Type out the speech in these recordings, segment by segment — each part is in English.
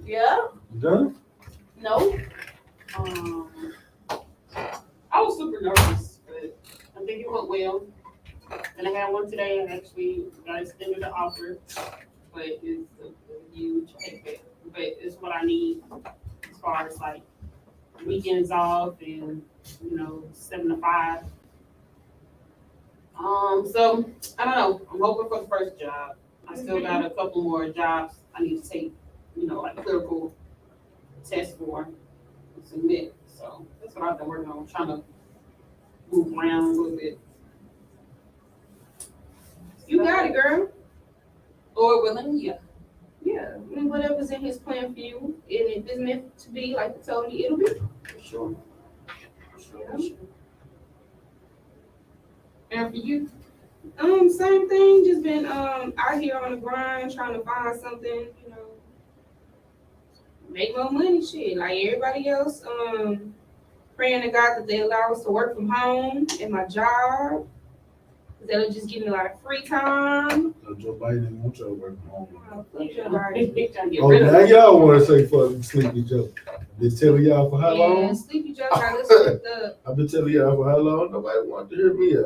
Yeah. You done? No. I was super nervous, but I think it went well. And I had one today, and actually got extended the offer, but it's a huge payback. But it's what I need as far as like weekends off and 7 to 5. So I don't know. I'm hoping for the first job. I still got a couple more jobs I need to take, like clerical tests for and submit. So that's what I've been working on, trying to move around a little bit. You got it, girl. Lord willing, yeah. Yeah. I mean, whatever's in his plan for you, and if it's meant to be, like you told me, it'll be. For sure. For sure. And for you? Same thing. Just been out here on the grind, trying to find something, make more money. Shit, like everybody else. Praying to God that they allow us to work from home at my job. That'll just give me a lot of free time. So Joe Biden didn't want y'all to work from home. Oh, now y'all want to say fucking Sleepy Joe. I've been telling y'all for how long? Sleepy Joe got us hooked up. I've been telling y'all for how long? Nobody wanted to hear me.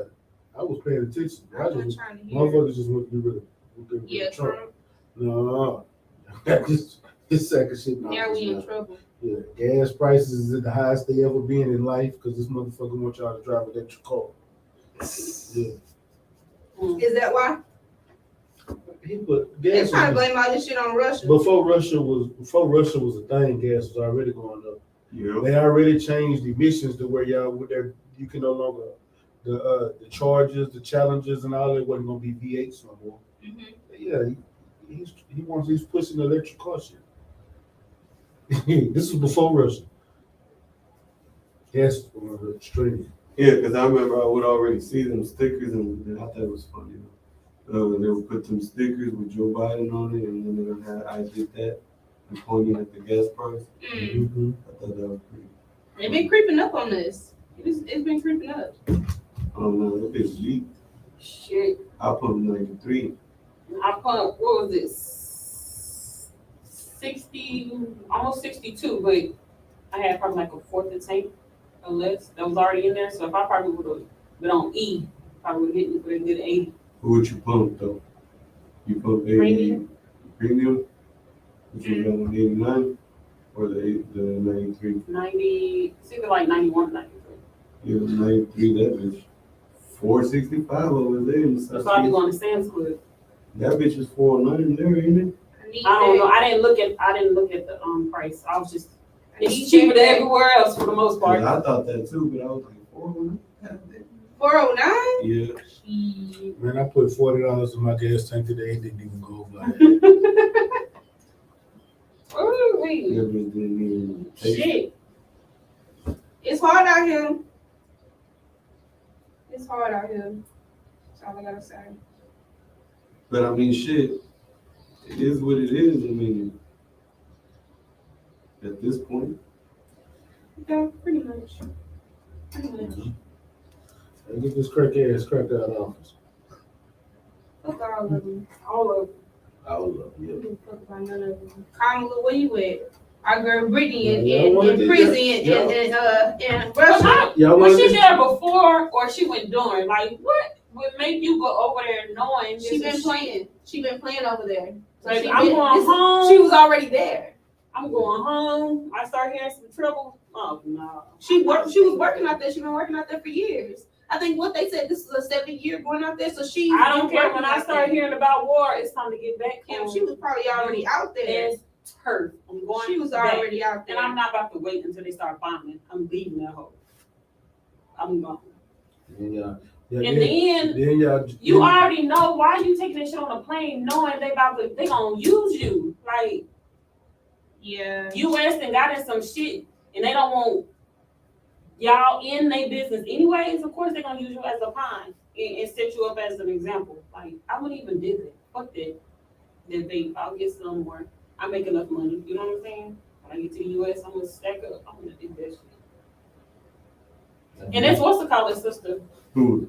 I was paying attention. Motherfuckers just want to get rid of Trump. No. This second shit. Now we in trouble. Yeah, gas prices is at the highest they ever been in life because this motherfucker wants y'all to drive an electric car. Yeah. Is that why? He put They're gas. trying to blame all this shit on Russia. Before Russia was a thing, gas was already going up. Yeah. They already changed the emissions to where you can no longer the Chargers, the Challengers, and all that wasn't gonna be V8s no more. Mm-hmm. Yeah, he's pushing electric car shit. This was before Russia. Gas was going up extremely. Yeah, because I remember I would already see them stickers, and I thought it was funny. They would put them stickers with Joe Biden on it, and then they would have I did that and pointing at the gas price. Mm-hmm. I thought that was pretty. They've been creeping up on this. It's been creeping up. I don't know, that bitch Jeep. Shit. I put 93. I put, what was this? 60, almost 62, but I had probably like a fourth of tank or less that was already in there. So if I probably would have been on E, probably would have hit me for a good 80. Who would you pump though? You pump 80 premium, which is on 89, or the 93? 90, it's either like 91 or 93. Yeah, 93, that bitch. 465 over there. That's why I be going to Sam's Club. That bitch is 409 there, ain't it? I don't know. I didn't look at the price. I was just, it's cheaper than everywhere else for the most part. I thought that too, but I was like 409. 409? Yeah. Man, I put $40 in my gas tank today. It didn't even go over. Ooh, That bitch didn't even taste. shit. It's hard out here. It's hard out here. That's all I gotta say. But I mean, shit, it is what it is. I mean, at this point. Yeah, pretty much. Hey, get this crack out of office. Fuck all of them. All of I would love you. I don't fuck about none of them. Kamala, where you at? Our girl Brittany Yeah, in wanna do prison that. in Russia. Was she there before or she went during? Like, what would make you go over there knowing She been playing. She been playing over there. So Like, she I'm been- going home. She was already there. I'm going home. I start hearing some trouble. Oh no. She was working out there. She been working out there for years. I think what they said, this is a 7-year going out there. So she. I don't care. When I start hearing about war, it's time to get back home. She was probably already out there. It's turf. I'm going. She was back. already out there. And I'm not about to wait until they start bombing. I'm leaving that hole. I'm gone. And then you already know why you taking this shit on a plane, knowing they gonna use you. Like, yeah, U.S. and got in some shit, and they don't want y'all in their business anyways. Of course, they're gonna use you as a pawn and set you up as an example. Like, I wouldn't even do that. Fuck that. I'll get some more. I make enough money. You know what I'm saying? When I get to the U.S., I'm gonna stack up. I'm gonna do that shit. And that's what's the college sister. Who?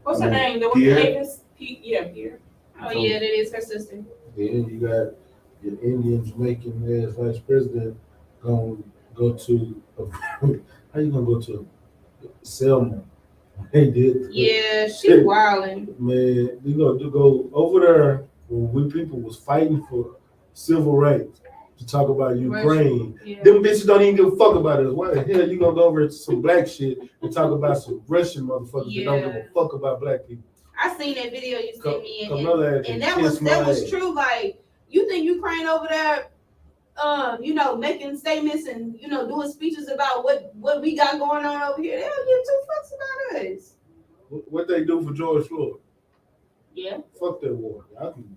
What's her name? The one Pierre? Davis? Pierre. Oh yeah, that is her sister. Then you got your Indian Jamaican as vice president gonna go to how you gonna go to Selma? They did. Yeah, she wildin'. Man, you know, to go over there when we people was fighting for civil rights to talk about Ukraine. Yeah. Them bitches don't even give a fuck about us. Why the hell you gonna go over to some black shit and talk about some Russian motherfuckers that don't give a fuck about black people? I seen that video you sent me, and that was true. Like, you think Ukraine over there, you know, making statements and, you know, doing speeches about what we got going on over here? They don't give two fucks about us. What they do for George Floyd? Yeah. Fuck that war.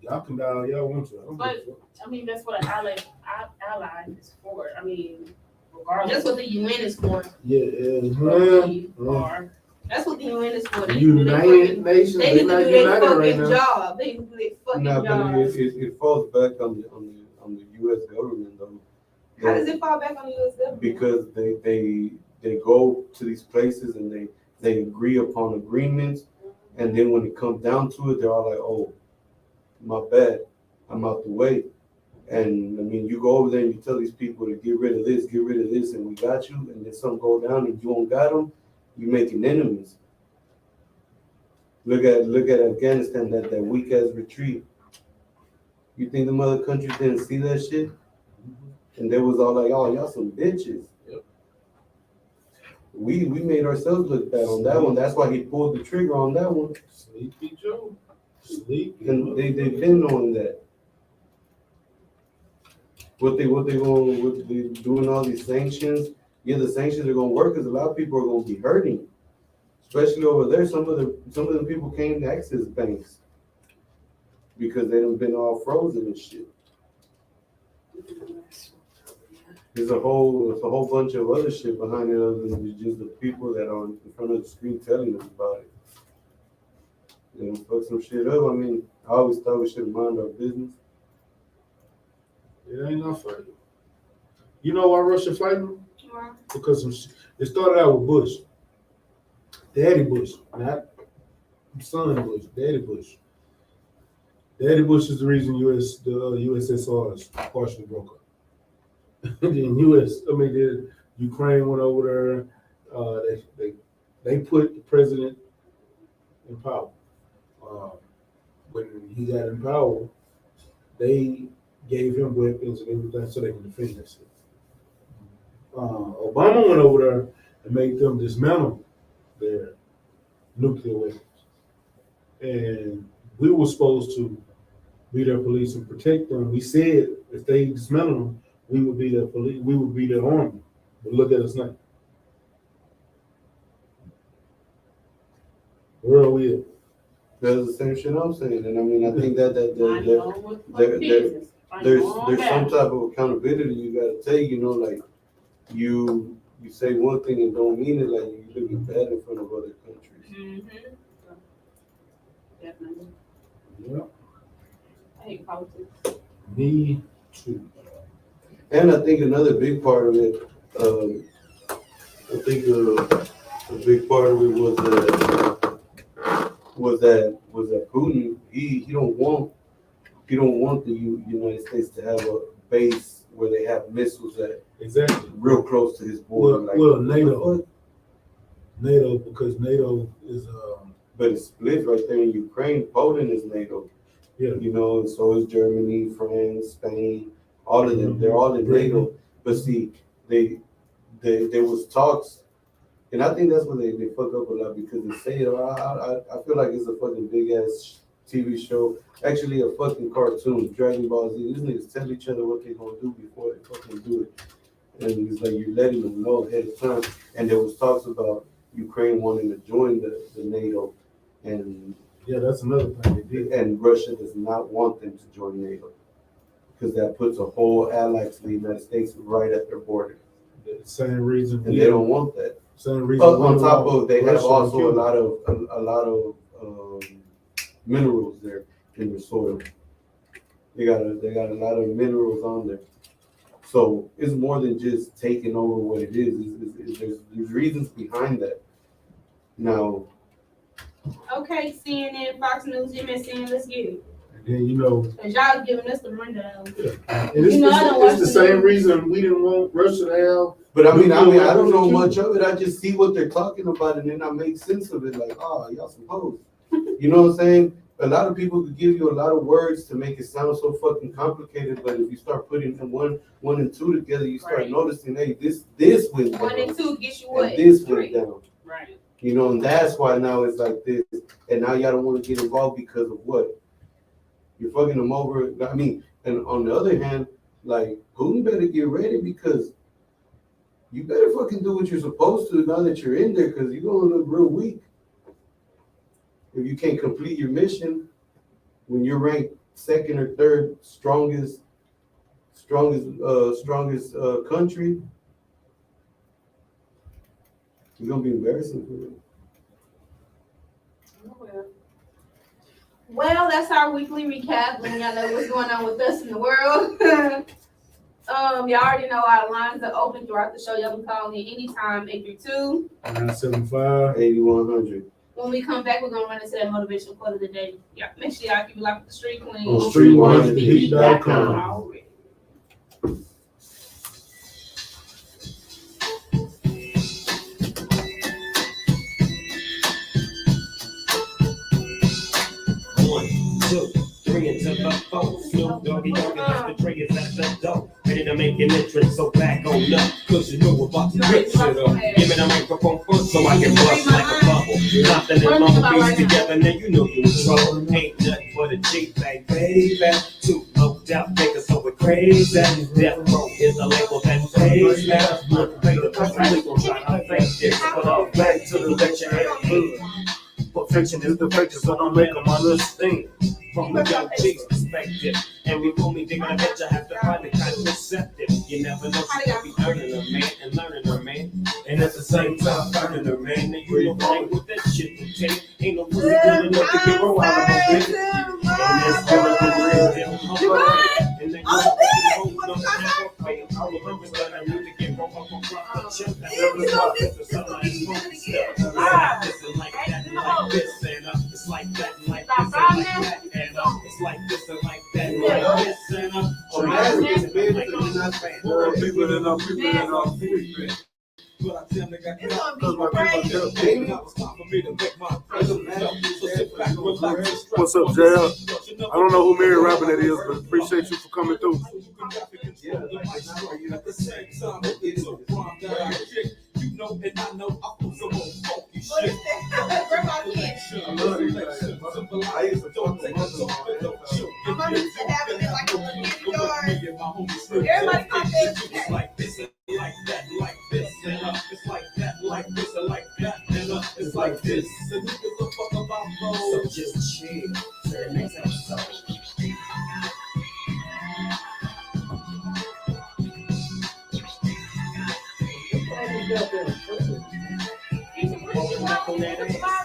Y'all can die all y'all want to. But I mean, that's what an ally is for. I mean, regardless. That's what the UN is for. That's what the UN is for. United Nations. They need to do their fucking job. They need to do their fucking job. But it falls back on the U.S. government though. How does it fall back on the U.S. government? Because they go to these places and they agree upon agreements, and then when it comes down to it, they're all like, "Oh, my bad, I'm out the way." And I mean, you go over there and you tell these people to get rid of this, and we got you. And then some go down and you don't got them. You making enemies. Look at Afghanistan, that weak ass retreat. You think the other countries didn't see that shit? And they was all like, "Oh, y'all some bitches." Yep. We made ourselves look bad on that one. That's why he pulled the trigger on that one. Sleepy Joe. Sleepy. And they've been knowing that. What they doing all these sanctions? Yeah, the sanctions are gonna work because a lot of people are gonna be hurting, especially over there. Some of the people can't access banks because they done been all frozen and shit. There's a whole bunch of other shit behind it other than just the people that are in front of the screen telling us about it. You know, fuck some shit up. I mean, I always thought we should mind our business. It ain't no fight. You know why Russia fighting? Wow. Because it started out with Bush. Daddy Bush, not son Bush, Daddy Bush. Daddy Bush is the reason the USSR is partially broke up. Then Ukraine went over there. They put the president in power. When he got in power, they gave him weapons and everything so they can defend themselves. Obama went over there and made them dismantle their nuclear weapons. And we were supposed to be their police and protect them. We said if they dismantle them, we would be their police, we would be their army. But look at us now. Where are we at? That's the same shit I'm saying, and I mean, I think that there's some type of accountability you gotta take. You know, like you say one thing and don't mean it. Like you looking bad in front of other countries. Mm-hmm. Definitely. Yeah. I hate politics. Me too. And I think another big part of it, I think a big part of it was that Putin he don't want the United States to have a base where they have missiles at Exactly. real close to his border. NATO, because NATO is but it's split right there in Ukraine. Poland is NATO. Yeah. You know, and so is Germany, France, Spain, all of them. They're all in NATO. But see, there was talks, and I think that's when they fuck up a lot because they say, I feel like it's a fucking big ass TV show, actually a fucking cartoon, Dragon Ball Z. These niggas tell each other what they're gonna do before they fucking do it. And it's like you're letting them know ahead of time. And there was talks about Ukraine wanting to join the NATO, and yeah, that's another thing they did. And Russia does not want them to join NATO because that puts a whole ally to the United States right at their border. The same reason, and they don't want that. Same reason. On top of they have also a lot of minerals there in the soil. They got a lot of minerals on there. So it's more than just taking over what it is. There's reasons behind that. Now. Okay, CNN, Fox News, MSN, let's get it. And you know, Cause y'all giving us the rundown. and You know, I don't watch it's the the same news. reason we didn't want Russia to have. But I don't know much of it. I just see what they're talking about, and then I make sense of it. Like, oh, y'all supposed. You know what I'm saying? A lot of people could give you a lot of words to make it sound so fucking complicated, but if you start putting them one and two together, you start noticing, hey, this went down. 1 and 2 get you what? And this 3. went down. Right. You know, and that's why now it's like this. And now y'all don't want to get involved because of what? You're fucking them over. I mean, and on the other hand, like, Putin better get ready because you better fucking do what you're supposed to now that you're in there, because you're going to look real weak. If you can't complete your mission when you're ranked second or third strongest country, you're gonna be embarrassing for them. Well, that's our weekly recap. Letting y'all know what's going on with us in the world. Y'all already know our lines are open throughout the show. Y'all can call me anytime, 832. 975. 8100. When we come back, we're gonna run into that motivational quote of the day. Yeah, make sure y'all keep it locked with the Street Queen. On street1heat.com. Already. Into the phone, Snoop Doggy Dogg, the tray is at the door. Ready to make an entrance, so back on up. Cause you know we're about to rip shit up. Give me the microphone first so I can bust like a bubble. Nothing in my piece together, now you know you in trouble. Ain't nothing but a G-Bang, baby. Too low down, niggas, so we're crazy. Death Row is the label that pays now. Look, later, cause I gon' try to fake this. But I'll back to the lecture and good. Perfection is the picture, so don't make them understand. From the young G's perspective, and before me digging a bitch, I have to find the contraceptive. You never know, she could be earning her man and learning her man, and at the same time burning her man. And you don't think what that shit would take. Ain't no pussy good enough to get her out of her bed. And that's gonna be real, they'll humble her. And they go to the whole number and fail. All the numbers that I need to get broke up on front of the chip. That's every spot, it's a something like smoking stuff. This and like that, and like this, and it's like that, and like this, and like that. It's like this and like that, and like this and But I tell nigga, What's up, JL? I don't know who Mary Robin that is, but appreciate you for coming through. You know, and I know I put some more funky shit. I used to talk to I'm used to having it like a Everybody come It's like this and like that, like this and it's like that, like this and like that, and it's like this. And who gives a fuck about those? So just chill. Till the next episode.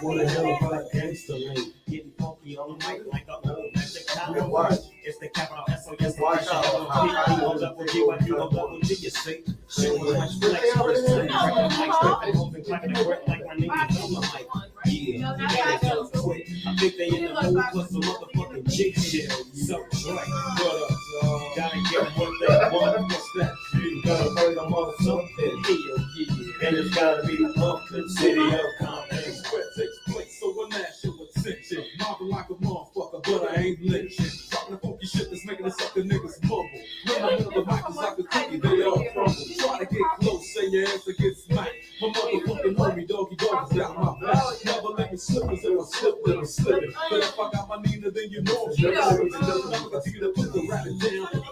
Wanna know about gangster lane? Getting funky on the mic like a old magic collar. It's the capital S-O-S. Watch out. Double G, why you don't double G, you see? Shit was much flex, first time. Rapping, moving, clapping, and work like my niggas on the mic. Yeah, they just quit. I think they in the mood for some motherfucking G shit. So, right, what up, dog? Gotta get what they want. What's that? You gotta bring them on something. Yeah. And it's gotta be the pumpkin city of Compton. Sweat takes place, so when that shit was attention. Mobbing like a motherfucker, but I ain't lynching. Dropping the funky shit that's making the sucker niggas mumble. When I hit the mic, it's like a cookie, they all crumble. Try to get close, say your ass will get smacked. My motherfucking homie, doggy dog, got my back. Never let me slip, cause if I slip, then I'm slipping. But if I got my Nina, then you know I'm slipping. I'm gonna continue to put the rabbit down. And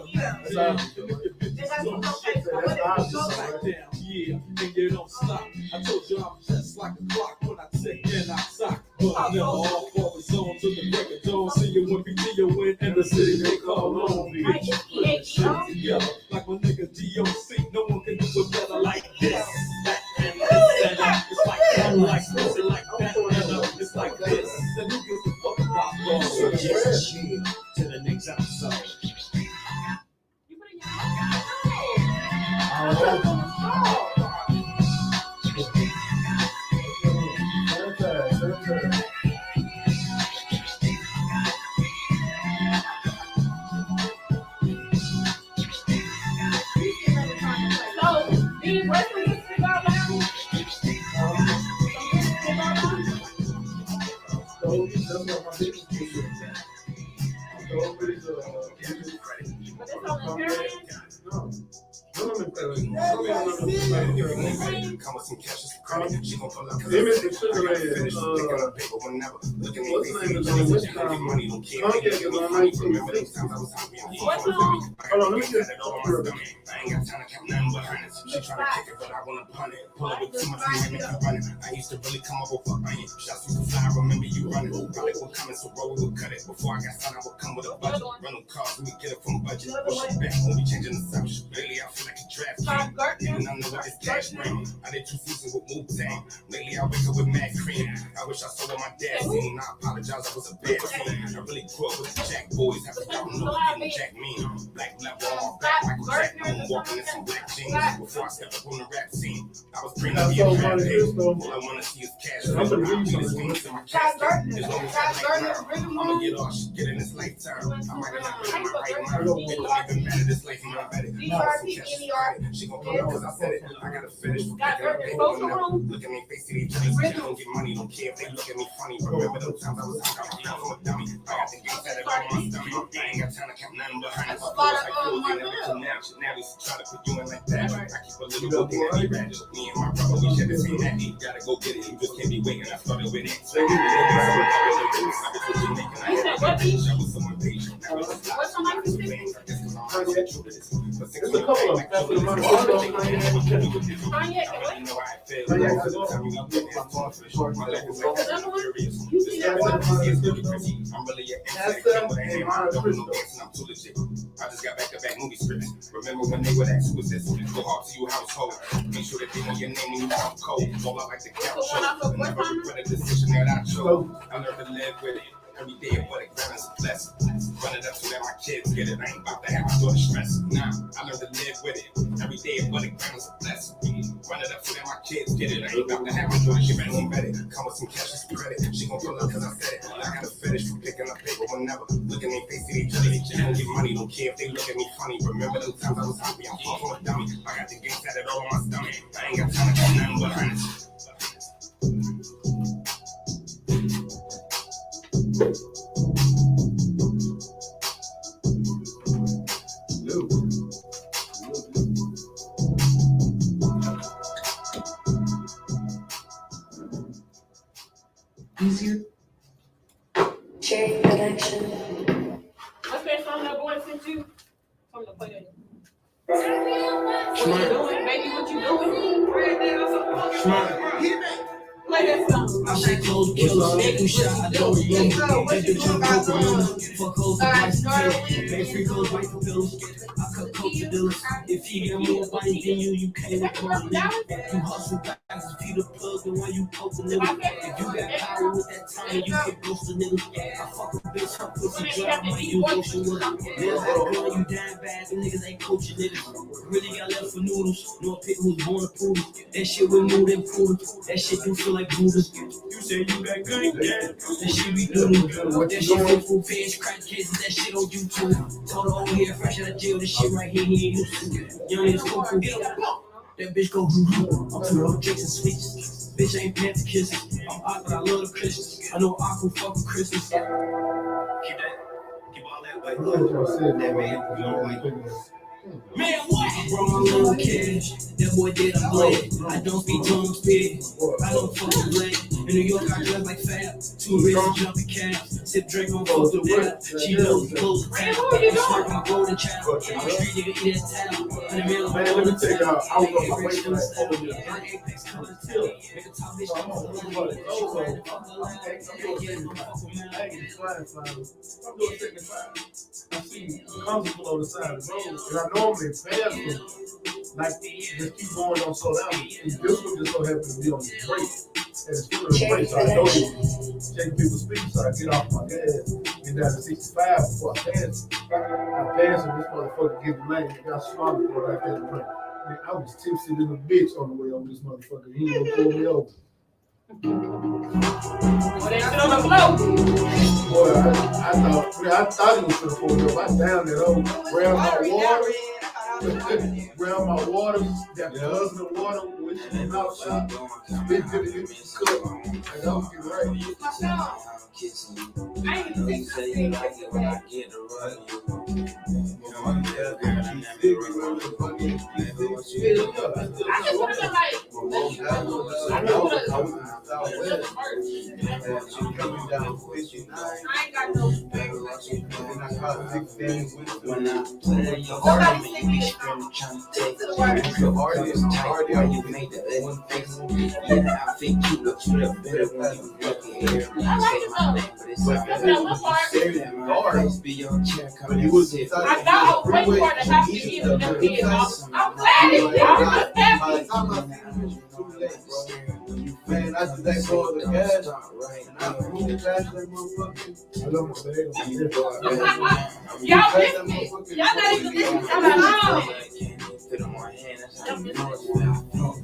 if your bitches don't shit, I'll just smack down. Yeah, and you don't stop. I told you I'm just like a clock when I tick and I sock. But I never off for the zone to the break of dawn. See you when PTO win in the city they call on. Bitch, put the shit together like my nigga DOC. No one can do it better like this. That and this and that. It's like that, like this and like that. And it's like this. And who gives a fuck about those? So just chill to the next episode. Come with some cash, some credit. She gon' pull up. Them is the sugar land. What's the name of the which time? Comcast is on 1960. What's wrong? Hold on, let me just. I ain't got time to count nothing but hundreds. She tryna kick it, but I wanna punt it. Pull up with too much money, make you run it. I used to really come up with fuck onion. Shots you can fly, remember you running. Probably would come in so roll, we would cut it. Before I got signed, I would come with a budget. Rental cars, we get it from budget. Push it back, when we changing the subject. Lately, I feel like a draft king. Even I know what this cash bring. I did 2 seasons with Wu-Tang. Lately, I wake up with Macc cream. I wish I saw what my dad seen. I apologize, I was a bad teen. I really grew up with the Jack boys. Have to know getting Jack mean. Black level on my back, Michael Jackson. I'm walking in some black jeans. Before I step up on the rap scene, I was bringing up your rap page. All I wanna see is cash. I'm gonna read these things in my casket. As long as I like now, I'ma get all shit in this lifetime. I might not be in my right mind. It don't even matter. This life, man, I bet it. She gon' pull up cause I said it. I gotta finish. Look at me, face to each other. I don't get money, don't care if they look at me funny. Remember those times I was hung out from a dummy. I got the game set it all on my stomach. I ain't got time to count nothing but hundreds. Now we try to put you in like that. I keep a little book in every ratchet. Me and my brother, we share the same happy. Gotta go get it, you just can't be waiting. I started with it. What's on my There's a couple of them. That's what the money was. I just got back-to-back movie scripts. Remember when they would ask who was this? Go hard to your household. Make sure that they know your name when you out cold. All I like the couch show. I never regret a decision that I chose. I learned to live with it. Every day of what it grants a blessing. Run it up so that my kids get it. I ain't about to have my daughter stress. Nah, I learned to live with it. Every day of what it grants a blessing. Run it up so that my kids get it. I ain't about to have my daughter get ready. Come with some cash and some credit. She gon' pull up cause I said it. I gotta finish from picking up paper whenever. Look at me face to each other. They don't get money, don't care if they look at me funny. Remember those times I was happy, I'm far from a dummy. I got the game set it all on my stomach. I ain't got time to count nothing but hundreds. Easier. Cherry production. What's that song that boy sent you? From the play that. What you doing, baby? What you doing? Play that song. I say close killers, make them shot. I don't remember. Make them jump over them. Fuck hoes and white pills. Make free goes white for pills. I cut coke to dealers. If he get more money than you can't afford me. You hustle guys, if you the plug, then why you poke the nigga? If you got power with that time, you can ghost a nigga. I fuck a bitch, her pussy dry, might you ghost with her. There's that girl, you damn bad, them niggas ain't coaching niggas. Really got left for noodles. No pick who's born a poodle. That shit with mood and poodle. That shit do feel like Buddha. You say you got good, yeah. That shit be doodle. That shit fit full page, crack cases, that shit on YouTube. Told her over here, fresh out of jail, this shit right here, he ain't used to. Young niggas go cool, get up. That bitch go I'm too old Jackson sweets. Bitch ain't pants kisses. I'm out, but I love the Christians. I know I can fuck with Christmas. Keep that. Keep all that way. That man. Man, what? Bro, my little cash. That boy did a blade. I don't speak tongue speed. I don't fucking blade. In New York, I dress like Fab. 2 wrists, jumping cabs. Sip drink on fuck the dip. She knows the clothes the tap. I'm smoking golden child. I'm a street nigga, eat that towel. In the middle of Man, let me take out. I was on my way to that. I see comfortable on the side of the road, and I normally pass them, like just keep going on slow down. And this one just so happened to be on the brake, and it's still in the brake, so I know you checking people's speed, so I get off my gas, get down to 65 before I pass. I pass and this motherfucker get the lane, and got swallowed for like that brake. Man, I was tipsy than a bitch on the way over this motherfucker. He ain't gonna pull me over. Well, they sit on the floor. Boy, I thought he was gonna pull me over. I down that old, grab my water, got the husband water, which is outside, spit to the cook, and I was getting ready. I ain't think I ain't got no. When I put it in your heart, it make me scream, trying to take you made the ugly face. Yeah, I think you look to the better when you look in here. I like it though. But it's like be your chair coming and sit. I thought I was waiting for it to happen again, but then it was- I'm glad it did. I'm just happy. Man, I just let go of the gas. And I moved past that motherfucker. I love my bag. I'm here. Y'all missed me. Y'all not even listening to my song. Put on my hand, that's how you know it's real.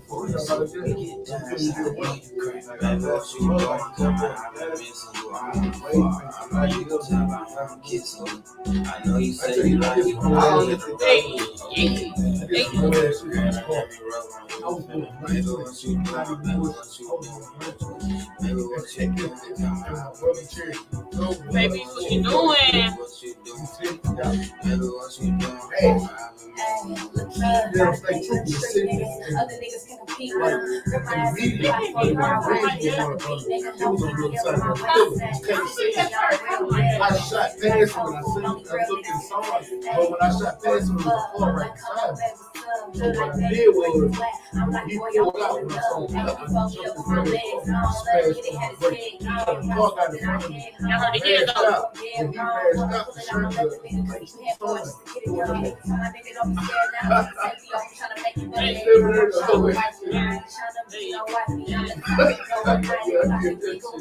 For the soul, we get done, that's how we make you crack. Baby, what you doing? Come on, I've been missing you. I'm far. I know you can tell by how I'm kissing you. I know you say you like you. I get the Baby, what you doing? Baby, what you doing? Baby, what you doing? Come on, Baby, what you doing? what you doing? Baby, what you doing? Yeah, stay true. You see me. Other niggas can compete with them. Remind me Immediately, of my my favorite. brain was on it. It was on the other side of my pillow. You can't see it. I shot past him and I seen him. I looked and saw him. But when I shot past him, it was a car right beside me. So what I did was, he pulled out when I saw him. I jumped in front of the car. Smashed him on the brake. The car got in front of me. Y'all heard the He kid passed though. out. When he passed out, the shirt was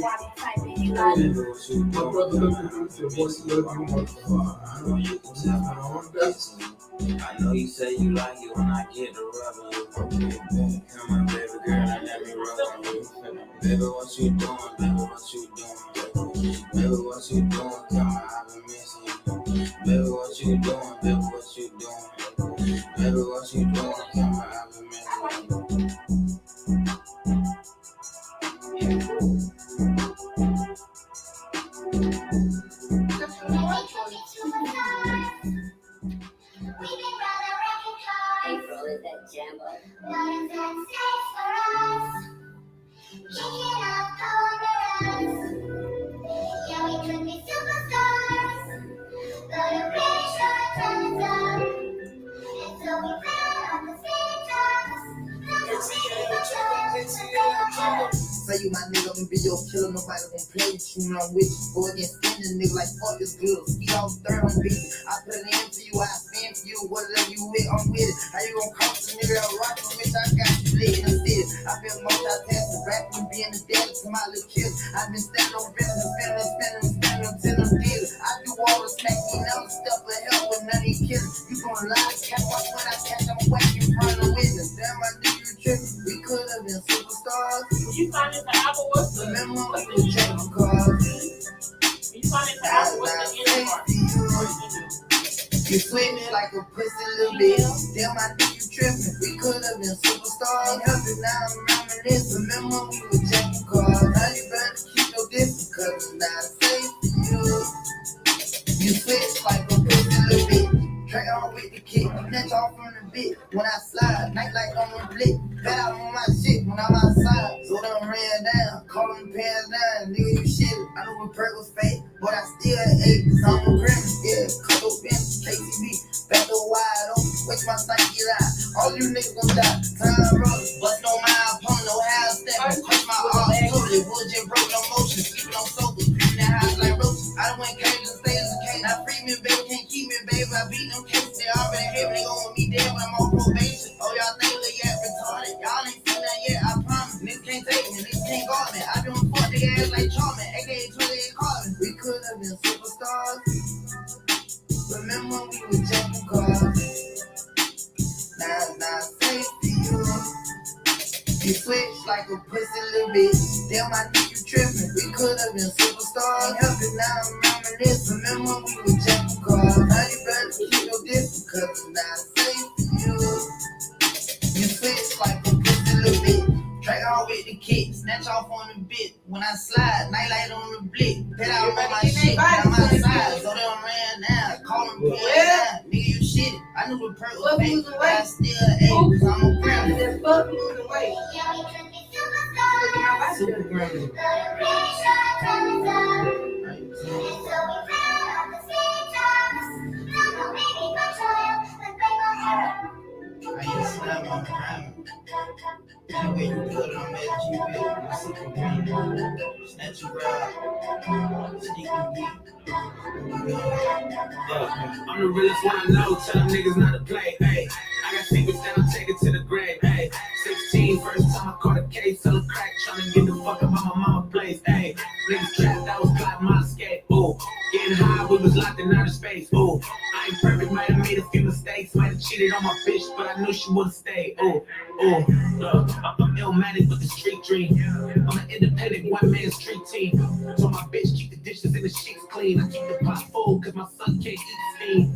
Baby, what you my doing? brother looked at me and said, boy, you love you much. I know you can tell by how I'm kissing you. I know you say you like it when I get the rubbing you. Come on, baby girl, and let me rub on you. Baby, what you doing? Baby, what you doing? Baby, what you doing? Come on, I've been missing you. Baby, what you doing? Baby, what you doing? Baby, what you doing? Come on, I've been missing you. April is that jambo. Say you my nigga, I'ma be your killer. Nobody gon' play with you when I'm with you. Go against any nigga like fuck this good. Ski on third on beat. I put it in for you, I spin for you. Whatever you with, I'm with it. How you gon' cross the nigga that rock on bitch? I got you lit in the city. I been multitasking, rapping, being the daddy to my little kids. I been standing on business, spinning till I'm dead. I do all the smack, you never step of help with none of these kids. You gon' lie, catch my foot, I catch them whack in front of witness. Damn, I knew you tripping. We could have been superstars. You find it the album was the Remember when we checked cars? you find it the album was the end part. You sweet me like a pussy little bit. Damn, I think you tripping. We could have been superstars. Helping now I'm reminiscing. Remember we were checking cars. Now you better keep your distance, cause it's not safe for you. You switch like a pussy little bit. Track on with the kick, snatch off from the bit. When I slide, night like on the blick. Bet out on my shit when I'm outside. So them ran down, call them pants down. Nigga, you shit. I knew the perk was fake, but I still ate. Cause I'm a criminal, yeah. Cut up in KTV, back the wide open. Wait my psyche out. All you niggas gon' die. Time roll, bust no mind, pump no house step. Crush my arm, totally wood just broke no motion. Sleeping on sofas, creeping that house like roaches. I done went cages and stayed as a cage. Now free me, baby, can't keep me, baby. I beat them cases, they already heavy. They gon' want me dead when I'm on probation. Oh, y'all think they act retarded. Y'all ain't seen that yet, I promise. Niggas can't take me, niggas can't guard me. I been fuck nigga ass like Charmin, aka 28 Carlin. We could have been superstars. Remember we were jumping cars. Now it's not safe for you. You switch like a pussy little bitch. Damn, I think you tripping. We could have been superstars. Helping now I'm reminiscing. Remember we were jumping cars. Now you better keep your distance, cause it's not safe for you. You switch like a pussy little bitch. Track on with the kick, snatch off on the bit. When I slide, nightlight on the blick. Bet out on my shit, I'm outside, so they don't ran down. Call them, down. Nigga, you I knew the perk was Fuck fake, losing but I weight. still ate, cause I'm a grammy. That fuck losing weight. Look at my Super body. grammy. I used to slam on grammy. And when you put it on that G-Bill, you super grammy. Snatch you grab, sneaky geek. I'm the realest one I know. Tell them niggas not to play. Hey, I got secrets that I'll take it to the grave. Hey, 16, first time I caught a case, selling crack, trying to get the fuck up on my mama place. Hey, niggas trapped, I was plotting my escape. Ooh, getting high, we was locked in outer space. Ooh, I ain't perfect, might have made a few mistakes, might have cheated on my bitch, but I knew she would've stayed. Ooh, look, I'm illmatic with the street dream. I'm an independent one-man street team. Told my bitch keep the dishes and the sheets clean. I keep the pot full cause my son can't eat steam.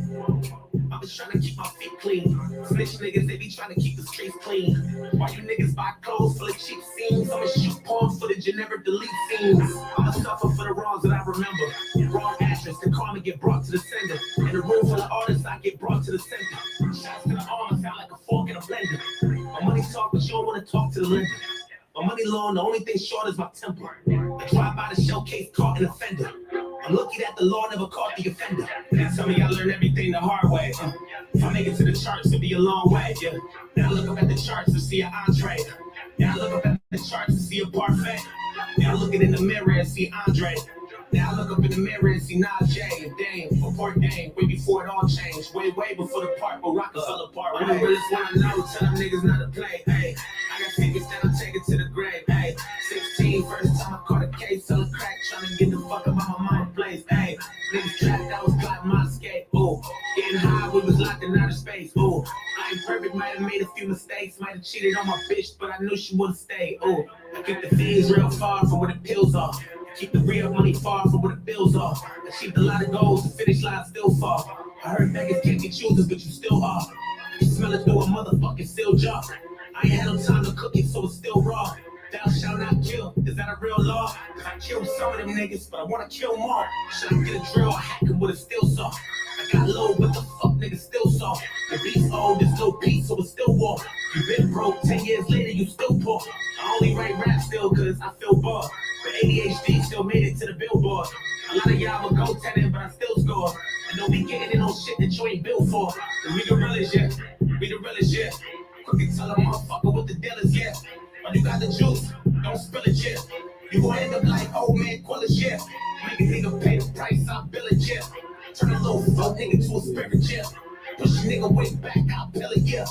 I was trying to keep my feet clean. Snitch niggas, they be trying to keep the streets clean. While you niggas buy clothes full of cheap scenes, I'ma shoot porn footage and never delete scenes. I'ma suffer for the wrongs that I remember. Wrong actress, the karma get brought to the sender. In a room full of artists, I get brought to the center. Shots to the arm, sound like a fork in a blender. My money talk, but you don't wanna talk to the lender. My money long, the only thing short is my temper. I drive by the showcase, caught an offender. I'm lucky that the law never caught the offender. They tell me I learned everything the hard way. If I make it to the charts, it'll be a long way. Yeah. Now I look up at the charts to see an entree. Now I look up at the charts to see a parfait. Now I look in the mirror and see Andre. Now I look up in the mirror and see Najee and Dame, or Port Dame, way before it all changed. Way before the part where Rocket fell apart. I'm the realest one I know, tell them niggas not to play. Hey, I got secrets that I'll take it to the grave. Hey, 16, first time I caught a case, selling crack, trying to get the fuck up on my mama place. Hey, niggas trapped, I was plotting my escape. Ooh, getting high, we was locked in outer space. Ooh, I ain't perfect, might have made a few mistakes, might have cheated on my bitch, but I knew she would've stayed. Ooh, I keep the things real far from where the pills are. Keep the real money far from where the bills are. Achieved a lot of goals, the finish line still far. I heard beggars can't be choosers, but you still are. You smell it through a motherfucking steel jar. I ain't had no time to cook it, so it's still raw. Thou shalt not kill, is that a real law? Cause I killed some of them niggas, but I wanna kill more. Should I get a drill or hack him with a steel saw? I got low, but the fuck niggas still saw. The beast old, there's no peace, so it's still war. You been broke, 10 years later, you still poor. I only write rap still cause I feel bored. But ADHD still made it to the billboard. A lot of y'all will go tenant, but I still score. And don't be getting in on shit that you ain't built for. Cause we the realest, yeah. We the realest, yeah. Quick and tell a motherfucker what the deal is, yeah. When you got the juice, don't spill it, yeah. You gon' end up like old man Quillis, yeah. Make a nigga pay the price, I'll bill it, yeah. Turn a little fuck nigga to a spirit, yeah. Push a nigga way back, I'll bill it, yeah.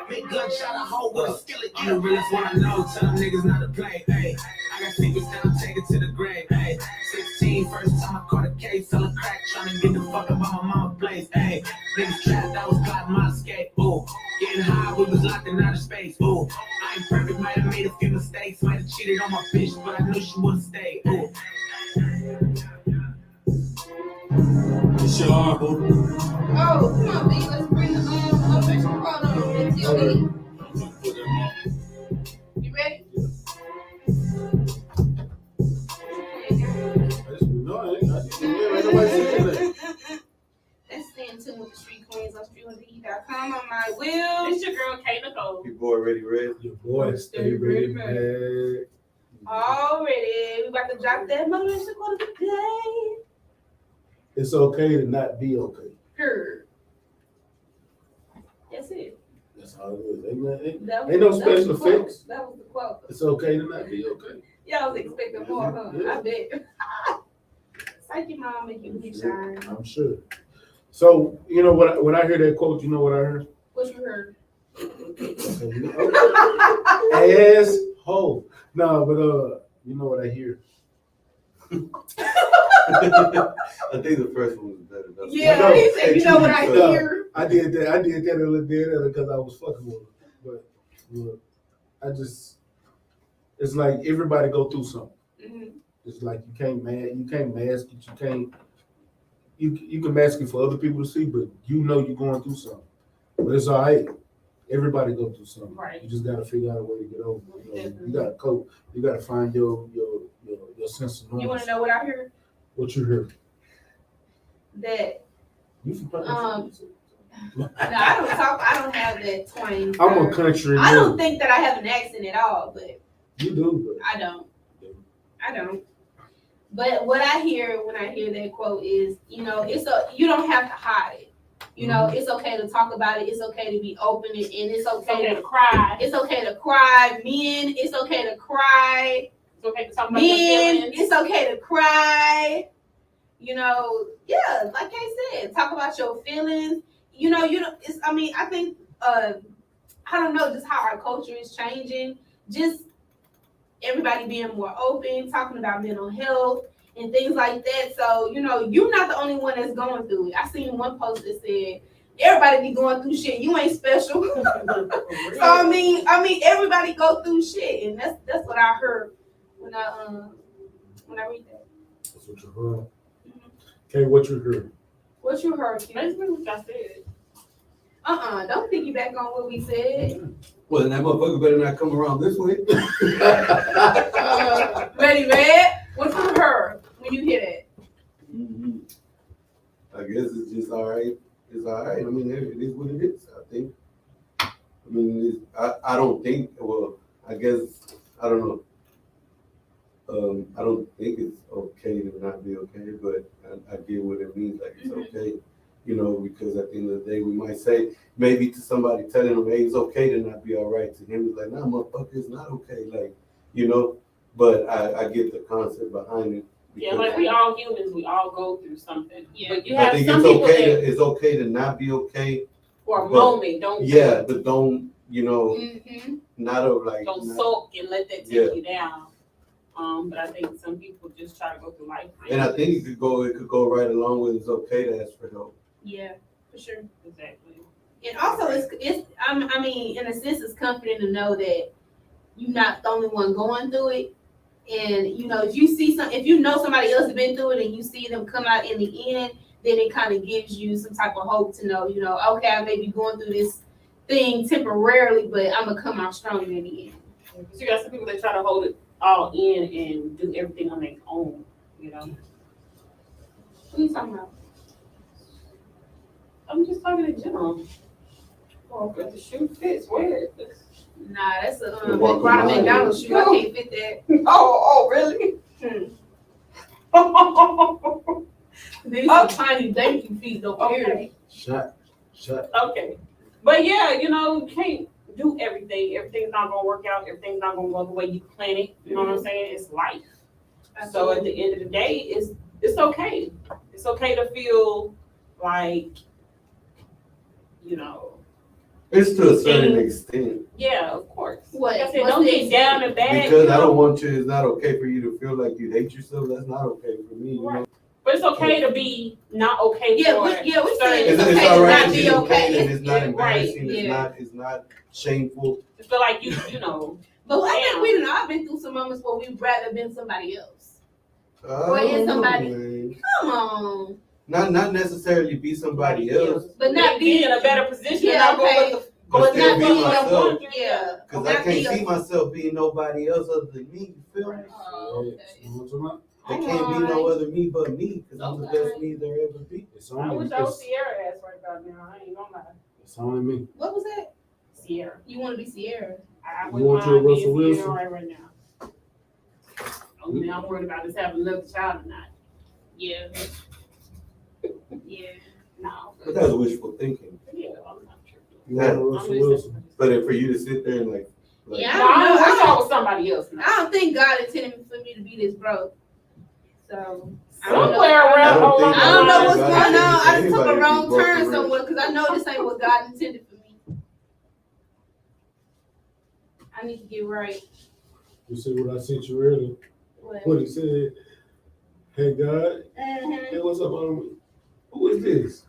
Make gunshot a hole with a skillet, yeah. I'm the realest one I know, tell them niggas not to play, hey. I got secrets that I'll take it to the grave, hey. 16, first time I caught a case, selling crack, trying to get the fuck up on my mama place, hey. Niggas trapped, I was plotting my escape, ooh. Getting high, we was locked in outer space, ooh. I ain't perfect, might have made a few mistakes, might have cheated on my bitch, but I knew she would've stayed, ooh. It's your hard, boo. Oh, come on, B. Let's bring the vegetable on into your meat. You ready? Let's stay in tune with the Street Queens on streetqueens.com. I'm my Will. It's your girl, K. Nicole. People already ready. Your boy, stay ready, man. Already. We about to drop that motivation quote of the day. It's okay to not be okay. Her. That's it. That's all it is. Ain't That no was special the quote. effects. That was the quote. It's okay to not be okay. Y'all was expecting more, huh? Yeah. I bet. Psych your mom make you shine. I'm sure. So, you know what? When I hear that quote, you know what I heard? What you heard? Asshole. No, but you know what I hear? I think the first one was better. That's Yeah, No, he said, you know what I no. hear? I did that a little bit because I was fucking with her. But look, it's like everybody go through something. Mm-hmm. It's like you can't mask it. You can mask it for other people to see, but you know you're going through something. But it's all right. Everybody go through something. Right. You just gotta figure out a way to get over it. You gotta cope. You gotta find your sense of normalcy. You want to know what I heard? What you heard? That You should probably No, I don't talk. I don't have that twang. I'm a sir. country I don't nigga. think that I have an accent at all, but You do, I don't. I don't. But what I hear when I hear that quote is, you know, you don't have to hide it. You know, it's okay to talk about it. It's okay to be open, and it's okay to cry. It's okay to cry. Men, it's okay to cry. It's okay to talk about your Men, feelings. it's okay to cry. You know, yeah, like I said, talk about your feelings. You know, it's. I mean, I think. I don't know, just how our culture is changing. Just everybody being more open, talking about mental health and things like that. So, you know, you're not the only one that's going through it. I seen one post that said, everybody be going through shit. You ain't special. So I mean, everybody go through shit, and that's what I heard when I read that. That's what you heard. Okay, what you heard? What you heard, Q? Basically what I said. Don't piggyback on what we said. Well, then that motherfucker better not come around this way. Ready, Red? What you heard when you hear that? Mm-hmm. I guess it's just all right. It's all right. I mean, it is what it is, I think. I mean, I don't think, well, I guess, I don't know. I don't think it's okay to not be okay, but I get what it means. Like, it's okay, you know, because at the end of the day, we might say, maybe to somebody telling them, hey, it's okay to not be all right. To him, it's like, nah, motherfucker, it's not okay. Like, you know, but I get the concept behind it. Yeah, like we all humans, we all go through something. Yeah. But you I have think some it's people okay. that It's okay to not be okay. for a but- moment, don't Yeah, but don't, you know, Mm-hmm. not of like. don't not- sulk and let that take Yeah. you down. But I think some people just try to go through life. And I think it could go right along with it's okay to ask for help. Yeah, for sure. Exactly. And also, I mean, in a sense, it's comforting to know that you're not the only one going through it. And you know, if you know somebody else has been through it, and you see them come out in the end, then it kind of gives you some type of hope to know, you know, okay, I may be going through this thing temporarily, but I'm gonna come out stronger in the end. But you got some people that try to hold it all in and do everything on their own, you know. What are you talking about? I'm just talking in general. Oh, but the shoe fits, wear it. Nah, that's a The walk of Ronald mine. McDonald shoe. I can't fit that. Oh, really? These are tiny, dainty feet, don't care. Okay. Shut. Okay. But yeah, you know, you can't do everything. Everything's not gonna work out. Everything's not gonna go the way you plan it. You know what I'm saying? It's life. So at the end of the day, it's okay. It's okay to feel like, you know, It's to a certain extent. yeah, of course. What? Like I said, What's don't the get down and bad. Because you I know? don't want you, it's not okay for you to feel like you hate yourself. That's not okay for me. You know? Right. But it's okay to be not okay. Yeah, for we certain- said It's, it's it's okay all to right not to be be okay. and it's not Yeah, embarrassing. right, It's not shameful. I feel like you know. But I think Damn. we done all been through some moments where we'd rather been somebody else. I is don't know, somebody- man. Come on. Not necessarily be somebody else. But not be be in a better position. Yeah, and not okay. go with the But But still not be be myself. Yeah. Because I Not can't be see a- myself being nobody else other than me. You feel me? Oh, okay. There can't be no other me but me. Because I'm the best me there ever be. It's I only, wish I was it's, Sierra ass right about now. I ain't gonna lie. it's only me. What was that? Sierra. You want to be Sierra? I You wouldn't want mind your being Russell Sierra Wilson? right now. Only I'm worried about is having another child or not. Yeah. Yeah. No. But that's wishful thinking. Yeah, I'm not sure. You want a I'm Russell just- Wilson? But if for you to sit there and like Yeah, No, I I wish don't know. I was somebody else. I don't think God intended for me to be this broke. So I don't know. Somewhere I around don't think- I don't know what's God going on. intended for I just took anybody a to be wrong broke turn and rich. somewhere because I know this ain't what God intended for me. I need to get right. You see what I sent you earlier? What? What he said? Hey God, hey, what's up? Who is this?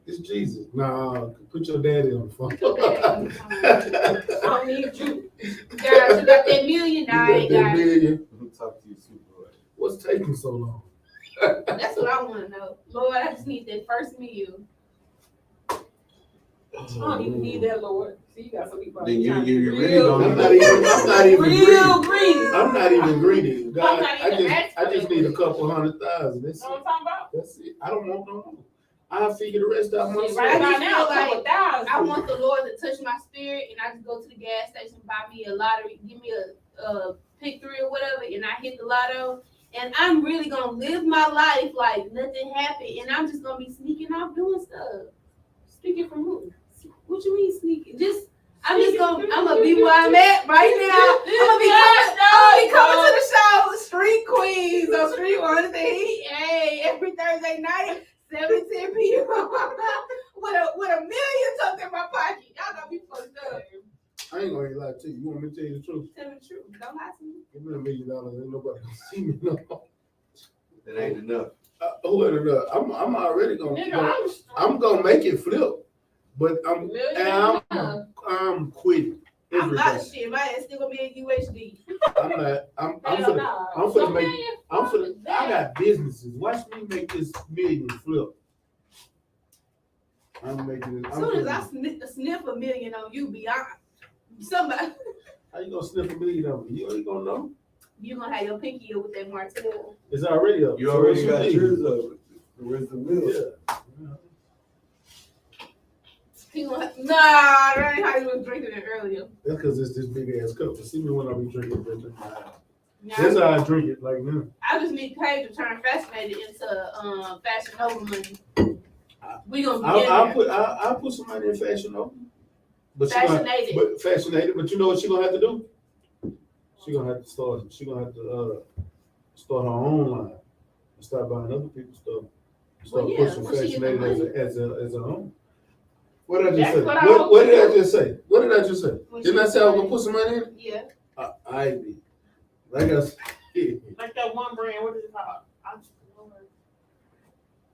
It's Jesus. Nah, put your daddy on the phone. I don't need you. God, you got that million? You Nah, I got ain't that got it. million. talk to your supervisor. What's taking so long? That's what I want to know. Lord, I just need that first meal. I don't even need that, Lord. See, you got some people. out Then there trying to you be really real- don't I'm not even real greedy. greedy. I'm not even greedy. God, not even I just need a couple $100,000. That's Know what it. I'm talking about? That's it. I don't want no more. I'll figure the rest out myself. Right I about just now, a feel couple like thousand. I want the Lord to touch my spirit, and I just go to the gas station, buy me a lottery, give me a pick 3 or whatever, and I hit the lotto. And I'm really gonna live my life like nothing happened, and I'm just gonna be sneaking off doing stuff. Speaking from who? What you mean sneaking? I'm gonna be where I'm at right now. I'm gonna be coming to the show, Street Queenz on Street 1. Hey, every Thursday night, 7-10 p.m. with a million tucked in my pocket. Y'all gonna be fucked up. I ain't gonna lie to you. You want me to tell you the truth? Tell me the truth. Don't lie to me. Give me $1 million. Ain't nobody gonna see me no. That ain't enough. Who ain't enough? I'm already gonna. Nigga, I'm gonna make it flip, but I'm enough. quitting. I'm everything. not shit. My ass still gonna be in UHD. I'm not. I'm Hell finna. no. I'm finna make. I'm finna. I got businesses. Watch me make this million flip. I'm making it. As soon as I sniff $1 million on you, beyond somebody, How you gonna sniff $1 million on me? You ain't gonna know. you gonna have your pinky up with that martell. It's already up. You So already what's got the yours deal? up. Where's the milk? Yeah. He gonna, nah, that ain't how you was drinking it earlier. That's because it's this big ass cup. See me when I be drinking it. Nah, That's how I drink it like now. I just need Paige to turn fascinated into Fashion Nova money. We gonna be in there. I'll put some money in Fashion Nova. But Fascinated. But fascinated. But you know what she gonna have to do? She gonna have to start her own line and start buying other people's stuff. Start Well, yeah, pushing when she get the Fascinated as a home. What did I just That's say? what I What hope did to I just say? What did I just say? When Didn't she I say I was get gonna put some money in? Yeah. I did. Like I said. Like that one brand, what is it called? Entrepreneur.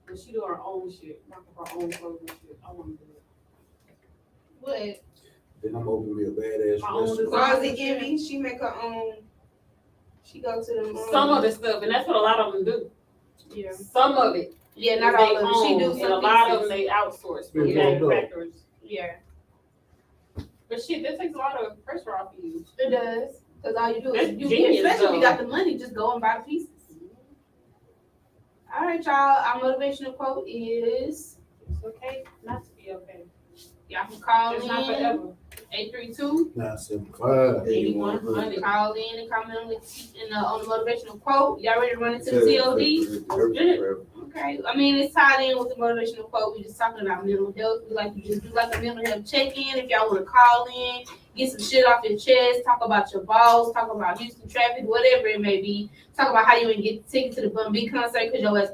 But she do her own shit, not her own clothing shit. I want to do it. What? Then I'm opening me a badass My own restaurant. Closet Envy. She make her own. She go to them. Some of the stuff, and that's what a lot of them do. Yeah. Some of it. Yeah, not they all of them. She own, do and some a lot of pieces. them they outsource from Yeah, manufacturers. Yeah, But shit, that takes a lot of pressure off of you. it does. Cause all you do That's is you, genius, especially if you though. got the money, just go and buy the pieces. All right, y'all. Our motivational quote is: It's okay not to be okay. y'all can call It's not in forever. 832. 975. 8100. Call in and comment on the motivational quote. Y'all ready to run into the TOD? Okay. I mean, it's tied in with the motivational quote. We're just talking about mental health. We like to just do like a mental health check-in. If y'all want to call in, get some shit off your chest, talk about your balls, talk about Houston traffic, whatever it may be. Talk about how you didn't get the ticket to the Bun B concert because your ass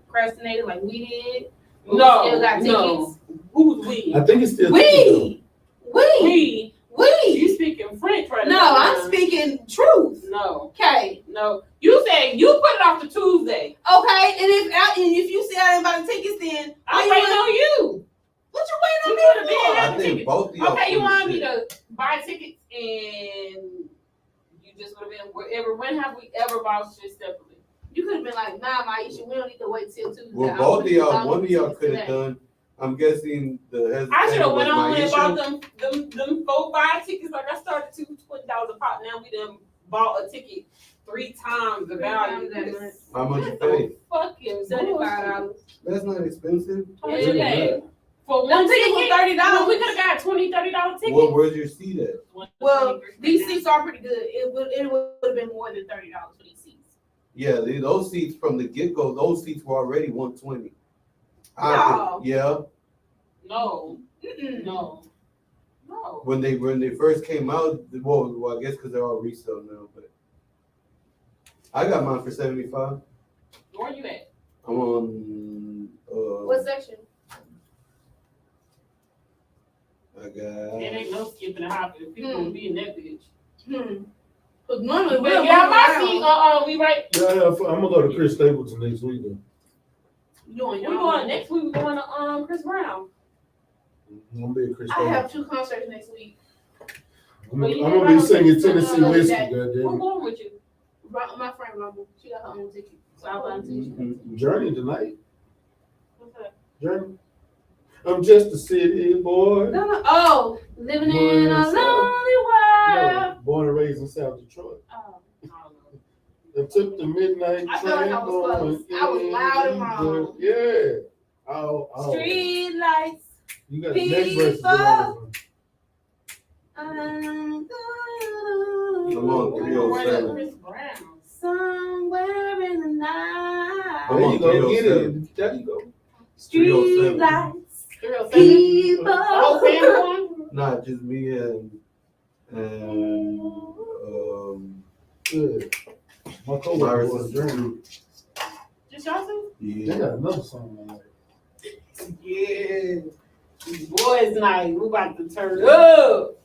procrastinated like we did. But we still got tickets. Who's we? I think it's still We. You speaking French right now? No, I'm speaking truth. No, Okay. no. You said you put it off to Tuesday. Okay. And if you see I didn't buy the tickets, then I'm waiting on you. what you waiting You on could me have for? been I at the think ticket. both of y'all. Okay, you full of want me shit. to buy tickets and you just would have been wherever. When have we ever bought shit separately? You could have been like, nah, Maisha, we don't need to wait till Tuesday. Well, I'll both put of you y'all, on one of y'all tickets could have today. done. I'm guessing the I should have was went on and bought Maisha. them 4-5 tickets. Like I started $20 a pop. Now we done bought a ticket 3 times the value. times that much. How much you pay? Fucking $75. That's not expensive. bullshit. Yeah. Yeah. For Them one tickets ticket, was $30. well, we could have got $20 tickets. Well, where's your seat at? Well, these seats are pretty good. It would have been more than $30 for these seats. Yeah, those seats from the get go, those seats were already $120. No. Yeah, No, Mm-mm. no. when they first came out, well, I guess because they're all resale now, but I got mine for $75. Where you at? I'm on. What section? I It got. ain't no skipping and hopping. People gonna be in that bitch. Because normally But we're yeah, my seat. We right. Yeah, I'm gonna go to Chris Stapleton next week though. doing We going next week. We going to Chris Brown. I'm gonna be at Chris I Stapleton. have 2 concerts next week. I'm Well, you gonna know be what? singing Tennessee No, whiskey. that- Who's Goddamn. going with you? My friend Rumble, she got her own ticket. So I'll buy a ticket. Mhm. Journey tonight. What's that? Journey. I'm just a city boy. No. Oh, living Born in in a South- lonely world. No, born and raised in South Detroit. Oh. I don't know. I took the midnight I feel like I was train close. I was loud and going wrong. east. Yeah. Street lights. You got the next verse. is another one. Come on, 307. Chris Brown. Somewhere in the night. There you go, get 307. it. There you go. Street 307. lights. 307. People. Oh, family one? Nah, just me and Good. My coworker Cyrus was is dreaming. Just y'all two? They Yeah. got another song on there. Yeah. Boys night. We about to turn up.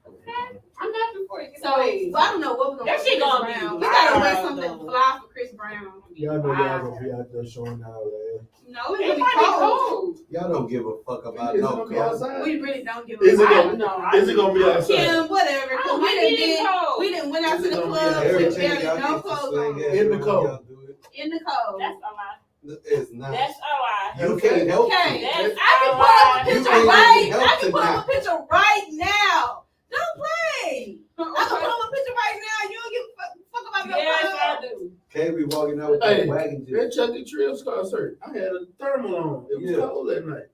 Okay. I'm happy for you. So I don't know what we're gonna That do shit for Chris gonna be Brown. We gotta wear wild, something though. fly for Chris Brown. Y'all know y'all gonna be out there showing out, man. No, it's It gonna be might be cold. cold. Y'all don't give a fuck about Is it no gonna be cold. outside? We really don't give Is a it fuck. gonna- Is it gonna be outside? Kim, whatever. I 'Cause don't we like done it did. cold. We done went out to Is it the gonna be club outside? with Every chance barely y'all no get to clothes swing on. ass In the around, cold. y'all do it. In the cold. That's a lie. It's not. That's a lie. You can't help Okay, it. That's I can a pull up a lie. You picture can't right. even help I can it pull up now. a picture right now. Don't play. I can pull up a picture right now. You don't give a fuck about your Yes, club. I do. Can't be walking out with Hey, that wagon That just. Chuck E. Cheese concert, I had a thermal on. It was Yeah. cold that night.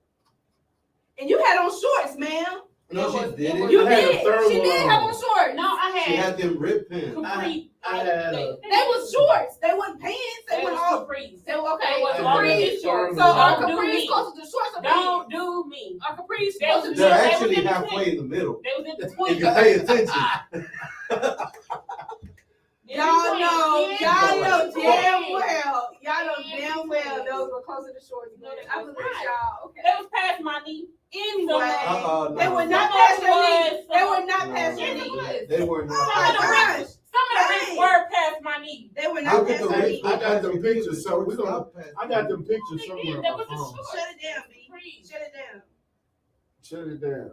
And you had on shorts, ma'am. No, she didn't. You I had a did. thermal She did have on. on shorts. No, I She had had them rib pants. capri. I had a- They was shorts. They wasn't pants. They They were was all. capris. They were okay. They was I longer had than a shorts. So thermal are on. Don't do capris me. closer to shorts or Don't pants? do me. Are capris They supposed to was be? They're They was actually in between. halfway in the middle. They was in If between. you pay attention. Y'all know Yeah. damn Yeah. well. Y'all know Yeah. damn well those were closer to shorts. No, they I was believe not. y'all. Okay. They was past my knee. Anyway, No. they were not Some past of your it knee. was, They some were of- not No, past your Yes, knee. it was. They were Oh not. my gosh. Some of the ribs Hey. were past my knee. They were How not could past the your ribs knee. I got them pictures, so we gonna. Stop past I got them pictures somewhere That on my was a phone. short. Shut it down, B. Capris. Shut it down. Shut it down.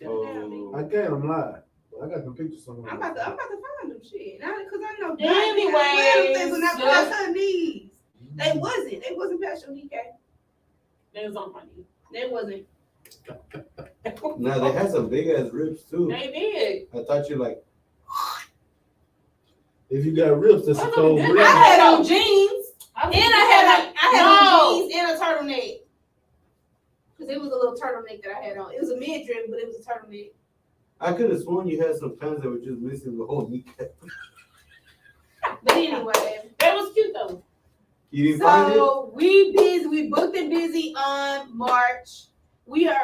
Shut it down, B. I can't. I'm lying. But I got them pictures somewhere. I'm about to find them shit. Now, because I know Anyways, things were not past her knees. They wasn't past your knee, Kay. They was on my knee. They wasn't. Now they had some big ass ribs too. They did. I thought you like. If you got ribs, that's a cold I rib. I had on jeans, I and I had No. on jeans and a turtleneck. Because it was a little turtleneck that I had on. It was a mid-drip, but it was a turtleneck. I could have sworn you had some pants that were just missing the whole kneecap. But anyway, That was cute though. You didn't find it? so we booked and busy on March. We're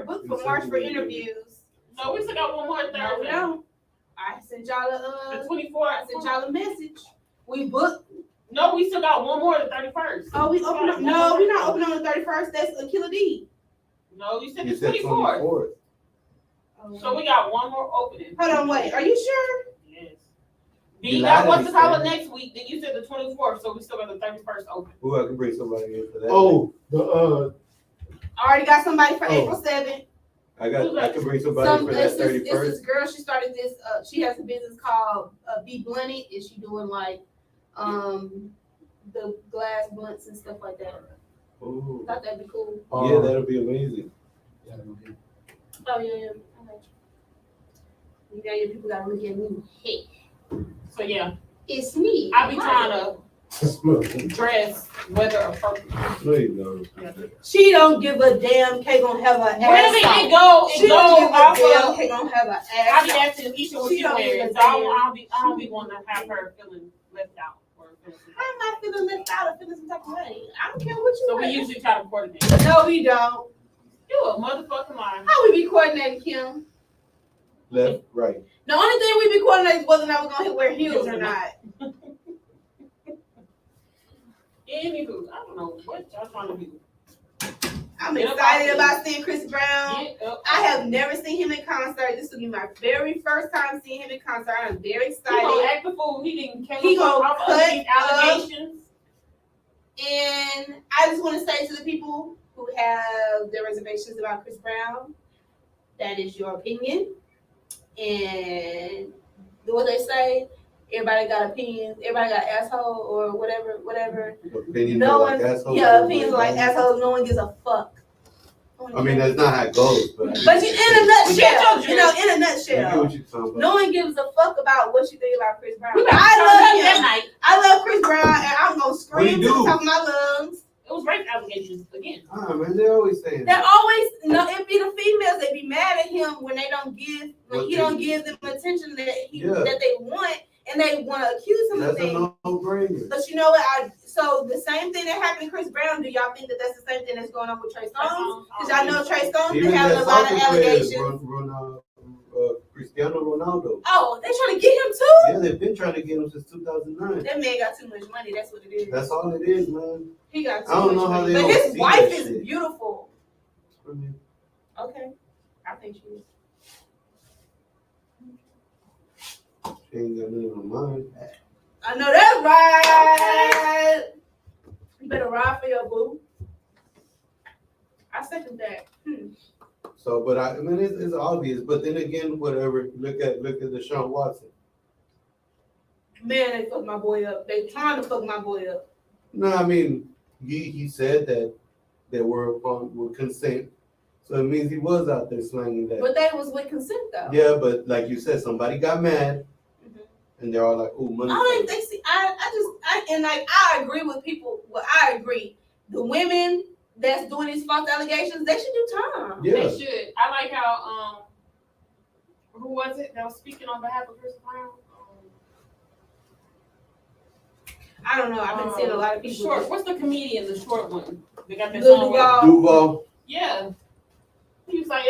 booked for March for interviews. No, we still got one more No, we Thursday. don't. I sent y'all The I 24th. sent y'all a message. We booked. No, we still got one more the 31st. Oh, we open up. No, we're not open on the 31st. That's a Killer D. No, you said You the said 24th. 24th. So we got one more opening. Hold on, wait. Are you sure? Yes. You You lied got to what's me, the call Stan. next week? Then you said the 24th, so we still got the 31st open. Ooh, I can bring somebody in for that. Oh, the I already got somebody for Oh. April 7th. I can bring somebody for that It's 31st. this girl. She started this. She has a business called Be Blunted, and she doing like the glass blunts and stuff like that. Ooh. Thought that'd be cool. Yeah, that'll be amazing. Oh yeah. Okay. You got your people gotta look at me. Hey, So yeah, it's me. I be trying smooth. to dress weather appropriate. No, you don't. She don't give a damn. K gonna have her ass Really, out. it go She don't give a off damn. of. K gonna have her I ass be out. asking Keisha what She she don't give wearing, a so I damn. don't be wanting to have her feeling left out. Or feeling some- I'm not feeling left out or feeling some type of way. I don't care what you So we wear. usually try to coordinate. No, we don't. You a motherfucking liar. How we be coordinating, Kim? Left, right. The only thing we be coordinating is whether or not we're gonna wear heels or not. Anywho, I don't know what y'all trying to do. I'm Get up excited off about seeing Chris Brown. Get up. I have never seen him in concert. This will be my very first time seeing him in concert. I'm very He gonna excited. act the fool. He didn't care He gonna off cut these up. allegations. And I just want to say to the people who have their reservations about Chris Brown, that is your opinion. And what they say, everybody got opinions. Everybody got asshole or whatever. Opinions No are like one, assholes. yeah, opinions are like assholes. No one gives a fuck. I mean, that's not how it goes, but. But you, in a nutshell, in a I get nutshell, what you're talking about. no one gives a fuck about what you think about Chris Brown. We better I turn love up that him. night. I love Chris Brown, and I'm gonna scream to do? the top of my lungs. It was rape allegations again. Man, they're always saying They're that. always no. It be the females. They be mad at him when they don't give, when What he they- don't give them attention that Yeah. that they want, and they want to accuse him of That's a things. no-brainer. But you know what? So the same thing that happened to Chris Brown. Do y'all think that that's the same thing that's going on with Trey Songz? Because y'all know Trey Songz been Even having that a lot of soccer player, allegations. Cristiano Ronaldo. Oh, they trying to get him too. Yeah, they've been trying to get him since 2009. That man got too much money. That's what it is. That's all it is, man. He got too I don't much know how money. they But don't his see wife that is shit. beautiful. I mean, Okay, I think she is. she ain't got nothing on mine. I know that's right. You better ride for your boo. I second that. So, but I mean, it's obvious. But then again, whatever. Look at Deshaun Watson. Man, they fucked my boy up. They trying to fuck my boy up. No, I mean, he said that they were with consent, so it means he was out there slanging that. But they was with consent though. Yeah, but like you said, somebody got mad, and they're all like, "Oh, money." I don't think see. I agree with people. Well, I agree. The women that's doing these false allegations, they should do time. Yeah. They should. I like how who was it that was speaking on behalf of Chris Brown? I don't know. I've been seeing a lot of people. Short. What's the comedian? The short one. They got that Lil song. Duval. Duval. Yeah. He was like,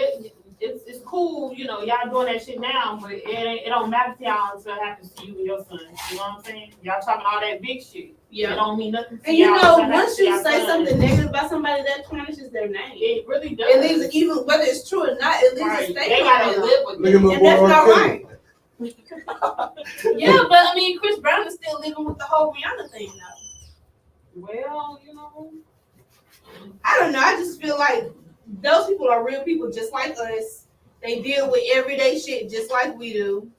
it's cool, you know, y'all doing that shit now, but it don't matter to y'all until it happens to you and your son. You know what I'm saying? Y'all talking all that big shit. Yeah. It don't mean nothing to And you y'all know, until it happens once to you y'all say son. something negative about somebody, that tarnishes their name. It really does. It leaves, even whether it's true or not, it leaves Right. a statement. They gotta on them. live with Look it. at my And boy that's R. not Kelly. right. Yeah, but I mean, Chris Brown is still living with the whole Rihanna thing now. Well, you know. I don't know. I just feel like those people are real people just like us. They deal with everyday shit just like we do.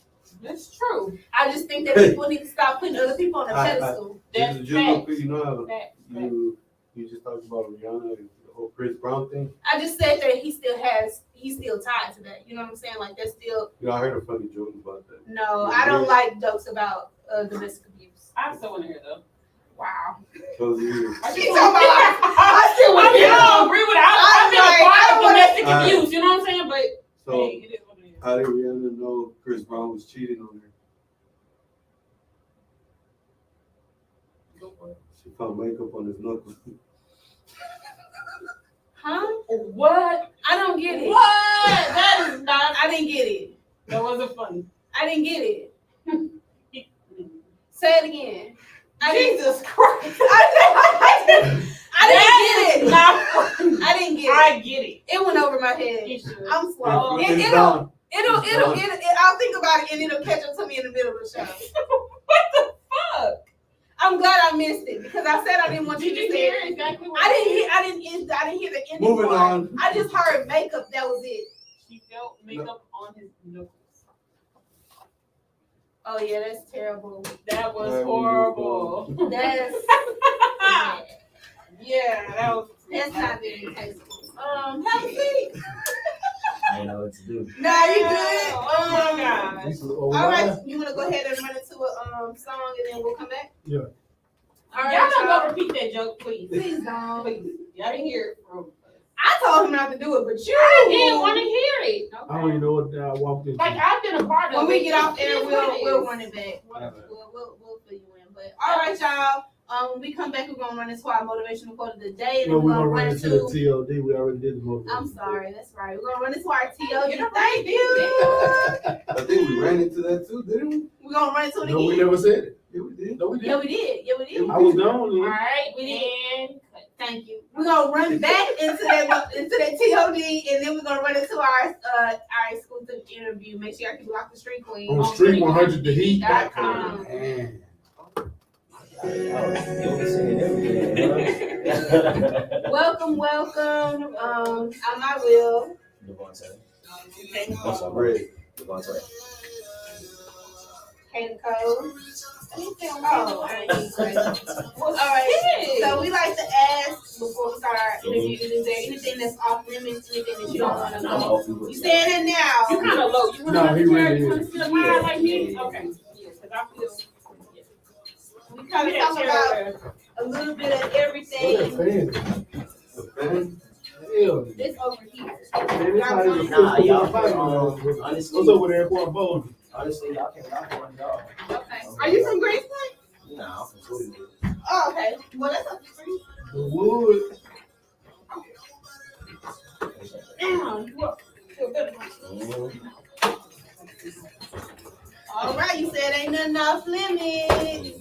That's true. I just think that people need to stop putting other people on a pedestal. That's Just real facts. quick, you know how Facts. you just talked about Rihanna and the whole Chris Brown thing. I just said that he's still tied to that. You know what I'm saying? Like that's still You know, I heard a funny joke about that. no. I don't like jokes about domestic abuse. I still want to hear though. Wow. Those years. I She's talking about I still want to hear. I don't agree with it. I've been I a part of don't wanna- domestic Alright. abuse. You know what I'm saying? But So, hey, it is what it is. how did Rihanna know Chris Brown was cheating on her? Go for it. She found makeup on his knuckles. Huh? What? I don't get it. What? That is not. I didn't get it. That wasn't funny. I didn't get it. Say it again. Jesus Christ. I didn't get it. Not funny. I didn't get it. I get it. It went over my head. You should. I'm slow. It's It'll done. I'll think about it and it'll catch up to me in the middle of the show. What the fuck? I'm glad I missed it because I said I didn't want you Did to you say hear it. exactly what I didn't hear the ending. Moving part. on. I just heard makeup. That was it. She felt makeup on his knuckles. Oh yeah, that's terrible. That was That was horrible. That's Yeah, that was. that's not very tasteful. Have a seat. I didn't know what to do. Nah, you good. Oh my god. All right, you wanna go ahead and run into a song and then we'll come back? Yeah. All right, Y'all don't y'all. go repeat that joke, please. Please don't. Please. Y'all didn't hear it from. I told him not to do it, but you I didn't want to hear it. I don't even know what I walked into. Like I've been a part of when it. we get off It air, is what it we'll is. run it back. Whatever. We'll fill you in. But all right, y'all. When we come back, we're gonna run into our motivational quote of the day, and No, then we're we're gonna gonna run run into the into. TLD. We already did the movie. I'm sorry, that's right. We're gonna run into our TLD. You're Thank right, you. I think we ran into that too, didn't we? We're gonna run into it No, we again. never said it. Yeah, we did. No, we did. Yeah, we did. Yeah, we did. I was gone. All Then. right, We did. and Thank you. We're gonna run back into that TLD, and then we're gonna run into our exclusive interview. Make sure y'all keep lock the street queen. On Street 100, the Heat. Heat.com. Man. You'll be saying everything, huh? Welcome. I'm I will. Devante. Okay. What's up, Red. Devante? Can't code. Oh, I ain't crazy. All right. So we like to ask before we start our interview, is there anything that's off limits, anything that you don't want to know? You saying it now. You kind of low. You want No, to he really you want is. to sit high like me? Okay. Yeah, because I feel. We kind of talk about a little bit of everything. Hell, It's over here. man, it's not even Nah, close to y'all the fight, can, man. honestly, What's over there, boy? Bowling. honestly, y'all can run y'all. Okay. Are you from Greece? Nah, I'm from Twitter. Oh, okay. Well, that's up to you. The wood. Damn. You up? Feel better. All right, you said ain't nothing off limits.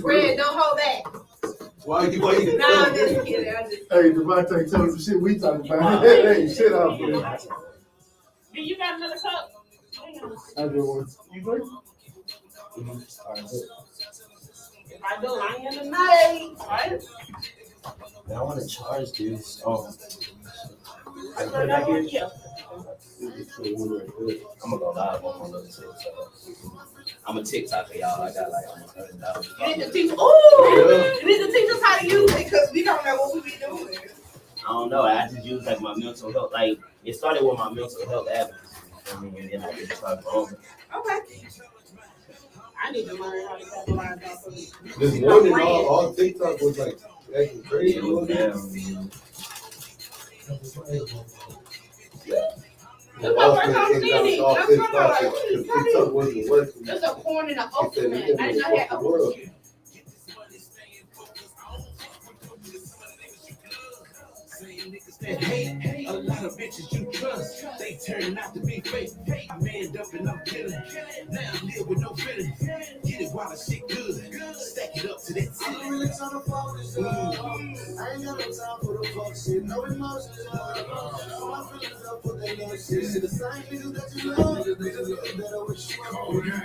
Fred, don't hold back. Why you No, I'm just kidding. I'm just Hey, Devante, tell us the shit we talking about. Hey, shit out there. Do you got another cup? I just want you drink. If I do, I ain't in the night. Right? I want to charge this. I So put it that back one, here. yeah. I'm gonna go live on my little TikTok. I'm a TikToker, y'all. I got like almost 100,000. You need to teach. Ooh, you need to teach us how to use it because we don't know what we be doing. I don't know. I just use like my mental health. Like it started with my mental health advocacy. And then I just started growing. Okay. I need to learn how to capitalize off of it. This morning, all TikTok was like acting crazy. It was That's my first time seeing it. Off That's TikTok, my because TikTok wasn't working. There's a corn in the He open said, man. "We I can didn't know make that the world." open. Hey, a lot of bitches you trust, they turn out to be fake. I manned up and I'm killing. Now I live with no feeling. Get it while the shit good. Stack it up to that I'm really trying to fall this love. I ain't got no time for the fuck shit. No emotions. All my feelings up for that love shit. The same niggas that you love, niggas look better with you.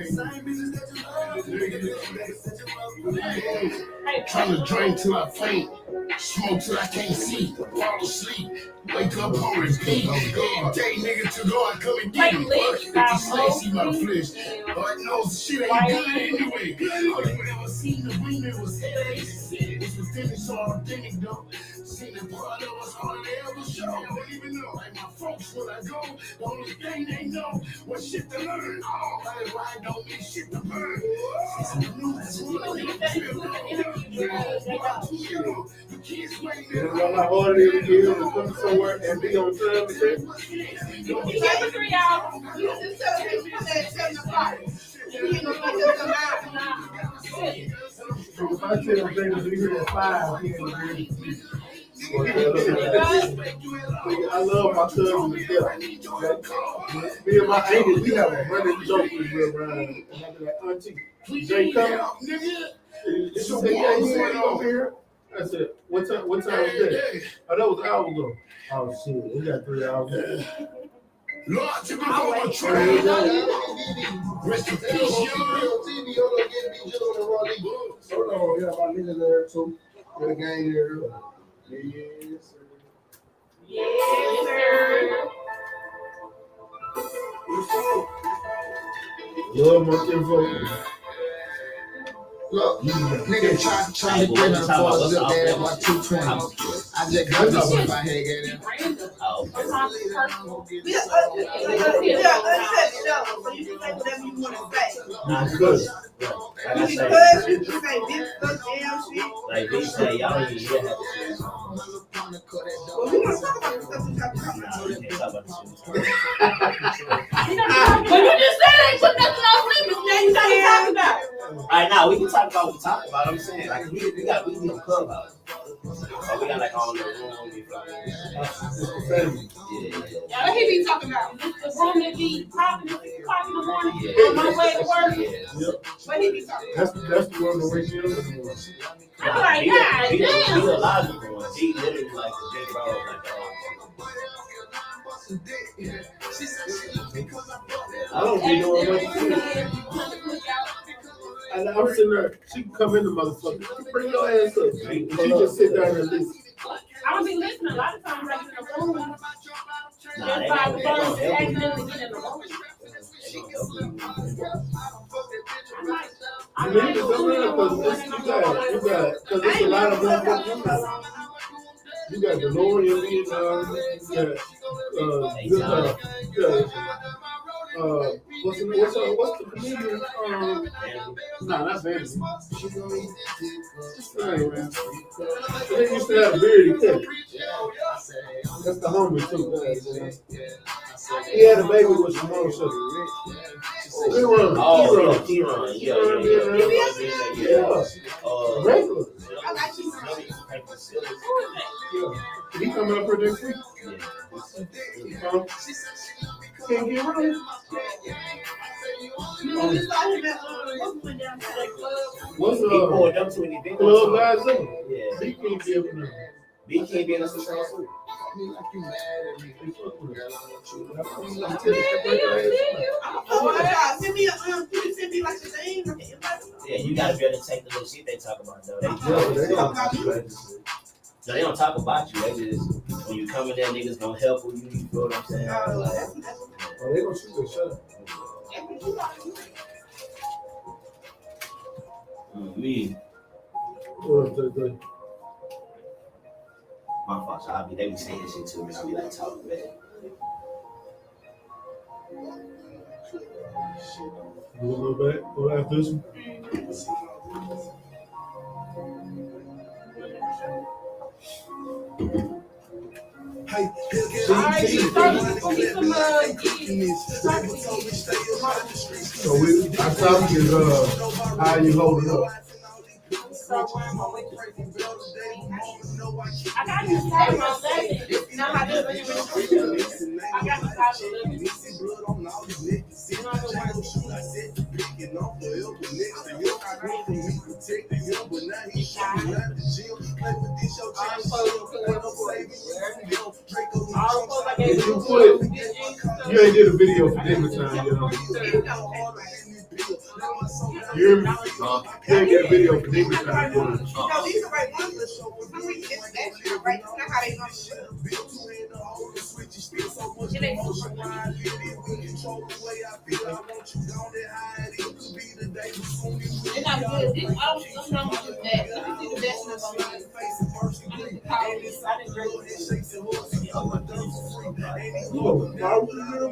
Same bitches that you love, niggas look better set you up. Trying to drink till I faint, smoke till I can't see, fall asleep, wake up on repeat. Every day, nigga, to go, I come and get him. If you say see my flesh, Lord knows shit ain't good anyway. All you ever seen the women was headaches. It's the finish, so authentic though. Seen the part of us all they ever show. Don't even know, like my folks when I go, the only thing they know was shit to learn. Oh, like why don't mean shit to burn. It's a new You know how hard it is to get to come somewhere and be on time with that? You got the 3 hours. You just tell them to put that at 7 o'clock. You ain't gonna get them out. So if I tell Jay to be here at 5, he ain't gonna be here. I love my cousin to death. Me and my auntie, we have a running joke with her around. And I be like, Auntie, Jay coming? She said, yeah, he went over here. I said, what time was that? Oh, that was an hour ago. Oh, shit, we got 3 hours. Lord, you been on a train. Rest in peace, So no, yeah, my niggas there too. For the game here. Yes, sir. Yes, sir. Love my kinfolk. Look, nigga try to get her for a little bit my 220. I just got this in my head, get it. Oh, We are uncut show, so you can say whatever you want to say. nah, it's good. Like I You say, can cuss, you can say this, damn shit. like they say, y'all don't even hear that. Well, we want to talk about the stuff we talk about. Nah, we can't talk about this But you just said ain't put nothing off limits. Now you gotta talk about it. shit. Right now, we can talk about what we talk about. I'm saying, like, we need a clubhouse. So we got like all the room. Yeah, what he be talking about? The room that be popping at 6 o'clock in the morning Yeah. on my way to work. Yep. What he be talking about? That's the one that wakes you up in the morning. I'm like, God He damn. a logical one. He literally like the big bro. I don't be doing much shit. And I'm sitting there, she can come in the motherfucker. Bring your ass up. She just sit down and listen. I don't be listening. A lot of times I get in the room. Nah, That's why I was accidentally get in the room. it's a lot of motherfuckers. You got DeLorean Vietnam. You got what's the comedian? Not Vanity. They used to have a beard cut. That's the homie too. He had a baby with some more shit. Kieran. Regular. He coming up for next week. Can't get right. What's He pulled up to an event. Club guys? Yeah. He can't be up in there. B can't be in the system too. Yeah, you gotta be able to take the little shit they talk about though. They don't talk about you. They just when you come in there, niggas gonna help you. You feel what I'm saying? They gonna shoot their shot. Me. What? My fault. So they be saying shit to me. I be like talking back. You wanna go back? Go after this one? Hey, So our topic is how you holding up. I got you started on that. You know how this is. I got you started. You ain't did a video for dinner time, you know. You hear me? You ain't get a video for dinner time, you know. No, these are right ones. For some reason, it's actually right. It's not how they gonna do it. They're not good. This sometimes it's bad. Let me see the best of online.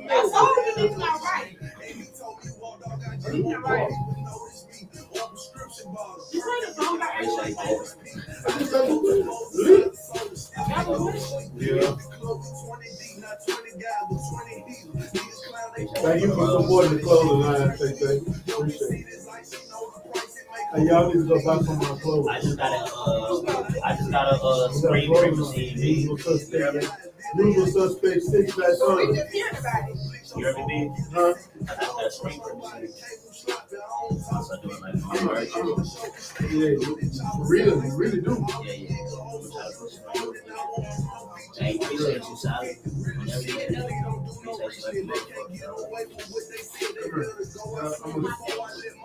I saw him and he's not right. He's not right. You say the song about Yeah. Thank you for supporting the clothing line, Appreciate it. Hey, y'all need to go buy some more clothes. I just got a screen print machine. Usual suspect 6 back We on. just hearing about it. You heard me, B? Huh? I just got a screen print machine. Also doing like Yeah, you really do. Yeah. Hey, appreciate you, Sally. Appreciate you.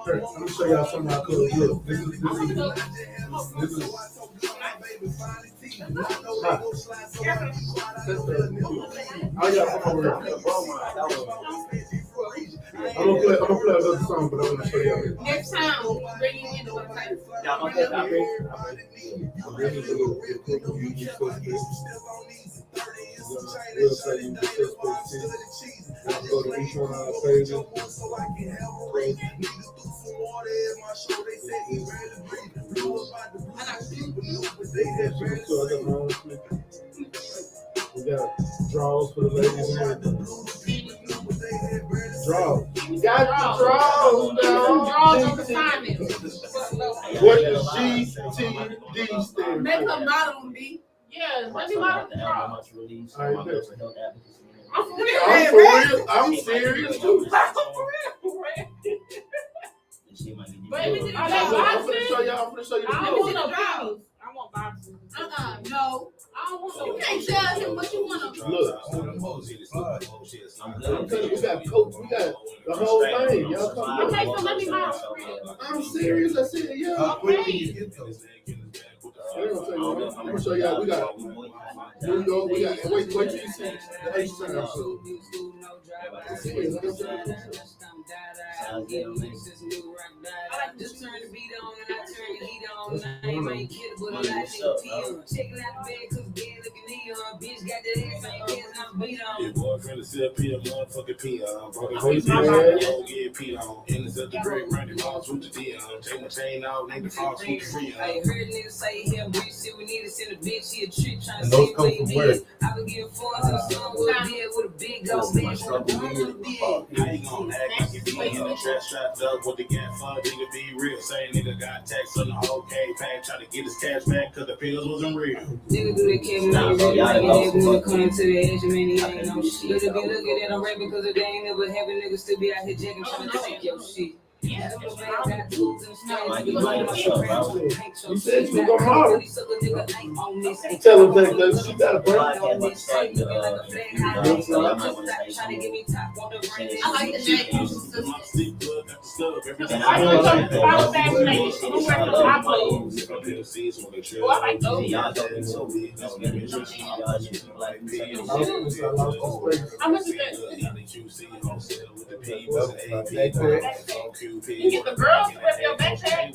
I'm gonna show y'all something I could look. This is I got over here. I'm gonna play another song, but I'm gonna show y'all. Next time, we'll bring you in the website. We'll say you the suspect 6. Go to each one of our pages. We got draws for the ladies and everything. Draws. You got the draws now. Draws on assignment. What does GTD stand for? Make a model, B. Yeah, let me model the draw. I'm serious too. Baby, I'm gonna show you. I don't want no boxes. I want boxes. No. I don't want no. You can't tell him what you want to. Look, I'm telling you, we got coach. We got the whole thing. Y'all come. Okay, so let me model. I'm serious. I said, yeah. Okay. I'm gonna show y'all. We got New York. We got. Wait till you see the H sound. I like to turn the beat on and I turn on name, I ain't kid, but a lot of niggas pee. Checking out the bed, cause bed looking neon. Bitch got that ass, ain't kids, and I'm beat on. Your boyfriend is still pee, a motherfucking pee on. Fucking Oh, face, yeah. don't get pee on. In the the great running balls with the D on. Take my chain out, nigga, falls with the free I on. heard niggas say he a bitch, shit, we need to send a bitch, he a trip, trying to And see those what come he from where? did. I been getting forward to the song with a beard with a big old bitch, with a bum on the beard. How you gonna act like you be in the trap strapped up with the gas fund? Nigga be real. Same nigga got tax on the whole K-Pack, try to get his cash back cause the pills wasn't real. Nigga do that Kevin out, really like that when it comes to the edge, man, he ain't no shit. Better be looking at him rapping cause they ain't never having niggas still be out here jacking trying to take your shit. You said you gonna model. Tell him that she got a break. I like the name. I know something about fascination. Who wears the hot clothes? Oh, I like those. How much is that? You get the girls to wear your backpack?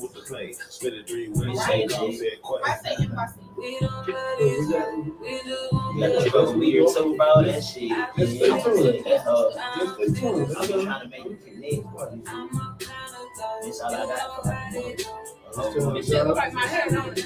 I say embassy. Weird too, bro. That shit. Let's stay tuned. I'm Let's stay tuned. just trying to make it connect. That's all I got. It shit look like my hair, don't it?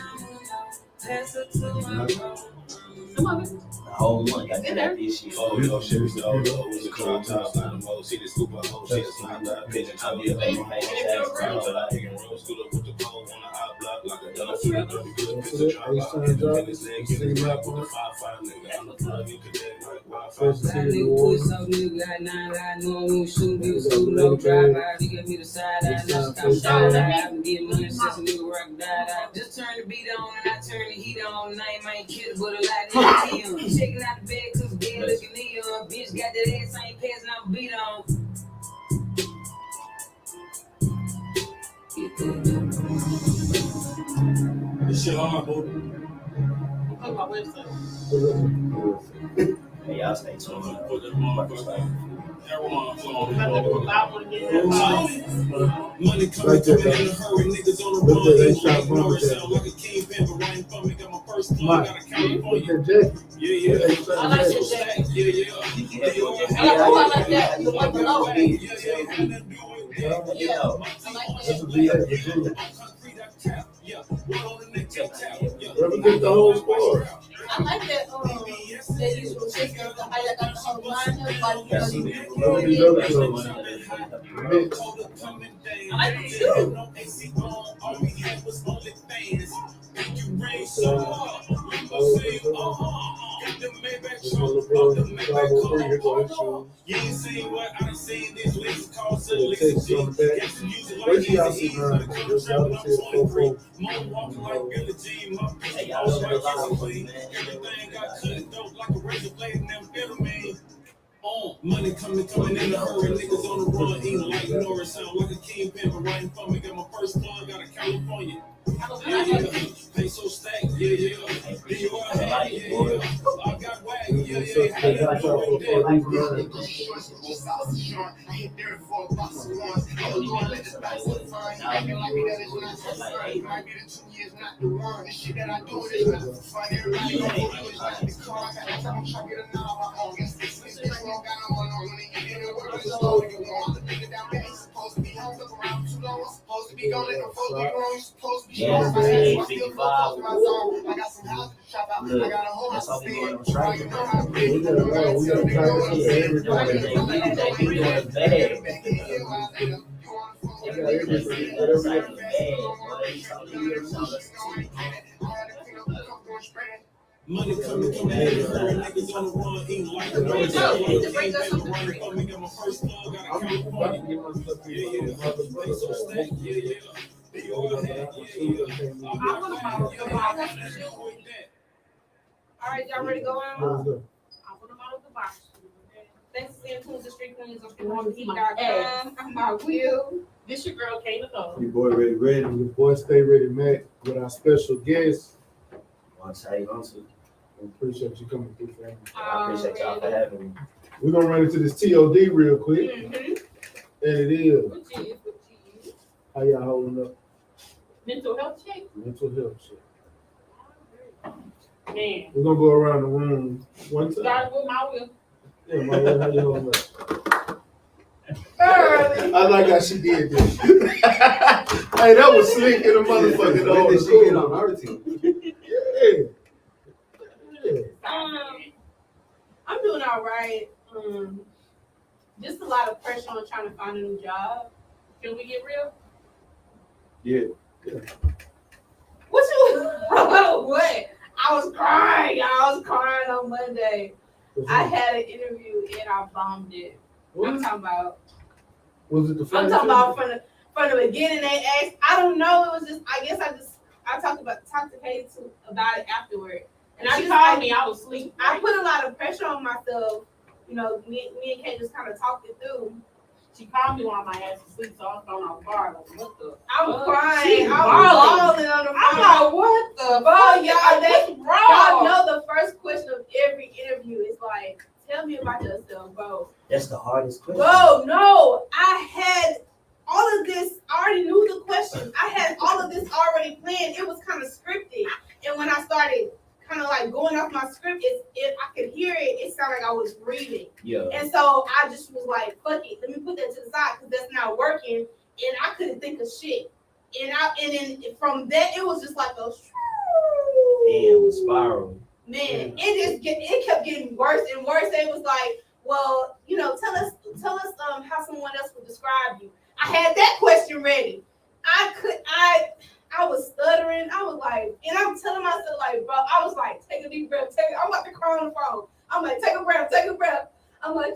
Some of it. The whole month, I got this shit. Oh, yo, shit, was the old was the crop top, not the most. See the scoop of whole shit, it's not that pigeon. I'll be a baby, man. I can roll, scoot up with the pole on the hot block like a dog. See the dirty good, piss the drop out. And his leg get the rap with the 5-5 nigga. I'm the plug, you connect like Wi-Fi. Nigga push up, nigga got 9 got no one shoot, nigga so low drive out, he give me the side eye, now stop side eye. I've been getting money since a nigga rock died out. Just turn the beat on and I turn the heat on. Name ain't kid, but a lot of niggas checking out the bed cause bed looking neon. Bitch got that ass, ain't passing out beat on. This shit hard, boy. I'm talking about website. Hey, y'all stay tuned. Put that motherfucker. Everyone, money coming through in a hurry, niggas on the run. Like sound like a kingpin, but right in front me, got my first plug out of California. Yeah. I like this jacket. Yeah. I like that. The one below. That's a VA, Virginia. Represent the whole sport. I like that. That usual shit. How you got the whole line of like. I like it too. You ain't seen what I done seen this list called Texas on the back. Where y'all sitting around? Hey, y'all know the line, man. Everything got cut dope like a razor blade and amphetamine. Money coming in a hurry, niggas on the run, eating like Norris, sound like a kingpin, but right in front me, got my first plug out of California. Yeah. Peso stack, yeah. I got wag, yeah. I hit there for a box of ones. I was going to let the box look fine. I feel like that is not so fine. Might be the 2 years, not the one. The shit that I do is not for fun. Everybody gon' go to like this car. I got to try to get a knob I own. Yes, this bitch don't got no one on when you get in the world. It's all you want. The nigga down there ain't supposed to be home. Look around too long. I'm supposed to be gone. Let them folks be wrong. You supposed to be strong. I still go close to my zone. I got some houses to shop out. I got a whole house to stay in. Right, you know how to play. We gotta try to Money coming in a hurry, niggas on the run, eating like a razor. Right for me, got my first plug out of California. Peso stack, yeah. All right, y'all ready to go on? Let's go. I'll put them out of the box. Thanks for tuning to Street Queenz on StreetQueenz.com. I'm my Will. This your girl, Kayla Cole. Your boy ready. Your boy Stay Ready, Macc, with our special guest. I'll tell you on to. We appreciate you coming through, family. I appreciate y'all for having me. We're gonna run into this TOD real quick. And it is. How y'all holding up? Mental health check? Mental health shit. Man. We're gonna go around the room one time. Start with my will. Yeah, my will, how you holding up? Early. I like how she did this. Hey, that was slick in a motherfucker. When did she get on our team? Yeah. I'm doing all right. Just a lot of pressure on trying to find a new job. Can we get real? Yeah. What you? What? I was crying. On Monday. I had an interview and I bombed it. I'm talking about. Was it the I'm talking about from the beginning. They asked. I don't know. It was just. I talked to Katie about it afterward. And She called me. I was asleep. I put a lot of pressure on myself. You know, me and Kate just kind of talked it through. She called me while my ass was asleep, so I was thrown off guard. Like, what the? I was fuck? crying. She I was bawling on the phone. I'm like, what the fuck? Y'all, That's y'all wrong. know the first question of every interview is like, tell me about yourself, bro. That's the hardest question. Bro, no, I had all of this. I already knew the questions. I had all of this already planned. It was kind of scripted. And when I started kind of like going off my script, I could hear it. It sounded like I was reading. Yeah. And so I just was like, fuck it. Let me put that to the side because that's not working. And I couldn't think of shit. And then from that, it was just like a Damn, spiral. Man, it kept getting worse and worse. It was like, well, you know, tell us how someone else would describe you. I had that question ready. I was stuttering. I was like, and I'm telling myself like, bro, I was like, take a deep breath. I'm about to cry on the phone. I'm like, take a breath. I'm like,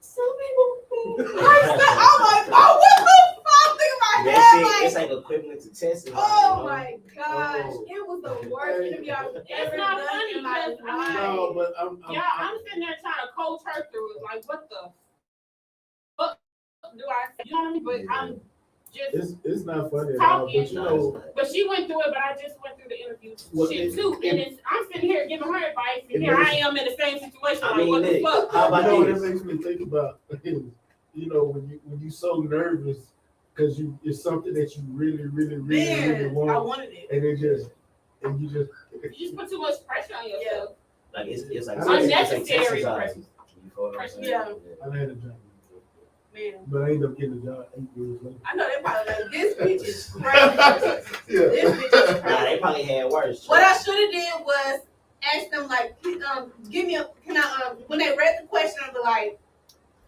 some people. I'm like, oh, what the fuck? Think about That that. shit, Like, it's like equivalent to testing. oh my gosh, it was the worst interview I've ever It's not done funny in my because life. No, but I'm sitting there trying to coach her through it. Like, what the fuck do I say? You know what I mean? But I'm just it's not funny at all. talking. But you know, But she went through it, but I just went through the interview Well, shit too. And I'm sitting here giving her advice, and It here I makes- am in the same situation. I Like, mean, what the Nick, fuck? how about you know what it this? makes me think about? You know, when you so nervous because it's something that you really Man, want, I wanted it. and you just You just put too much pressure on yourself. Like it's like Unnecessary it's like pressure. exercise. You feel what I'm saying? Yeah. I had a job, Man, but I ended up getting a job 8 years later. I know they probably like, this bitch is crazy. This bitch is Nah, crazy. they probably had worse. What I should have did was ask them like, give me when they read the question, I'd be like,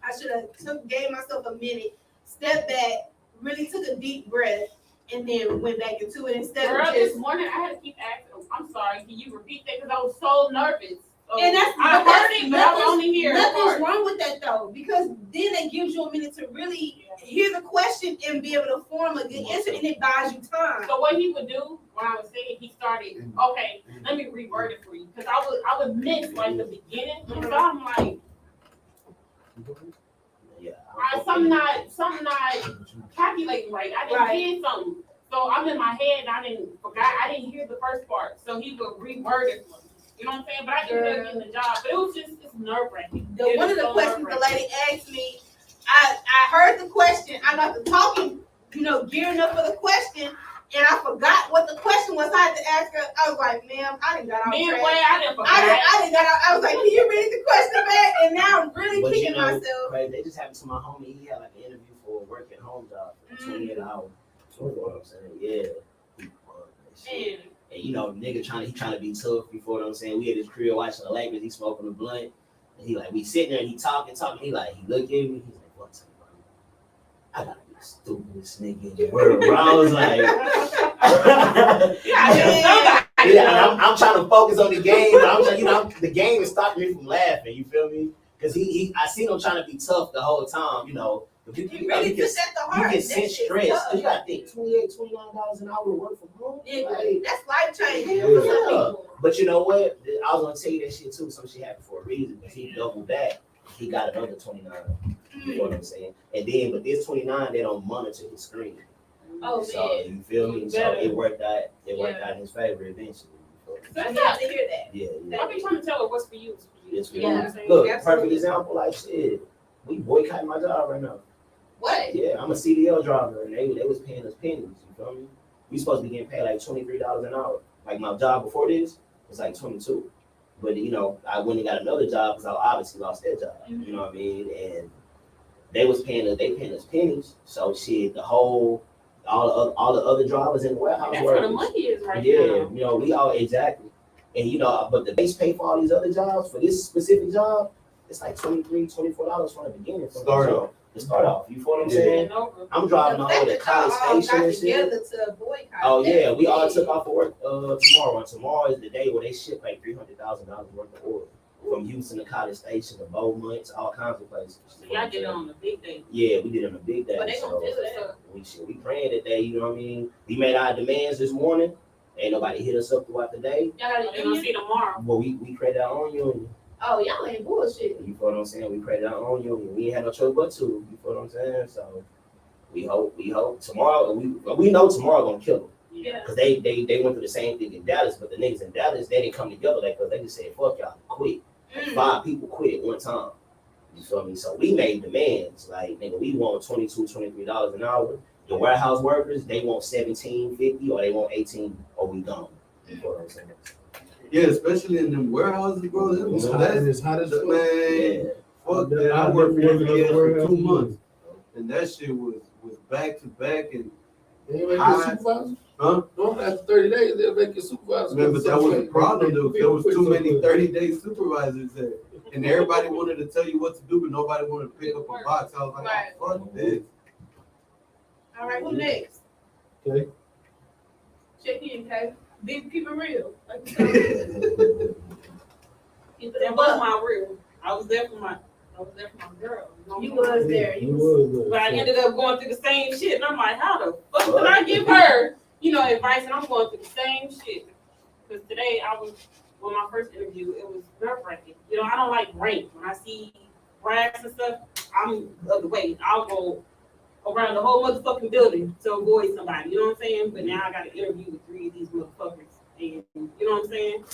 I should have gave myself a minute, stepped back, really took a deep breath, and then went back into it instead Girl, of this just. morning I had to keep asking them, I'm sorry, can you repeat that? Because I was so nervous. So And that's I heard it, but I was only here. Nothing's wrong with that though, because then it gives you a minute to really hear the question and be able to form a good answer, and it buys you time. So what he would do when I was saying, he started, okay, let me reword it for you. Because I would miss like the beginning. And so I'm like, Yeah. something not calculating right. I didn't hear something. So I'm in my head and I didn't hear the first part. So he would reword it for me. You know what I'm saying? But I ended up getting the job. But it was just, it's nerve-wracking. One of the questions the lady asked me, I heard the question, I got to talking, gearing up for the question, and I forgot what the question was. I had to ask her. I was like, ma'am, I didn't got off track. I didn't forget. I didn't got off. I was like, can you read the question back? And now I'm really But kicking myself. Crazy. They just happened to my homie. He had like an interview for a work at home job for 28 hours. You know what I'm saying? Yeah. He bugged that shit. And nigga trying to be tough, you know what I'm saying? We had this crib watching the Lakers, he smoking a blunt. And he like, we sitting there and he talking. He looked at me, he's like, what's up, bro? I gotta be the stupidest nigga in the world, bro. I was like, yeah, I'm trying to focus on the game, but I'm trying, the game is stopping me from laughing, you feel me? Because I seen him trying to be tough the whole time, But you get sent stress. You gotta think $28, $29 an hour to work from home. That's life changing. Yeah. But you know what? I was gonna tell you that shit too. Some shit happened for a reason. Because he doubled back. He got another 29. You know what I'm saying? And then, but this 29, they don't monitor his screen. Oh, so man. you feel me? So it worked out. It worked out in his favor eventually. I got to hear that. Yeah. I be trying to tell her what's for you. It's for Yeah. you. Look, perfect example. Like shit, we boycotting my job right now. What? Yeah, I'm a CDL driver, and they was paying us pennies. You feel me? We supposed to be getting paid like $23 an hour. Like my job before this was like 22. But you know, I went and got another job because I obviously lost that job. Mm-hmm. You know what I mean? And they paying us pennies. So shit, all the other drivers in the warehouse. That's where the money is right now. You know, we all exactly. And you know, but the base pay for all these other jobs, for this specific job, it's like $23, $24 from the beginning. To start off. You feel what I'm saying? I'm driving all over the college station and shit. Oh yeah, we all took off for work tomorrow. And tomorrow is the day where they ship like $300,000 worth of oil from Houston to College Station to Beaumont, all kinds of places. So y'all did it on a big day. Yeah, we did it on a big day. But they gonna do that. We praying that day, you know what I mean? We made our demands this morning. Ain't nobody hit us up throughout the day. Y'all They're gonna see tomorrow. But we created our own union. Oh, y'all ain't bullshit. You feel what I'm saying? We created our own union. We ain't had no choice but to. You feel what I'm saying? So we hope tomorrow. We know tomorrow gonna kill them. Yeah. Because they went through the same thing in Dallas, but the niggas in Dallas, they didn't come together like because they just said fuck y'all, quit. 5 people quit at one time. You feel me? So we made demands like nigga, we want $22, $23 an hour. The warehouse workers, they want $17.50 or they want $18 or we gone. You feel what I'm saying? Yeah, especially in them warehouses, bro. It's hot as fuck. Man, fuck that. I worked for 2 months, and that shit was back to back and They make you supervisor? Huh? Don't after 30 days, they'll make you supervisor. Man, but that was the problem though. There was too many 30-day supervisors there. And everybody wanted to tell you what to do, but nobody wanted to pick up a box. I was like, Right. oh, fuck this. All right, who next? Okay. Check in, okay? Keep it real. That was my real. I was there for my girl. You was there. But I ended up going through the same shit, and I'm like, how the fuck did I give her, advice? And I'm going through the same shit. Because today when my first interview, it was nerve-wracking. I don't like rank. When I see brags and stuff, I'm of the way. I'll go around the whole motherfucking building to avoid somebody. You know what I'm saying? But now I got to interview with 3 of these motherfuckers. And you know what I'm saying?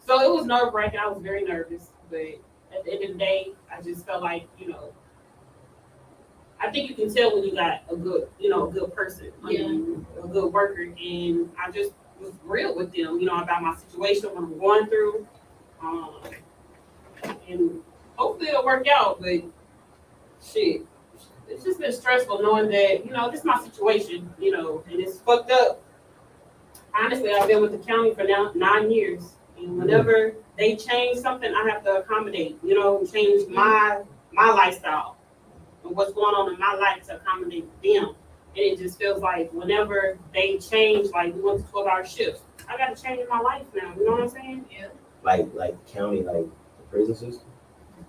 So it was nerve-wracking. I was very nervous. But at the end of the day, I just felt like, I think you can tell when you got a good, a good person, a good worker. And I just was real with them, about my situation, what I'm going through. And hopefully it'll work out, but shit, it's just been stressful knowing that, this is my situation, and it's fucked up. Honestly, I've been with the county for now 9 years. And whenever they change something, I have to accommodate, change my lifestyle and what's going on in my life to accommodate them. And it just feels like whenever they change, like we went to 12-hour shifts, I got to change my life now. You know what I'm saying? Yeah. Like county, like the prison system.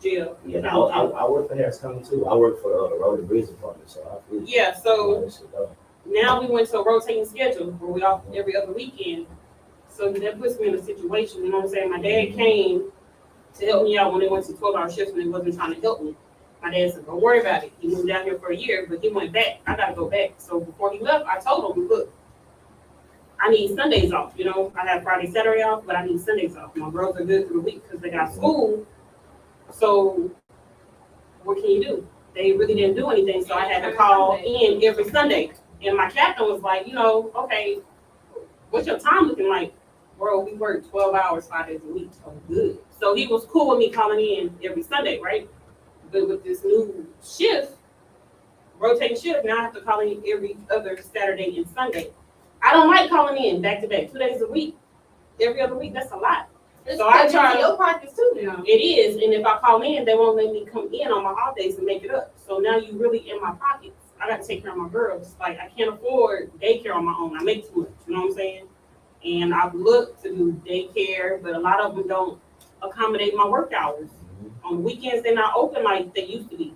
Jail. Yeah, I work for Harris County too. I work for the Road and Bridge Department, so I feel. Yeah. So now we went to a rotating schedule where we off every other weekend. So that puts me in a situation. You know what I'm saying? My dad came to help me out when they went to 12-hour shifts when he wasn't trying to help me. My dad said, "Don't worry about it." He moved down here for a year, but he went back. I gotta go back. So before he left, I told him, "Look, I need Sundays off. I have Friday, Saturday off, but I need Sundays off. My girls are good through the week because they got school. So what can you do?" They really didn't do anything, so I had to call in every Sunday. And my captain was like, "Okay, what's your time looking like?" Bro, we work 12 hours, 5 days a week. So good. So he was cool with me calling in every Sunday, right? But with this new shift, rotating shift, now I have to call in every other Saturday and Sunday. I don't like calling in back to back 2 days a week. Every other week, that's a lot. So I try your pockets too now. It is, and if I call in, they won't let me come in on my off days and make it up. So now you really in my pockets. I got to take care of my girls. Like I can't afford daycare on my own. I make too much. You know what I'm saying? And I've looked to do daycare, but a lot of them don't accommodate my work hours. On the weekends, they're not open like they used to be.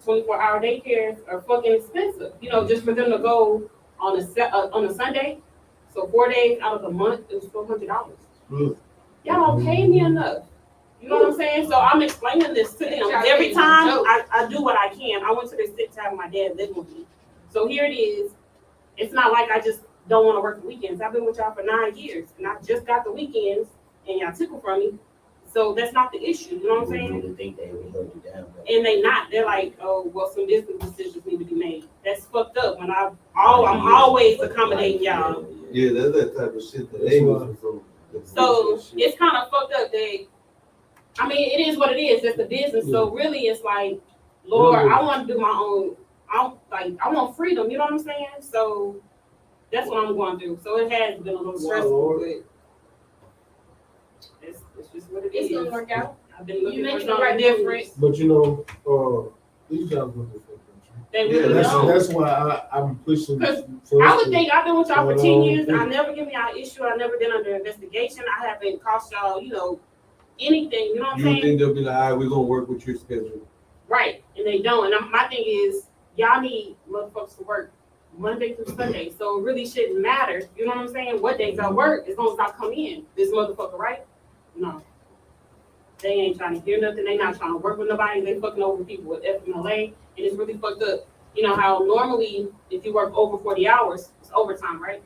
24-hour daycares are fucking expensive. Just for them to go on a Sunday. So 4 days out of the month, it was $400. Y'all don't pay me enough. You know what I'm saying? So I'm explaining this to them. Every time I do what I can. I went to this sick time my dad lived with me. So here it is. It's not like I just don't want to work the weekends. I've been with y'all for 9 years, and I just got the weekends, and y'all took them from me. So that's not the issue. You know what I'm saying? Think they would hold you down, and they not. They're like, oh, well, some business decisions need to be made. That's fucked up. When I'm always accommodating y'all. Yeah, that's that type of shit that That's they why. was from. So it's kind of fucked up that, I mean, it is what it is. It's the business. So really, it's like, Lord, I want to do my own. I want freedom. You know what I'm saying? So that's what I'm going through. So it has been a little stressful, but it's just what it is. It's gonna work out. I've been looking You for making the something right different. But you know, these jobs look different. They really That's don't. why I'm pushing. Because for I us would to- think I've been with y'all for 10 Hold on. years. I never give y'all issue. I never been under investigation. I haven't cost y'all, anything. You know what I'm You saying? think they'll be like, all right, we're gonna work with your schedule. Right, and they don't. And my thing is, y'all need motherfuckers to work Monday through Sunday, so it really shouldn't matter. You know what I'm saying? What days I work, as long as I come in, this motherfucker, right? No, they ain't trying to hear nothing. They not trying to work with nobody. They fucking over people with FMLA, and it's really fucked up. You know how normally, if you work over 40 hours, it's overtime, right?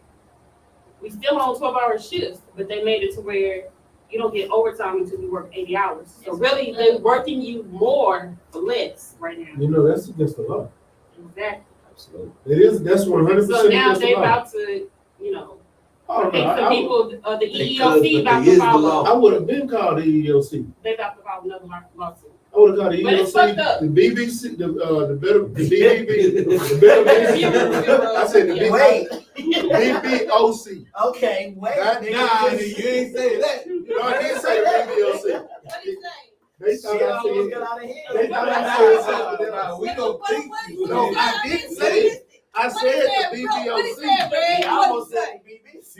We still on 12-hour shifts, but they made it to where you don't get overtime until you work 80 hours. So really, they're working you more for less right now. You know, that's against the law. Exactly. Absolutely. It is. That's 100% So now against the they law. about to, Oh, I think the no, people, the They could, EEOC but about they to is the file, law. I would have been called the EEOC. they about to file another lawsuit. I would have called the But it's fucked EEOC, up. the BBC, the BBB, the better. I said the Wait. BBOC. Okay, wait. Nah, You ain't say that. No, I didn't say the BBOC. What do you say? They Shit thought I almost got said. out of hand. They thought I said something that I. We gonna think you. No, I didn't say it. I said the BBOC. He almost said BBC.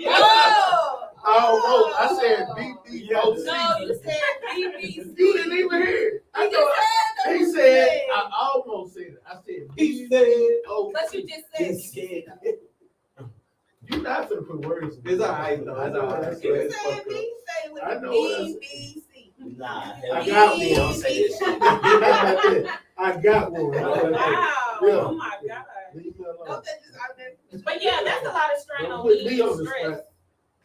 Oh! Oh, I said No, BBOC. you said BBC. You didn't even hear it. I You know. said He said, I almost said it. I said, He said, BBOC. But you just said You're not gonna put words in It's all right, though. It's all right. you It's said fucked up. B, say it with I the know what I said. BBC. Nah, I hell got yeah. Don't say this shit. I got one. Oh, wow. Yeah. Oh, my God. Leave me alone. Don't that just out there? But yeah, that's a lot of strain Don't on put me me on and the stress. spot.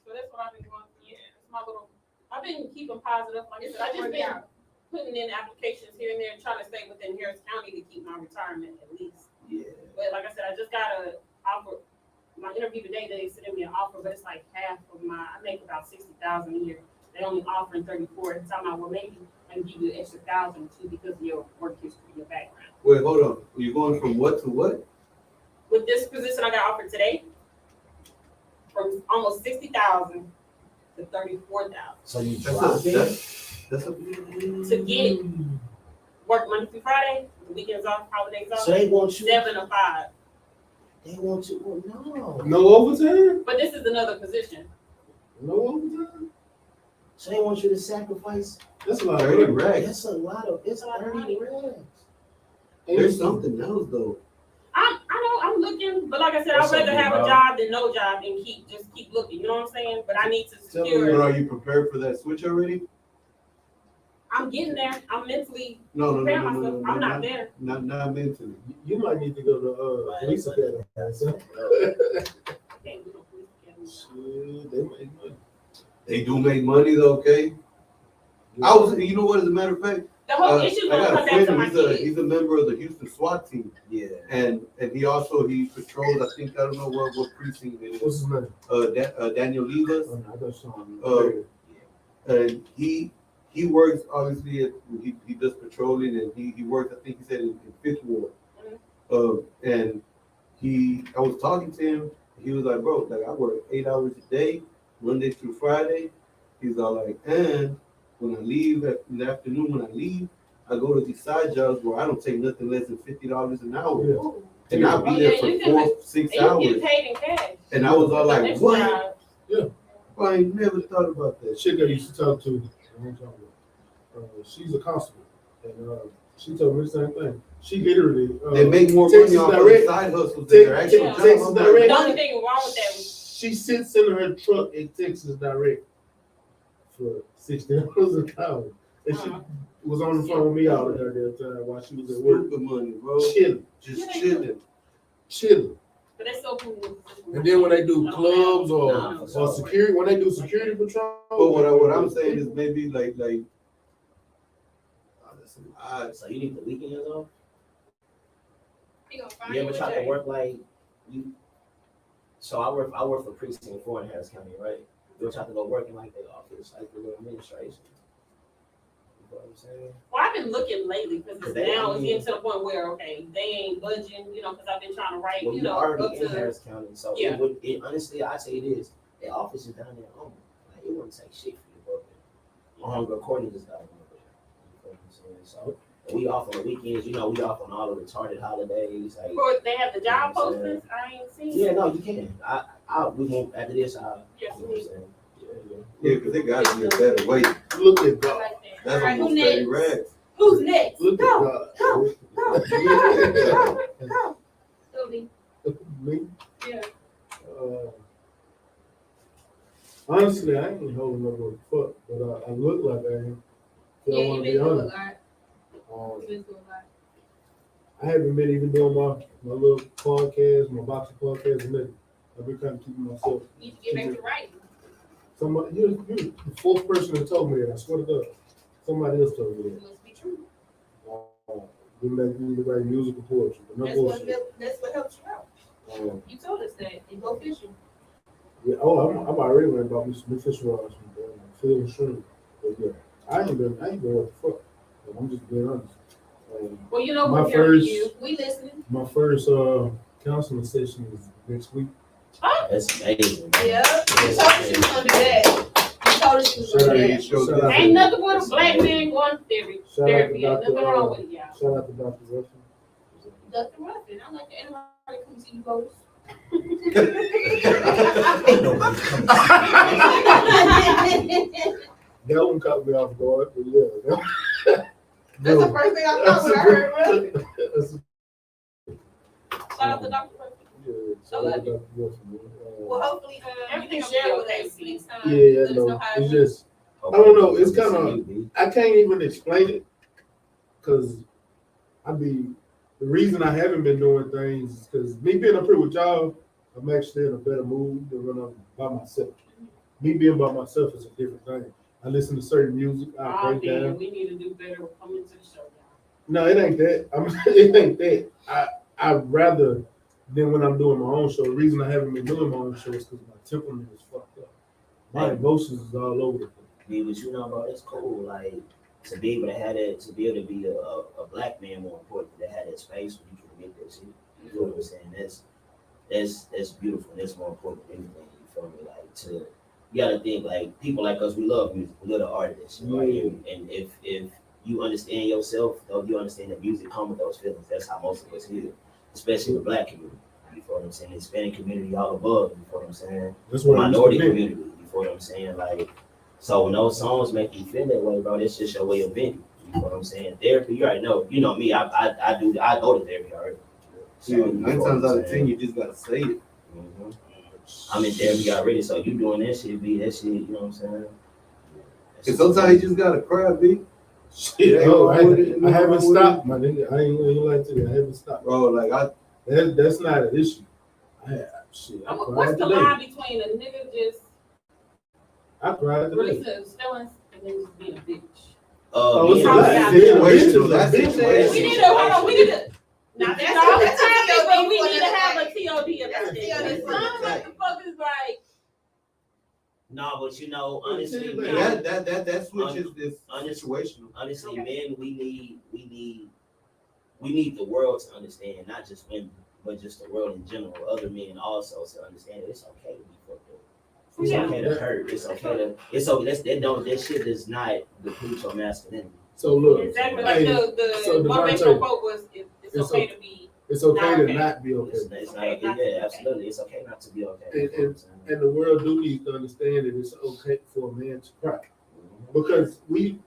So that's what I've been going through. Yeah, it's my little, I've been keeping positive. Like I said, I just been putting in applications here and there, trying to stay within Harris County to keep my retirement at least. Yeah. But like I said, I just got a offer. My interview today, they sent me an offer, but it's like half of I make about 60,000 a year. They only offering 34. It's talking about, well, maybe I can give you an extra 1,000 too because of your work history, your background. Wait, hold on. You're going from what to what? With this position I got offered today, from almost 60,000 to 34,000 So you That's dropped a, it? that's a, to get work Monday through Friday, the weekends off, holidays off, So they want you. 7 to 5. They want you. Oh, no. No overtime? But this is another position. No overtime? So they want you to sacrifice. That's a lot of 30 money. racks. That's a lot of. It's a lot of 30 money. racks. There's something else though. I know I'm looking, but like I said, I'd rather have a job than no job and keep looking. You know what I'm saying? But I need to But secure. are you prepared for that switch already? I'm getting there. I'm mentally No, preparing myself. I'm not not there. Not mentally. You might need to go to police academy. Okay, we don't police academy. Shit, they make money. They do make money though, okay? I was, you know what, as a matter of fact, The whole issue I gonna got come a back to friend, my kids. he's a member of the Houston SWAT team. Yeah. And he patrols, I think, I don't know what precinct it is. What's his name? Daniel Livas. Oh, no, I got something. And he works, obviously, he does patrolling, and he works, I think he said, in Fifth Ward. And I was talking to him, he was like, bro, like I work 8 hours a day, Monday through Friday. He's all like, and when I leave in the afternoon, when I leave, I go to these side jobs where I don't take nothing less than $50 an hour. Yeah. And I'll be there for 4, 6 hours. You get paid in cash. And I was all like, Next what? job. Yeah. I ain't never thought about that. Chick I used to talk to, she's a constable, and she told me the same thing. She literally They make more Texas money off of Direct. side hustles than their actual job. Texas I'm like, Direct. The only thing wrong with that was She sits in her truck at Texas Direct for $60 an hour, and she was on the phone with me all the goddamn time while she was at work, Stupid money, bro. chilling, Just chilling. but that's so cool. And then when they do clubs Nah, or for security, when they do security patrol, But what I'm saying is maybe like So you need the weekends off? You ever try to work like you? So I work for precinct 4 in Harris County, right? You ever try to go working like the office, like the little administration? You know what I'm saying? Well, I've been looking lately because Cause now it's getting to the point where okay, they ain't budging, because I've been trying to write, Well, you up already in to Harris County, so Yeah. honestly, I say it is. The office is down there home. Like, it wouldn't take shit for you to go up there. My homegirl Courtney just got over there. You know what I'm saying? So we off on the weekends, we off on all the retarded holidays. Like, Of course, they have the job You know what I'm postings. I ain't seen. yeah, no, you can. We won't after this. Yes, You know what I'm saying? Yeah, because they got to be a better way. Look at I God. like that. That's All right, almost who 30 next? racks. Who's next? Look Go, at God. go. Sylvie. Me? Yeah. Honestly, I ain't holding up with fuck, but I look like I am. Yeah, I you want to been be doing a honest. lot. Um, You been doing a lot. I haven't been even doing my little podcast, my boxing podcast, and nothing. I've been kind of keeping myself. You need to get back to writing. Somebody, you're the fourth person that told me that. I swear to God, somebody else told me It that. must be true. Been back to write musical poetry, but no bullshit. That's what helps you out. You told us that. And go fishing. Yeah, I'm already learning about me some fish rods, feeling shrimp. But yeah, I ain't been what the fuck. But I'm just being honest. Well, My we're here for first- you. We listening. My first counseling session is next week. That's amazing. Man. Yeah. You told us you was gonna do that. You told us you was gonna do that. Shout out Ain't to- nothing but a black man going to therapy. Shout out Therapy. to Ain't Dr. nothing wrong with it, y'all. Shout out to Dr. Ruffin. Dr. Ruffin. I like that. Anybody come see you both. Ain't nobody coming. That one caught me off guard, but yeah. That's the first thing I thought when I heard Ruffin. That's Shout out to Dr. Ruffin. yeah, shout out to Dr. Ruffin. Man. Well, hopefully, Everything you can will share be with okay. us next time. Yeah, Let us no, know how it's it went. just I don't know, it's kinda- I can't even explain it because the reason I haven't been doing things is because me being up here with y'all, I'm actually in a better mood than when I'm by myself. Me being by myself is a different thing. I listen to certain music, I Oh, break down. man, we need to do better with coming to the show, y'all. No, it ain't that. It ain't that. I'd rather than when I'm doing my own show. The reason I haven't been doing my own show is because my temperament is fucked up. My emotions is all over the place. Yeah, but bro, it's cool. Like to be able to have that, to be able to be a black man, more important, to have that space where you can get that shit. You know what I'm saying? That's beautiful. That's more important than anything. You feel me? Like you gotta think like people like us. We love music. We love the artists, right? Yeah. And if you understand yourself, though, you understand that music come with those feelings. That's how most of us feel, especially the black community. You feel what I'm saying? Hispanic community all above. You feel what I'm saying? That's what Minority I'm community. You feel what I'm saying? Like. So when those songs make you feel that way, bro, that's just your way of venting. You know what I'm saying? Therapy, you already know. You know me. I go to therapy already. So, Yeah, 9 times out of 10, you just gotta say it. Mm-hmm. I'm in therapy already, so you doing that shit, be that shit. You know what I'm saying? And sometimes you just gotta cry, B. Shit, no, I haven't stopped, my nigga. I ain't like to. I haven't stopped, bro. Like that's not an issue. I What's the line between a nigga just cried today. releasing his feelings and then just being a bitch? It's yeah. not situational. That's We situational. need to hold on. We need to. Not That's all the a time, TOD but we for need to another have a day. TOD That's a about TOD this. for Some another day. motherfuckers like. No, but honestly, That switch is this situational. Honestly, men, we need the world to understand, not just women, but just the world in general. Other men also to understand that it's okay to be fucked up. It's okay to hurt. It's okay to. It's okay. That shit does not deplete your masculinity. So look, Exactly like hey, the so motivational Devante, quote was, it's it's okay to be. it's okay Not to okay. not be okay. It's not, yeah, absolutely. It's okay not to be okay. And the world do need to understand that it's okay for a man to cry. Because You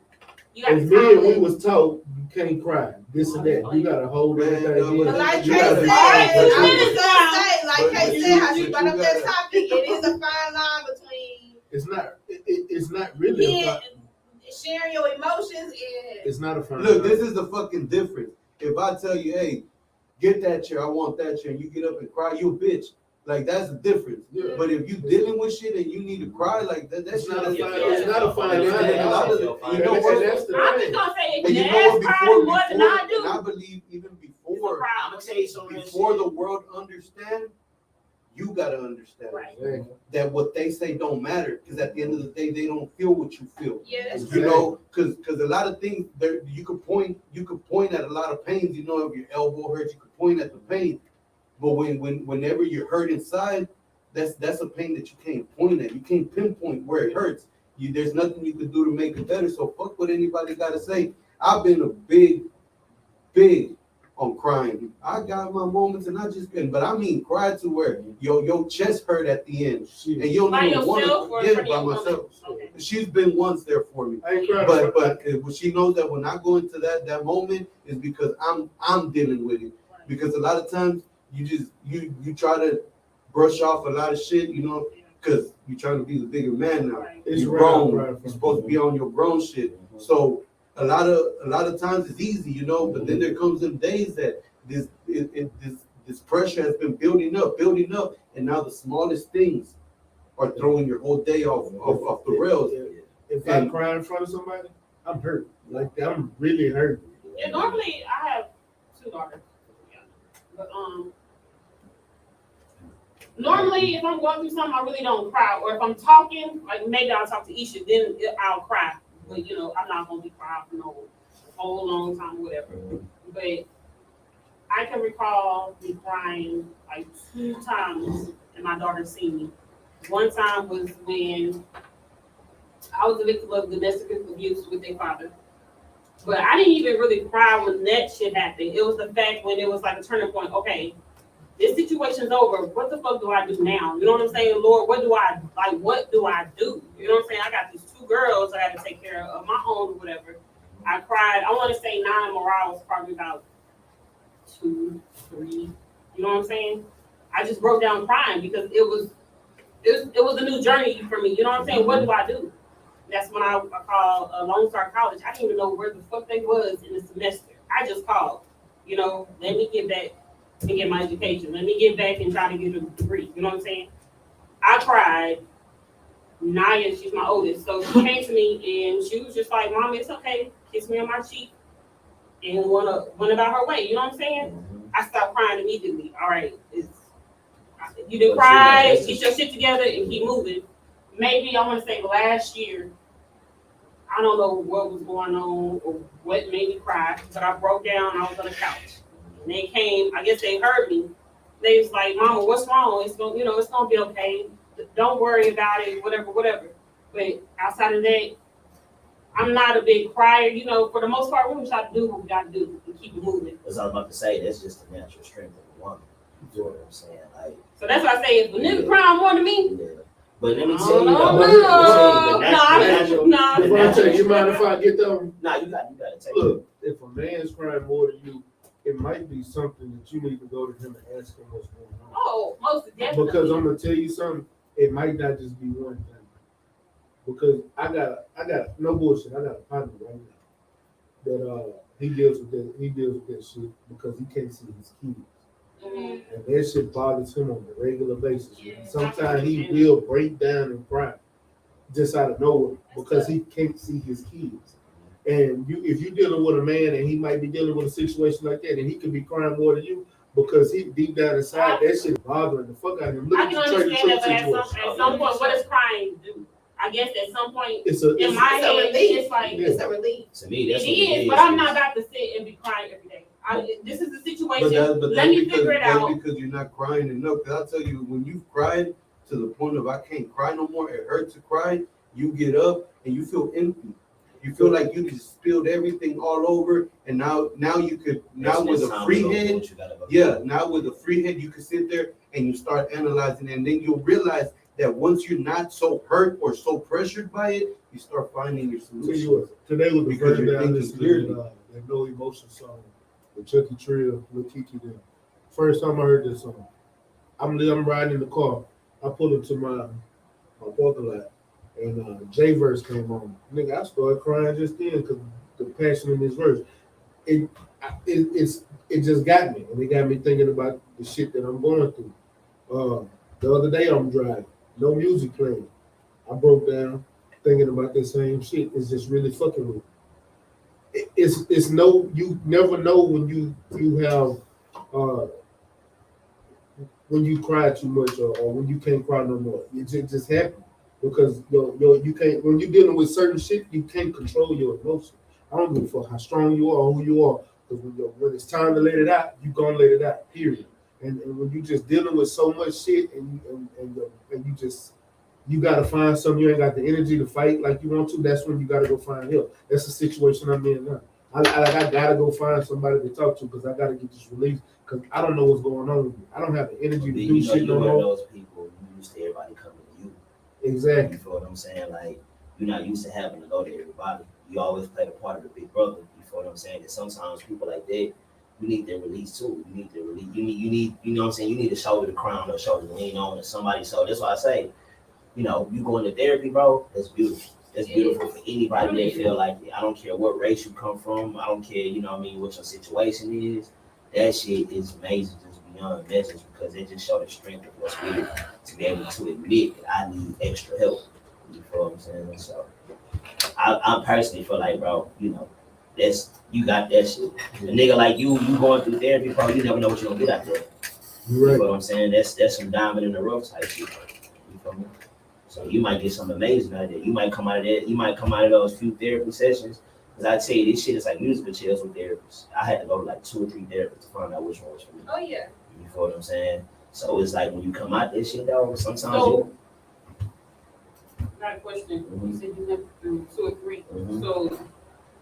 got as to men, we time was taught you can't cry, this and that. You gotta hold Man, everything no, in. but Like You Kay gotta- said, Alright, I minutes was gonna say, like But Kay said, how she you brought up that gotta- topic, it is a fine line between It's not really a being, fine, sharing your emotions and it's not a fine Look, line. this is the fucking difference. If I tell you, hey, get that chair, I want that chair, and you get up and cry, you a bitch. Like that's the difference. Yeah. But if you dealing with shit and you need to cry, like that's It's not a shit. fine, it's not a fine line at all. You know And what? that's the I'm just thing. gonna say, And you if know what? Nas probably more than I and do. I believe even before before- cry. I'm gonna tell you something. Before the world understand, you gotta understand Right. that what they say don't matter. Because at the end of the day, they don't feel what you feel. Yeah, that's You true. know, because a lot of things there, you could point at a lot of pains. You know, if your elbow hurts, you could point at the pain. But whenever you're hurt inside, that's a pain that you can't point at. You can't pinpoint where it hurts. There's nothing you can do to make it better. So fuck what anybody gotta say. I've been a big on crying. I got my moments, and I just couldn't. But I mean, cry to where your chest hurt at the end, and you don't By even want yourself to or forget for it by the woman? myself. Okay. She's been once there for me. I ain't crying. But she knows that when I go into that moment is because I'm dealing with it. Because a lot of times you try to brush off a lot of shit, you know, because you're trying to be the bigger man now. Right. It's You're right, grown. right. You're supposed to be on your grown shit. So a lot of times it's easy, you know. But then there comes them days that this pressure has been building up, and now the smallest things are throwing your whole day off the rails. If I cry in front of somebody, I'm hurt. Like I'm really hurt. Yeah, normally I have 2 daughters. Yeah. But normally if I'm going through something, I really don't cry. Or if I'm talking, like maybe I'll talk to Isha, then I'll cry. But you know, I'm not gonna be crying for no whole long time, whatever. But I can recall me crying like 2 times, and my daughter seen me. One time was when I was a victim of domestic abuse with their father. But I didn't even really cry when that shit happened. It was the fact when it was like a turning point. Okay, this situation's over. What the fuck do I do now? You know what I'm saying? Lord, what do I do? You know what I'm saying? I got these 2 girls I got to take care of my own or whatever. I cried. I want to say 9 morale was probably about 2, 3. You know what I'm saying? I just broke down crying because it was a new journey for me. You know what I'm saying? What do I do? That's when I called Lone Star College. I didn't even know where the fuck they was in the semester. I just called. You know, let me get back and get my education. Let me get back and try to get a degree. You know what I'm saying? I cried. Naya, she's my oldest, so she came to me and she was just like, "Mom, it's okay. Kiss me on my cheek," and went about her way. You know what I'm saying? I stopped crying immediately. All right, you didn't cry. Get your shit together and keep moving. Maybe I want to say last year. I don't know what was going on or what made me cry, but I broke down. I was on the couch. And they came. I guess they heard me. They was like, "Mama, what's wrong? It's gonna, it's gonna be okay. Don't worry about it. Whatever." But outside of that, I'm not a big crier. You know, for the most part, we try to do what we got to do and keep it moving. As I was about to say, that's just the natural strength of a woman. You know what I'm saying? Like, so that's why I say, if a nigga crying more than me. Yeah. But let me No, tell you, You mind if I get them? Nah, you got to take Look, if a man's crying more than you, it might be something that you need to go to him and ask him what's going on. Oh, most definitely. Because I'm gonna tell you something, it might not just be one thing. Because I got no bullshit. I got a partner right now that he deals with that shit because he can't see his kids. Mm-hmm. And that shit bothers him on a regular basis. Yeah. Sometimes he will break down and cry just out of nowhere because he can't see his kids. And if you're dealing with a man and he might be dealing with a situation like that, and he could be crying more than you because he deep down inside that shit bothering the fuck out of him. Look I can understand that, but at some point, what does crying do? I guess at some point, in my head, it's like It's a relief. To me, that's it what is, but I'm not about to sit and be crying every day. This is the situation. Let me figure it out. That's because you're not crying enough. Because I'll tell you, when you've cried to the point of I can't cry no more, it hurts to cry, you get up and you feel empty. You feel like you just spilled everything all over, and now you could with a free head, now with a free head you can sit there and you start analyzing, and then you'll realize that once you're not so hurt or so pressured by it, you start finding your solution. Today was the because first day you're I thinking listened clearly. to that No Emotion song with Chucky Trill with Kiki there. First time I heard this song, I'm riding in the car. I pull into my parking lot, and J-Verse came on. Nigga, I started crying just then because the passion in his verse. It just got me, and it got me thinking about the shit that I'm going through. The other day I'm driving, no music playing. I broke down thinking about the same shit. It's just really fucking with me. It's no, you never know when you have when you cry too much or when you can't cry no more. It just happens because you can't, when you're dealing with certain shit, you can't control your emotions. I don't give a fuck how strong you are or who you are. Because when it's time to let it out, you gonna let it out. Period. And when you just dealing with so much shit and you just you gotta find something, you ain't got the energy to fight like you want to. That's when you gotta go find help. That's the situation I'm in now. I gotta go find somebody to talk to because I gotta get this release because I don't know what's going on with me. I don't have the energy to do shit no more. more. Those people you used to everybody coming to you. Exactly. You feel what I'm saying? Like you're not used to having to go to everybody. You always play the part of the big brother. You feel what I'm saying? And sometimes people like that, you need their release too. You need their release. You need, you know what I'm saying? You need a shoulder to crown or shoulder to lean on to somebody. So that's why I say, you know, you going to therapy, bro, that's beautiful. That's beautiful for anybody that feel like it. I don't care what race you come from. I don't care, you know what I mean, what your situation is. That shit is amazing, just beyond measures, because it just show the strength of your spirit to be able to admit that I need extra help. You feel what I'm saying? So I personally feel like, bro, you know, you got that shit. A nigga like you going through therapy, bro, you never know what you're gonna get out there. You're right. You know what I'm saying? That's some diamond in the rough type shit. You feel me? So you might get something amazing out of there. You might come out of that. You might come out of those few therapy sessions. Because I tell you, this shit is like musical chairs with therapists. I had to go to like 2 or 3 therapists to find out which one was for me. Oh yeah. You feel what I'm saying? So it's like when you come out this shit though, sometimes Got a question. You said you went through 2 or 3. So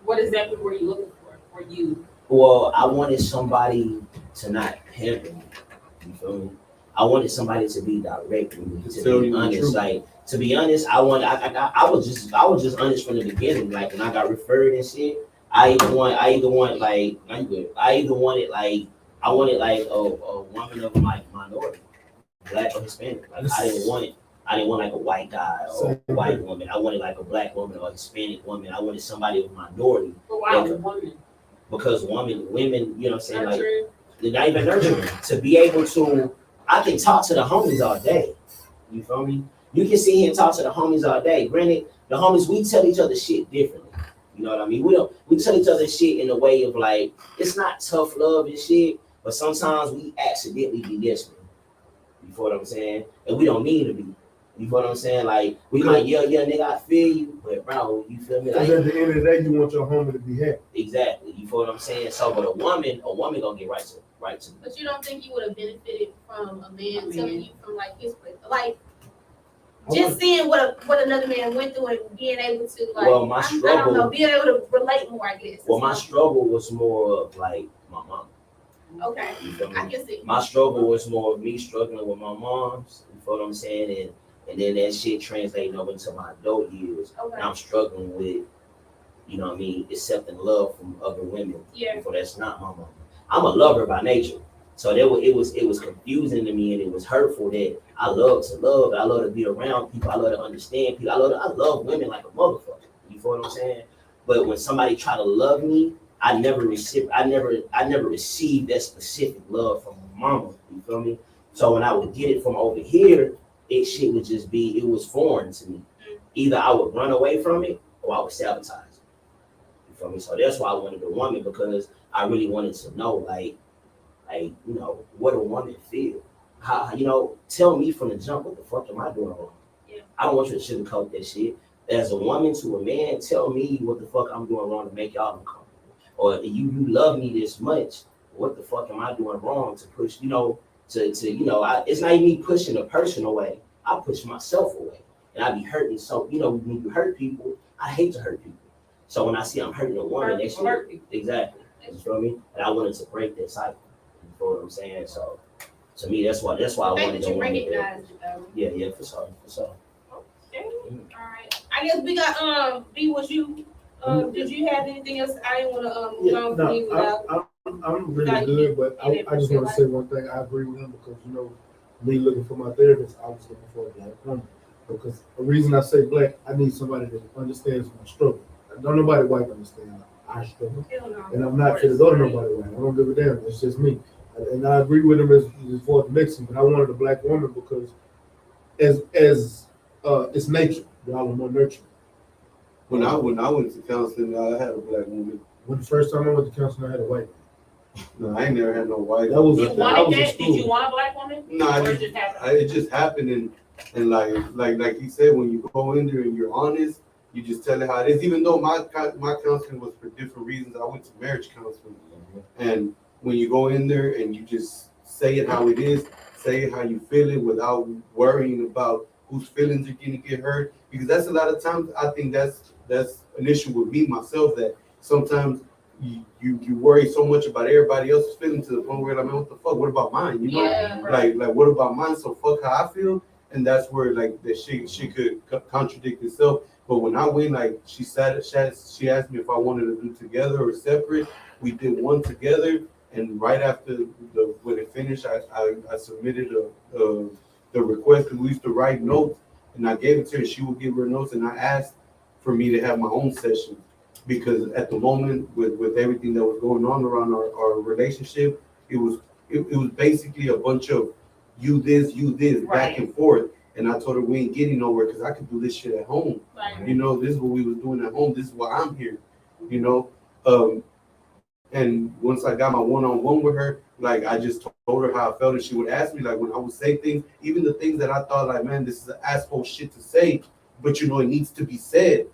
what exactly were you looking for you? Well, I wanted somebody to not pamper me. You feel me? I wanted somebody to be direct with me, to be honest. Like, to be honest, I was just honest from the beginning. Like when I got referred and shit, I either wanted like a woman of like minority, black or Hispanic. Like I didn't want like a white guy or a white woman. I wanted like a black woman or a Hispanic woman. I wanted somebody of minority. But why a woman? Because women, you know what I'm saying, like they're not even nurturing. To be able to, I can talk to the homies all day. You feel me? You can sit here and talk to the homies all day. Granted, the homies, we tell each other shit differently. You know what I mean? We tell each other shit in a way of like, it's not tough love and shit, but sometimes we accidentally be desperate. You feel what I'm saying? And we don't mean to be. You feel what I'm saying? Like, we might yell, nigga, I feel you, but bro, you feel me? Like, at the end of the day, you want your homie to be happy. Exactly. You feel what I'm saying? So, but a woman gonna get right to. But you don't think you would have benefited from a man telling you from like his place, like just seeing what another man went through and being able to like, well, my struggle, I don't know, being able to relate more, I guess. Well, my struggle was more of like my mom. Okay, I can see. My struggle was more of me struggling with my moms. You feel what I'm saying? And then that shit translating over into my adult years. Okay. And I'm struggling with, you know what I mean, accepting love from other women. Yeah. So that's not my mom. I'm a lover by nature. So it was confusing to me and it was hurtful that I love to love. I love to be around people. I love to understand people. I love women like a motherfucker. You feel what I'm saying? But when somebody try to love me, I never received that specific love from my mama. You feel me? So when I would get it from over here, it was foreign to me. Either I would run away from it or I would sabotage it. You feel me? So that's why I wanted a woman, because I really wanted to know, like, you know, what a woman feel. How, you know, tell me from the jump, what the fuck am I doing wrong? Yeah. I don't want you to sugarcoat that shit. As a woman to a man, tell me what the fuck I'm doing wrong to make y'all uncomfortable. Or you love me this much, what the fuck am I doing wrong to push, you know, it's not even me pushing a person away. I push myself away. And I be hurting. So, you know, when you hurt people, I hate to hurt people. So when I see I'm hurting a woman, that shit, exactly. You feel me? And I wanted to break that cycle. You feel what I'm saying? So to me, that's why I wanted to recognize it though. Yeah, for sure. Okay. All right. I guess we got B, was you did you have anything else? I didn't want to leave without. I'm really good, but I just want to say one thing. I agree with him because, you know, me looking for my therapist, I was looking for a black woman. Because the reason I say black, I need somebody that understands my struggle. Don't nobody white understand our struggle. And I'm not going to go to nobody white. I don't give a damn. It's just me. And I agree with him as far as Mexican, but I wanted a black woman because as it's nature. Y'all are more nurturing. When I went to counseling, I had a black woman. When the first time I went to counseling, I had a white woman. No, I ain't never had no wife. That was You that wanted was in that? Did you school. want a black woman? No, Or it just happened? it just happened, and like he said, when you go in there and you're honest, you just tell it how it is. Even though my counseling was for different reasons, I went to marriage counseling, and when you go in there and you just say it how it is, say it how you feel it without worrying about whose feelings are gonna get hurt, because that's a lot of times I think that's an issue with me myself, that sometimes you worry so much about everybody else's feelings to the point where like, man, what the fuck? What about mine? You know, Yeah, right. like what about mine? So fuck how I feel, and that's where like that she could contradict itself. But when I went, like she asked me if I wanted to do together or separate. We did one together, and right after when it finished, I submitted the request, because we used to write notes, and I gave it to her. She would give her notes, and I asked for me to have my own session, because at the moment with everything that was going on around our relationship, it was basically a bunch of you this back Right. and forth. And I told her we ain't getting nowhere because I could do this shit at home. Right. You know, this is what we was doing at home. This is why I'm here. You know, and once I got my one-on-one with her, like I just told her how I felt, and she would ask me, like when I would say things, even the things that I thought like, man, this is an asshole shit to say, but you know it needs to be said,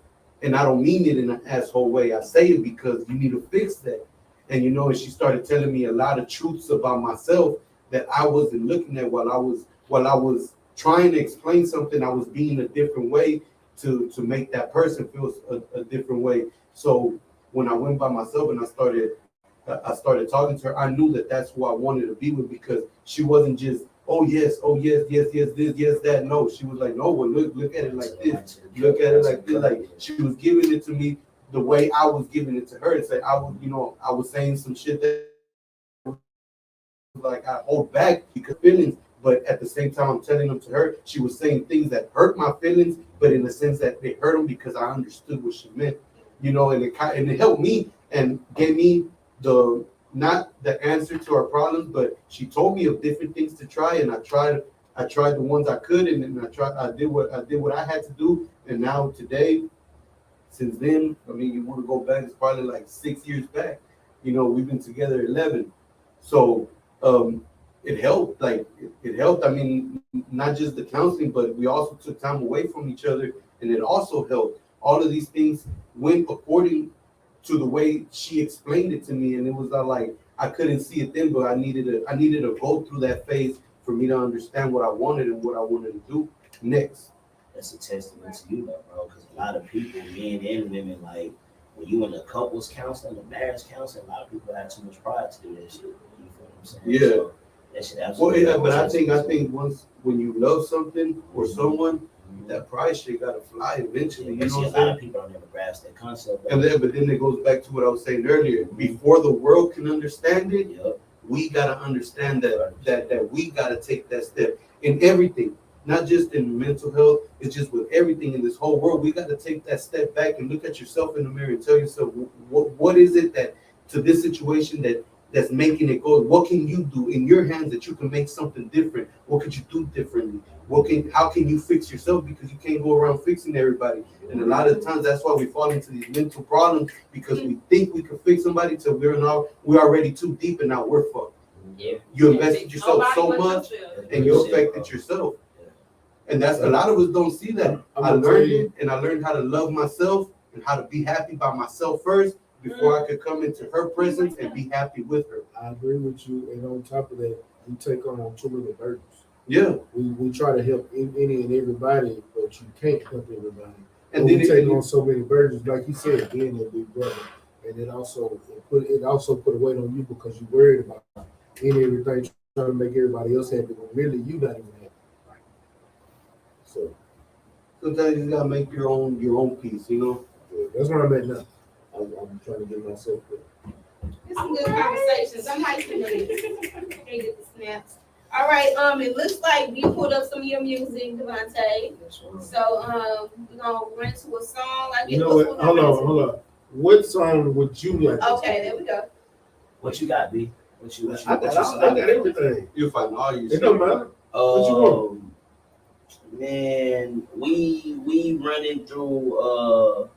and I don't mean it in an asshole way. I say it because you need to fix that, and you know, and she started telling me a lot of truths about myself that I wasn't looking at while I was trying to explain something. I was being a different way to make that person feel a different way. So when I went by myself and I started talking to her, I knew that that's who I wanted to be with, because she wasn't just, oh yes, this, yes, that. No, she was like, no, well, look at it like this. Look at it like this. Like she was giving it to me the way I was giving it to her. It's like I was saying some shit that like I hold back because feelings, but at the same time I'm telling them to her. She was saying things that hurt my feelings, but in the sense that they hurt them because I understood what she meant, you know, and it helped me and gave me not the answer to our problems, but she told me of different things to try, and I tried the ones I could, and then I did what I had to do, and now today, since then, I mean, you want to go back, it's probably like 6 years back, you know, we've been together 11, so it helped, like it helped. I mean, not just the counseling, but we also took time away from each other, and it also helped. All of these things went according to the way she explained it to me, and it was like I couldn't see it then, but I needed to go through that phase for me to understand what I wanted and what I wanted to do next. That's a testament to you, though, bro. Because a lot of people, men and women, like when you in a couples counseling, the marriage counseling, a lot of people have too much pride to do that shit. You feel what I'm saying? Yeah. So that shit absolutely. Well, yeah, but I think once when you love something or someone, that pride shit gotta fly eventually. Yeah, you know what I'm a lot saying? of people don't ever grasp that concept. But then it goes back to what I was saying earlier. Before the world can understand it, we gotta understand that we gotta take that step in everything, not just in mental health. It's just with everything in this whole world. We gotta take that step back and look at yourself in the mirror and tell yourself what is it that to this situation that's making it go. What can you do in your hands that you can make something different? What could you do differently? How can you fix yourself, because you can't go around fixing everybody. And a lot of times that's why we fall into these mental problems, because we think we can fix somebody till we're already too deep and now we're fucked. Yeah. You invested yourself so much and you affected yourself. And that's a lot of us don't see that. I learned it, and I learned how to love myself and how to be happy by myself first before I could come into her presence and be happy with her. I agree with you, and on top of that, we take on too many burdens. Yeah. We try to help any and everybody, but you can't help everybody. And then then we take on so many burdens, like you said, being a big brother, and it also put a weight on you because you're worried about everything, trying to make everybody else happy, but really you not even happy. So sometimes you gotta make your own peace, you know. Yeah, that's where I'm at now. I'm trying to get myself there. It's some good conversations. I'm liking it. Can't get the snaps. All right, it looks like you pulled up some of your music, Devante. So we're gonna run to a song. You know what? Hold on. What song would you like? Okay, there we go. What you got, B? What you I got everything. You'll find all your It don't matter. What you want? Man, we running through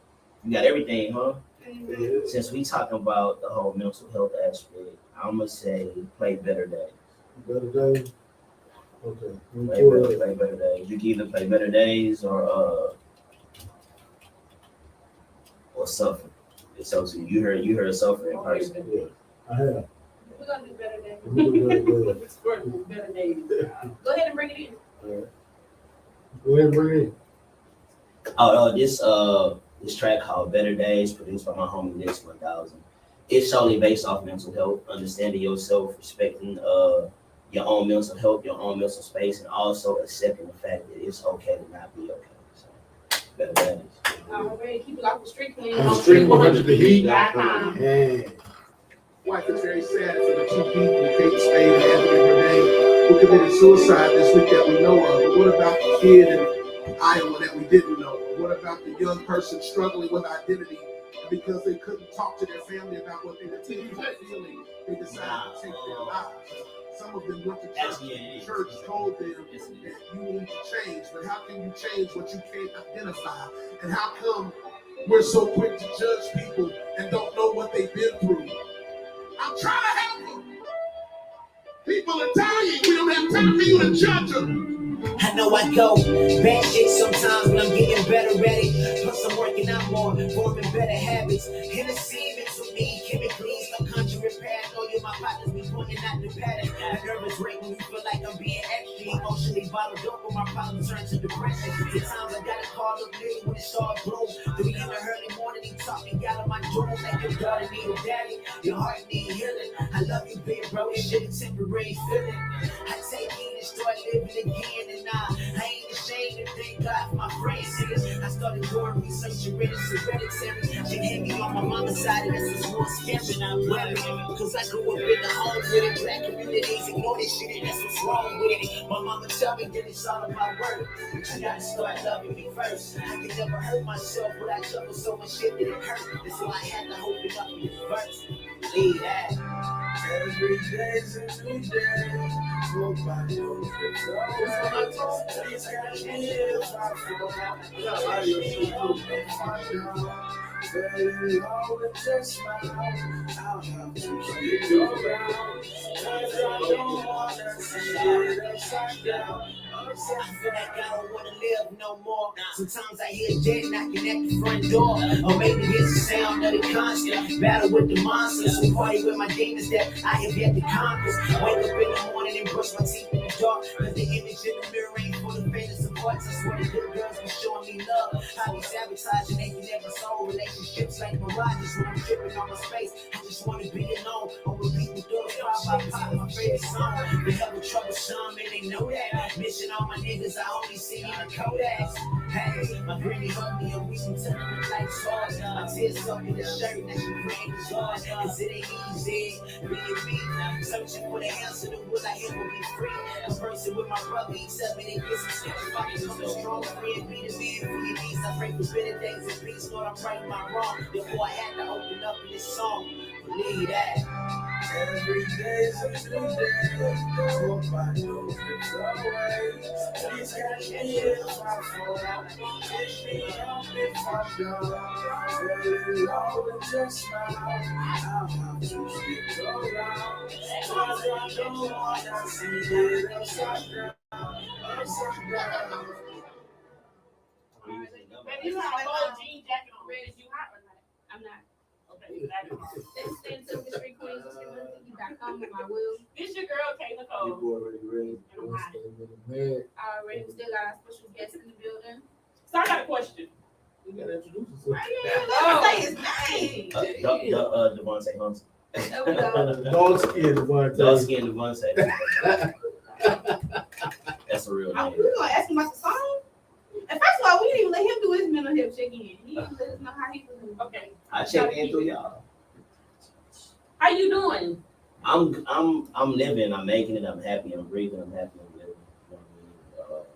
you got everything, huh? Yeah. Since we talking about the whole mental health aspect, I'm gonna say play better days. Better day. Okay. Play better days. You can either play better days or suffer. It's so you heard suffer in person. Yeah, I have. We're gonna do better than. We do better. Better days. Go ahead and bring it in. All right. Go ahead and bring it in. This track called Better Days, produced by my homie Nix 1000. It's solely based off mental health, understanding yourself, respecting your own mental health, your own mental space, and also accepting the fact that it's okay to not be okay. So, Better Days. Already keep it off the street clean. On Street 100 the heat. .com. And Wife is very sad for the two people, Kate Spade and Anthony Bourdain, who committed suicide this week that we know of. But what about the kid in Iowa that we didn't know? What about the young person struggling with identity because they couldn't talk to their family about what they were thinking or feeling? They decided to take their lives. Some of them went to church. The church told them that you need to change, but how can you change what you can't identify? And how come we're so quick to judge people and don't know what they've been through? I'm trying to help them. People are dying. We don't have time for you to judge them. I know I go bad shit sometimes, but I'm getting better at it. Plus I'm working out more, forming better habits. Hennessy mixed with me, chemically, some conjuring paranoia. My partners be pointing out the pattern. A nervous rate when you feel like I'm being extra emotionally bottled up when my problems turn to depression. Sometimes I gotta call up nigga when it's all blue. 3 in the early morning, he talking out of my door like your daughter need a daddy. Your heart need healing. I love you, big bro. This shit is temporary feeling. I take it and start living again. And I ain't ashamed to thank God for my friends. I started doing research and read hereditary. She hit me on my mama's side, and this is more scary. I'm worried because I grew up in the home with it. Black communities ignore this shit, and that's what's wrong with it. My mama tell me that it's all about work, but you gotta start loving me first. I could never hurt myself, but I juggle so much shit that it hurt. And so I had to open up in this verse. Leave that. Every day's a new day. Nobody knows what's always. Please catch me if I fall. I usually find out. Very low and just smile. I'll have to keep you around. 'Cause I don't wanna see it upside down. I feel like I don't wanna live no more. Sometimes I hear dead knocking at the front door. Or maybe it's the sound of the constant battle with the monsters. We party with my demons that I have yet to conquer. Wake up in the morning and brush my teeth in the dark. Cause the image in the mirror ain't full of faintest of hearts. I swear the good girls be showing me love. How they sabotaging, they can never solve relationships like mirages. When I'm tripping on my space, I just wanna be alone. Or when people do it, pop, my favorite song. The hell with troublesome, and they know that. Mission all my niggas, I only see in the Kodaks. Hey, my granny hugged me and we can tell them like sauce. My tears stuck in the shirt, now she praying it's yours. Cause it ain't easy, being me. Searching for the answer to will I ever be free. A person with my brother, he tell me they get some shit. Fucking come a strong friend, be the man for your needs. I pray for better days and peace, Lord, I'm right my wrong. Therefore I had to open up in this song. Believe that. Every day's a new day. Nobody knows it's always. Please catch me if I fall. Push me up if I go. Very low and just smile. I'll have to stick around. 'Cause I don't wanna see it upside down. Upside down. Baby, you have a gold jean jacket on. Red, is you hot or not? I'm not. Okay, that's hard. Let's stand to the street Queenz.com with my will. This your girl, K. Nicole. People already ready. And I'm hot. Already, we still got our special guest in the building. So I got a question. You gotta introduce yourself. Say his name. Devante Hunter. There we go. Dog skin, Devante. Dog skin Devante. That's a real We name. gonna ask him about the song. And first of all, we didn't even let him do his mental health check in. He didn't let us know how he was doing. Okay. I check in through y'all. How you doing? I'm living, I'm making it, I'm happy, I'm breathing, I'm happy, I'm living. You know what I mean?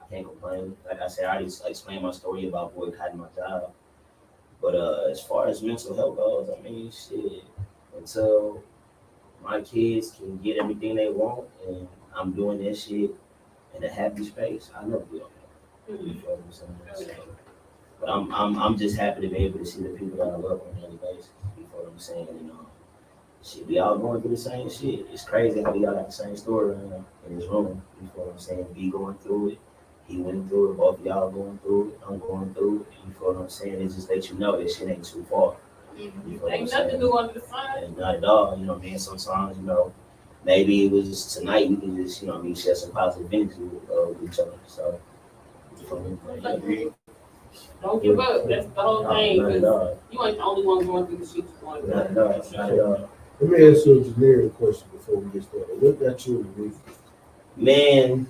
I can't complain. Like I said, I already explained my story about boycotting my job. But as far as mental health goes, I mean, shit, until my kids can get everything they want and I'm doing this shit in a happy space, I never be okay. You feel what I'm saying? So, but I'm just happy to be able to see the people that I love on a daily basis. You feel what I'm saying? And shit, we all going through the same shit. It's crazy how we all got the same story right now in this room. You know what I'm saying? We going through it. He went through it. Both of y'all going through it. I'm going through it. You feel what I'm saying? It just lets you know that shit ain't too far. You feel what I'm Ain't nothing saying? new under the sun. And not at all. You know what I mean? Sometimes, you know, maybe it was just tonight we can just, you know what I mean, share some positive energy with each other. So, you feel me? I agree. Don't give up. That's the whole thing. Not at 'Cause all. you ain't the only one going through the shit you're going through. Not at all. Not at all. Let me ask you a generic question before we get started. What got you in the music? Man,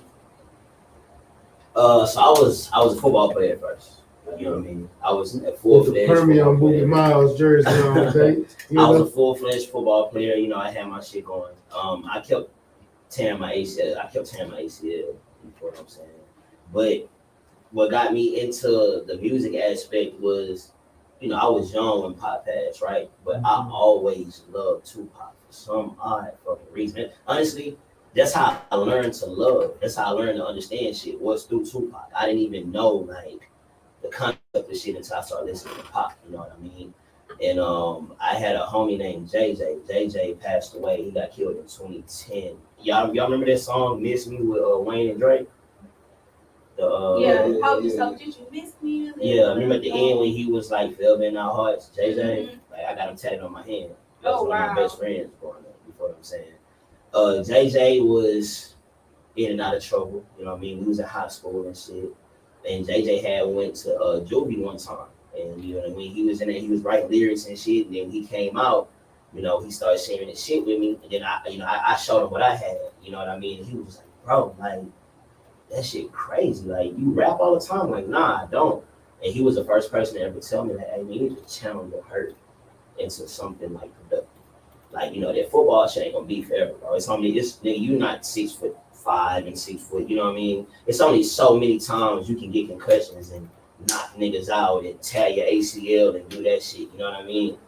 so I was a football player at first. You know what I mean? I was a With the full-fledged Permian football Boogie player. Miles jersey on, okay? You I was a know? full-fledged football player. You know, I had my shit going. I kept tearing my ACL. You know what I'm saying? But what got me into the music aspect was, you know, I was young when Pop passed, right? But I always loved Tupac for some odd fucking reason. Honestly, that's how I learned to love. That's how I learned to understand shit was through Tupac. I didn't even know like the concept of shit until I started listening to Pop. You know what I mean? And I had a homie named JJ. JJ passed away. He got killed in 2010. Y'all remember that song "Miss Me" with Wayne and Drake? How did you miss me? Yeah, I remember at the end when he was like, "Forever in our hearts." JJ, like I got him tatted on my hand. That was one of my best friends growing up. You know what I'm saying? JJ was in and out of trouble. You know what I mean? We was in high school and shit. And JJ had went to Juvie one time. And you know what I mean? He was in there, he was writing lyrics and shit. And then when he came out, you know, he started sharing his shit with me. And then I showed him what I had. You know what I mean? And he was like, bro, like, that shit crazy. Like, you rap all the time? Like, nah, I don't. And he was the first person to ever tell me that, hey, man, you need to channel your hurt into something like productive. Like, you know, that football shit ain't gonna be forever, bro. It's only, nigga, you not 6'5" and 6 foot, you know what I mean? It's only so many times you can get concussions and knock niggas out and tear your ACL and do that shit, you know what I mean?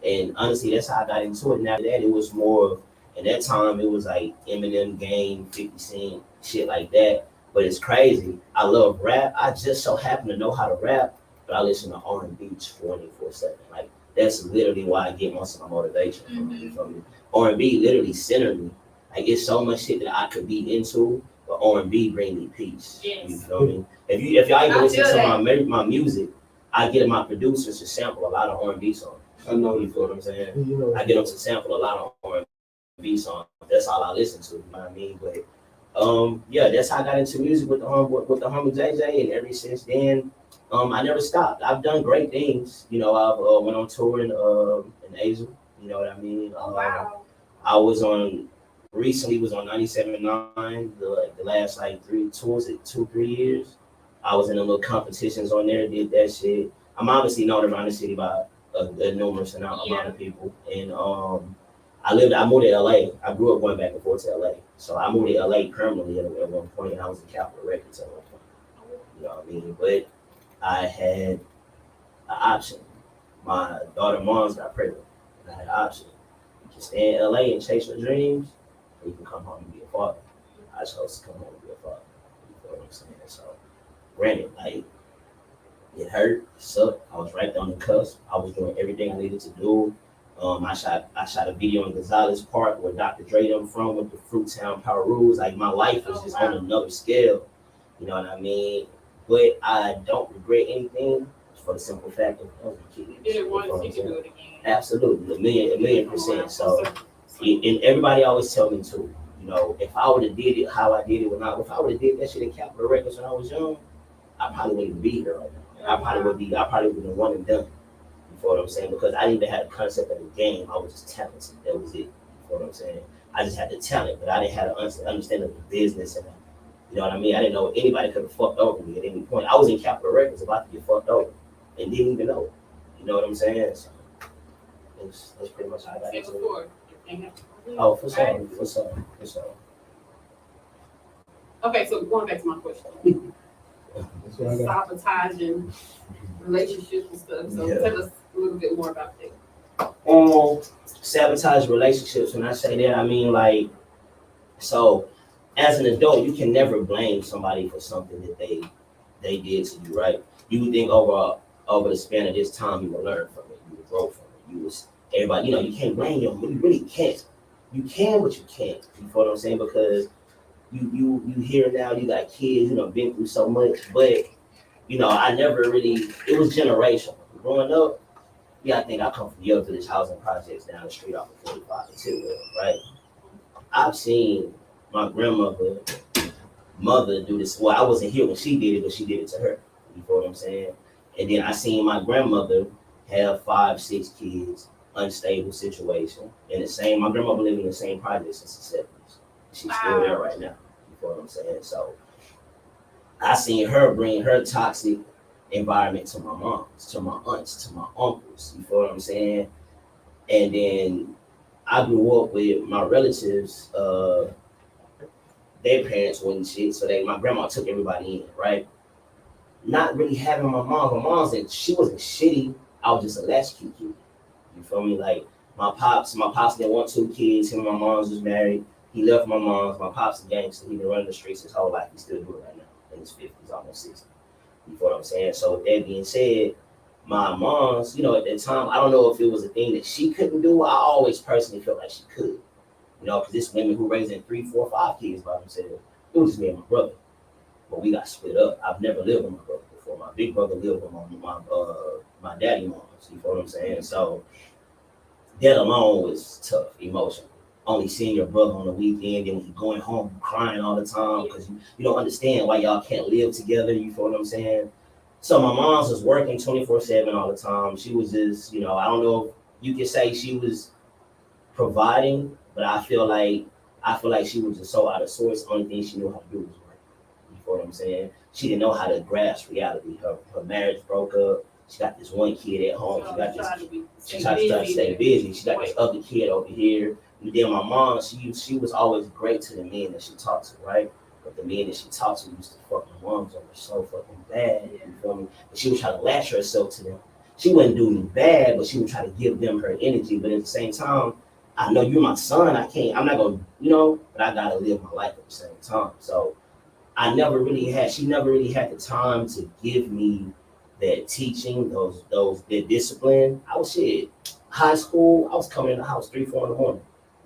And honestly, that's how I got into it. And after that, it was more of, at that time, it was like Eminem, Game, 50 Cent, shit like that. But it's crazy. I love rap. I just so happen to know how to rap, but I listen to R&B 24/7. Like, that's literally why I get most of my motivation from R&B literally centered me. Like, it's so much shit that I could be into, but R&B bring me peace. Yes. You feel me? If y'all even listen to my music, I get my producers to sample a lot of R&B songs. I know. You feel what I'm saying? You know, I get them to sample a lot of R&B songs. That's all I listen to. You know what I mean? But yeah, that's how I got into music with the homie JJ, and ever since then, I never stopped. I've done great things. You know, I've went on tour in Asia. You know what I mean? Wow. I recently was on 97.9 the last like 2-3 years. I was in a little competitions on there, did that shit. I'm obviously known around the city by a numerous amount of people. And I moved to LA. I grew up going back and forth to LA. So I moved to LA permanently at one point, and I was in Capitol Records at one point. You know what I mean? But I had an option. My daughter mom's got pregnant, and I had an option. You can stay in LA and chase your dreams, or you can come home and be a father. I chose to come home and be a father. You know what I'm saying? So, granted, like, it hurt, it sucked. I was right there on the cusp. I was doing everything I needed to do. I shot a video in Gonzales Park where Dr. Dre them from with the Fruittown Power Rules. Like, my life was just on another scale. You know what I mean? But I don't regret anything for the simple fact that I was a kid. You didn't want to do it again. Absolutely, a million percent. So, and everybody always tell me too, you know, if I would have did it how I did it if I would have did that shit in Capitol Records when I was young, I probably wouldn't be here right now. I probably would have been one and done. You know what I'm saying? Because I didn't even have the concept of the game. I was just talented. That was it. You know what I'm saying? I just had the talent, but I didn't have the understanding of the business and you know what I mean? I didn't know anybody could have fucked over me at any point. I was in Capitol Records about to get fucked over and didn't even know. You know what I'm saying? So that's pretty much how I got into it. Oh, for sure. Okay, so going back to my question. Sabotaging relationships and stuff. So tell us a little bit more about that. Sabotage relationships. When I say that, I mean like, so as an adult, you can never blame somebody for something that they did to you, right? You would think over the span of this time, you will learn from it, you will grow from it, everybody, you know, you can't blame them. You really can't. You can, but you can't. You know what I'm saying? Because you hear now, you got kids, you know, been through so much, but you know, I never really, it was generational. Growing up, yeah, I think I come from Yale Village housing projects down the street off of 45 and Tidwell, right? I've seen my grandmother, mother do this. Well, I wasn't here when she did it, but she did it to her. You know what I'm saying? And then I seen my grandmother have 5, 6 kids, unstable situation. And the same, my grandmother lived in the same project since the 70s. She's still there right now. You know what I'm saying? So I seen her bring her toxic environment to my moms, to my aunts, to my uncles. You know what I'm saying? And then I grew up with my relatives, their parents wasn't shit, so my grandma took everybody in, right? Not really having my mom's and she wasn't shitty. I was just a latchkey kid. You feel me? Like my pops didn't want 2 kids. Him and my mom's was married. He left my mom's. My pops a gangster. He been running the streets his whole life. He still do it right now. In his 50s, almost 60. You feel what I'm saying? So with that being said, my mom's, you know, at that time, I don't know if it was a thing that she couldn't do. I always personally felt like she could. You know, because it's women who raising 3, 4, 5 kids by themselves. It was just me and my brother. But we got split up. I've never lived with my brother before. My big brother lived with my daddy moms. You know what I'm saying? So that alone was tough, emotional. Only seeing your brother on the weekend, and when you're going home crying all the time because you don't understand why y'all can't live together. You feel what I'm saying? So my mom's was working 24/7 all the time. She was just, you know, I don't know if you could say she was providing, but I feel like she was just so out of sorts. Only thing she knew how to do was work. You feel what I'm saying? She didn't know how to grasp reality. Her marriage broke up. She got this one kid at home. She tried to stay busy. She got this other kid over here. And then my mom, she was always great to the men that she talked to, right? But the men that she talked to used to fuck my moms over so fucking bad. You feel me? But she would try to latch herself to them. She wouldn't do me bad, but she would try to give them her energy. But at the same time, I know you're my son. I'm not gonna, you know, but I gotta live my life at the same time. So she never really had the time to give me that teaching, that discipline. I was high school, I was coming in the house 3, 4 in the morning.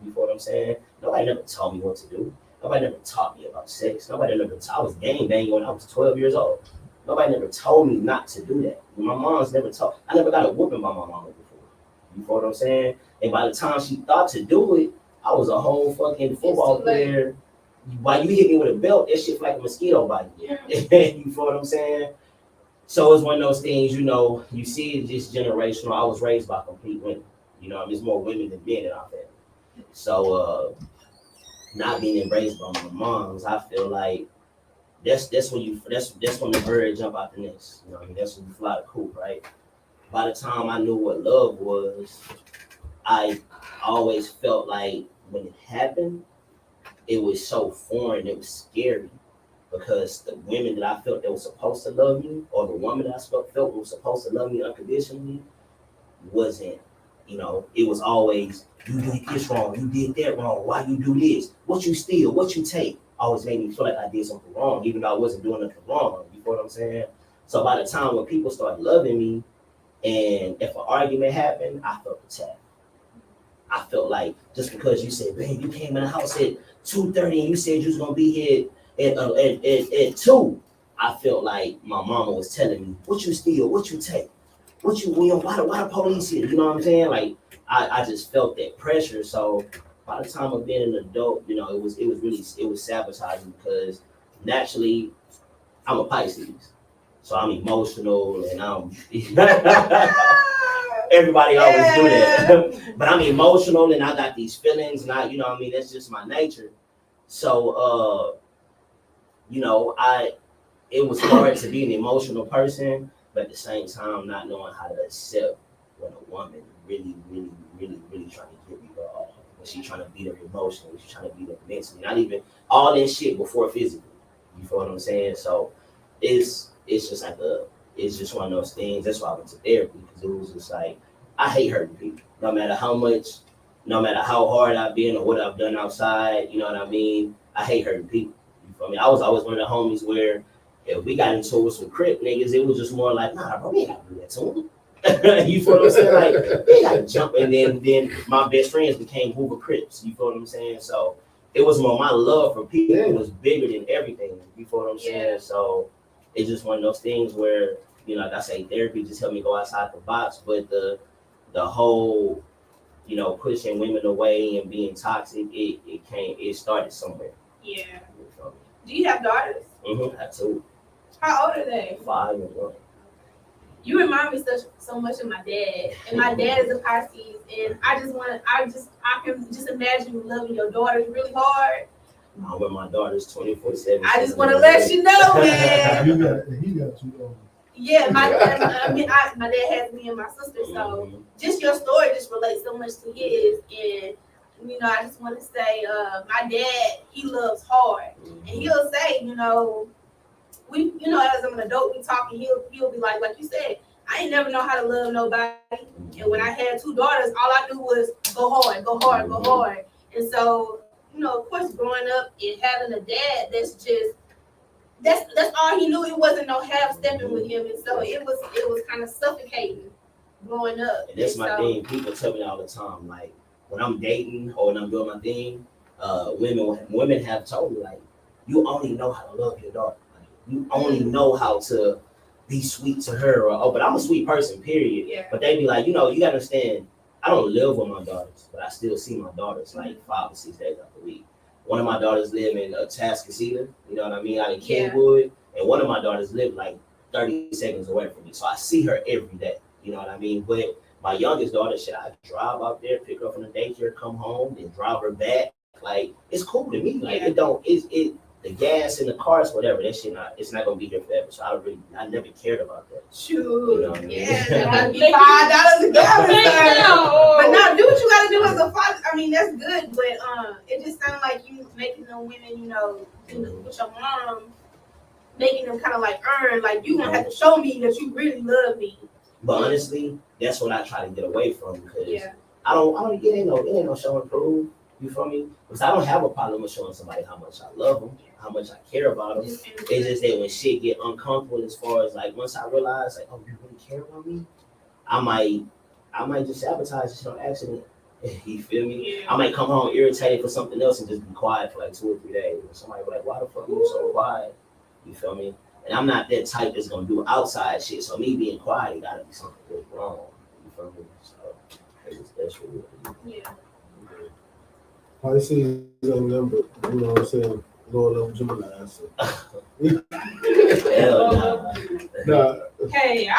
You know what I'm saying? Nobody never taught me what to do. Nobody never taught me about sex. I was gang banging when I was 12 years old. Nobody never told me not to do that. My mom's never taught. I never got a whooping by my mama before. You know what I'm saying? And by the time she thought to do it, I was a whole fucking football player. While you hit me with a belt, that shit like a mosquito bite. Yeah. You know what I'm saying? So it's one of those things, you know, you see it just generational. I was raised by complete women. You know, there's more women than men in our family. So not being embraced by my moms, I feel like that's when the bird jump out the nest. You know, that's when you fly the coop, right? By the time I knew what love was, I always felt like when it happened, it was so foreign, it was scary. Because the women that I felt that was supposed to love me, or the woman that I felt was supposed to love me unconditionally, wasn't. You know, it was always, you did this wrong, you did that wrong, why you do this, what you steal, what you take, always made me feel like I did something wrong, even though I wasn't doing nothing wrong. You know what I'm saying? So by the time when people started loving me, and if an argument happened, I felt attacked. I felt like just because you said, babe, you came in the house at 2:30 and you said you was gonna be here at 2, I felt like my mama was telling me, what you steal, what you take, why the police here? You know what I'm saying? Like I just felt that pressure. So by the time of being an adult, you know, it was sabotaging because naturally I'm a Pisces. So I'm emotional and I'm everybody always do that. But I'm emotional and I got these feelings and you know what I mean, that's just my nature. So you know, it was hard to be an emotional person, but at the same time not knowing how to accept when a woman really trying to give you her all. When she trying to beat her emotionally, she's trying to beat her mentally, not even all that shit before physically. You feel what I'm saying? So it's just like it's just one of those things. That's why I went to therapy, because it was just like, I hate hurting people. No matter how hard I've been or what I've done outside, you know what I mean? I hate hurting people. You feel me? I was always one of the homies where if we got into it with some crip niggas, it was just more like, nah, bro, we ain't gotta do that to him. You feel what I'm saying? Like, they gotta jump, and then my best friends became Hoover Crips. You feel what I'm saying? So it was more my love for people was bigger than everything. You feel what I'm saying? So it's just one of those things where, you know, like I say, therapy just helped me go outside the box. But the whole, you know, pushing women away and being toxic, it started somewhere. Yeah. Do you have daughters? I have two. How old are they? 5 and 1. You remind me so much of my dad, and my dad is a Pisces, and I can just imagine you loving your daughters really hard. I'm with my daughters 24/7. I just want to let you know, man. He got you. Yeah, my dad has me and my sister, so just your story just relates so much to his, and you know, I just want to say, my dad, he loves hard, and he'll say, you know, as I'm an adult, we talk, and he'll be like you said, I ain't never know how to love nobody, and when I had 2 daughters, all I knew was go hard, go hard, go hard, and so, you know, of course, growing up and having a dad that's all he knew. It wasn't no half stepping with him, and so it was kind of suffocating growing up. And that's my thing. People tell me all the time, like when I'm dating or when I'm doing my thing, women have told me, like, you only know how to love your daughter. Like, you only know how to be sweet to her. But I'm a sweet person, period. Yeah. But they be like, you know, you gotta understand, I don't live with my daughters, but I still see my daughters like 5 or 6 days out the week. One of my daughters live in Tascasita, you know what I mean, out in Kenwood, and one of my daughters live like 30 seconds away from me. So I see her every day, you know what I mean? But my youngest daughter, I drive out there, pick her up from the daycare, come home, and drive her back. Like, it's cool to me. Like, the gas in the cars, whatever, that shit it's not gonna be here forever. So I never cared about that. Shoot. You know what I mean? Yeah, that might be $5 a gallon. But no, do what you gotta do as a father. I mean, that's good, but it just sounds like you making them women, you know, with your mom, making them kind of like earn, like you gonna have to show me that you really love me. But honestly, that's what I try to get away from, because I don't it ain't no show and prove. You feel me? Because I don't have a problem with showing somebody how much I love them, how much I care about them. It's just that when shit get uncomfortable, as far as like once I realize like, oh, you really care about me, I might just sabotage this on accident. You feel me? I might come home irritated for something else and just be quiet for like 2 or 3 days. And somebody be like, why the fuck are you so quiet? You feel me? And I'm not that type that's gonna do outside shit. So me being quiet, it gotta be something that's wrong. You feel me? So that's really what it is. Yeah. Pisces on them, but you know what I'm saying? Lord of Gemini. Hell nah. Nah. Hey, I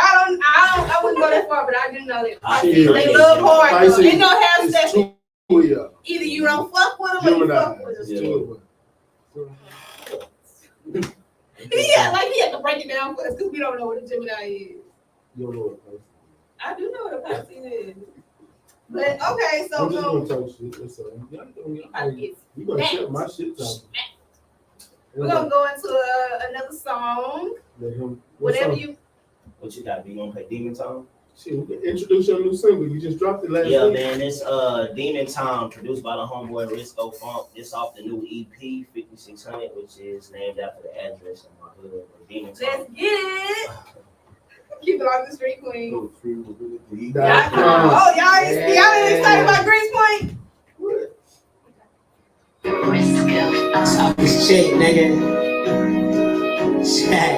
wouldn't go that far, but I do know that Pisces, feel they it. love hard. Pisces They don't have stepping. Yeah. Either you don't fuck with them or you Gemini. fuck with them. Yeah. Yeah, like he had to break it down for us because we don't know what a Gemini is. You don't know what Pisces. I do know what a Pisces is. But okay, so I'm just gonna talk shit. That's all. You gonna shut my shit down. we're gonna go into another song. Whatever you. What you got? You gonna play Demon Time? Shit, introduce your new single. You just dropped it last week. Yeah, man. It's Demon Time, produced by the homeboy Risco Funk. This off the new EP 5600, which is named after the address in my hood. Demon Time. Let's get it. Keep it on the street, Queen. Oh, y'all ain't excited about Greens Point? Talk this shit, nigga. Check.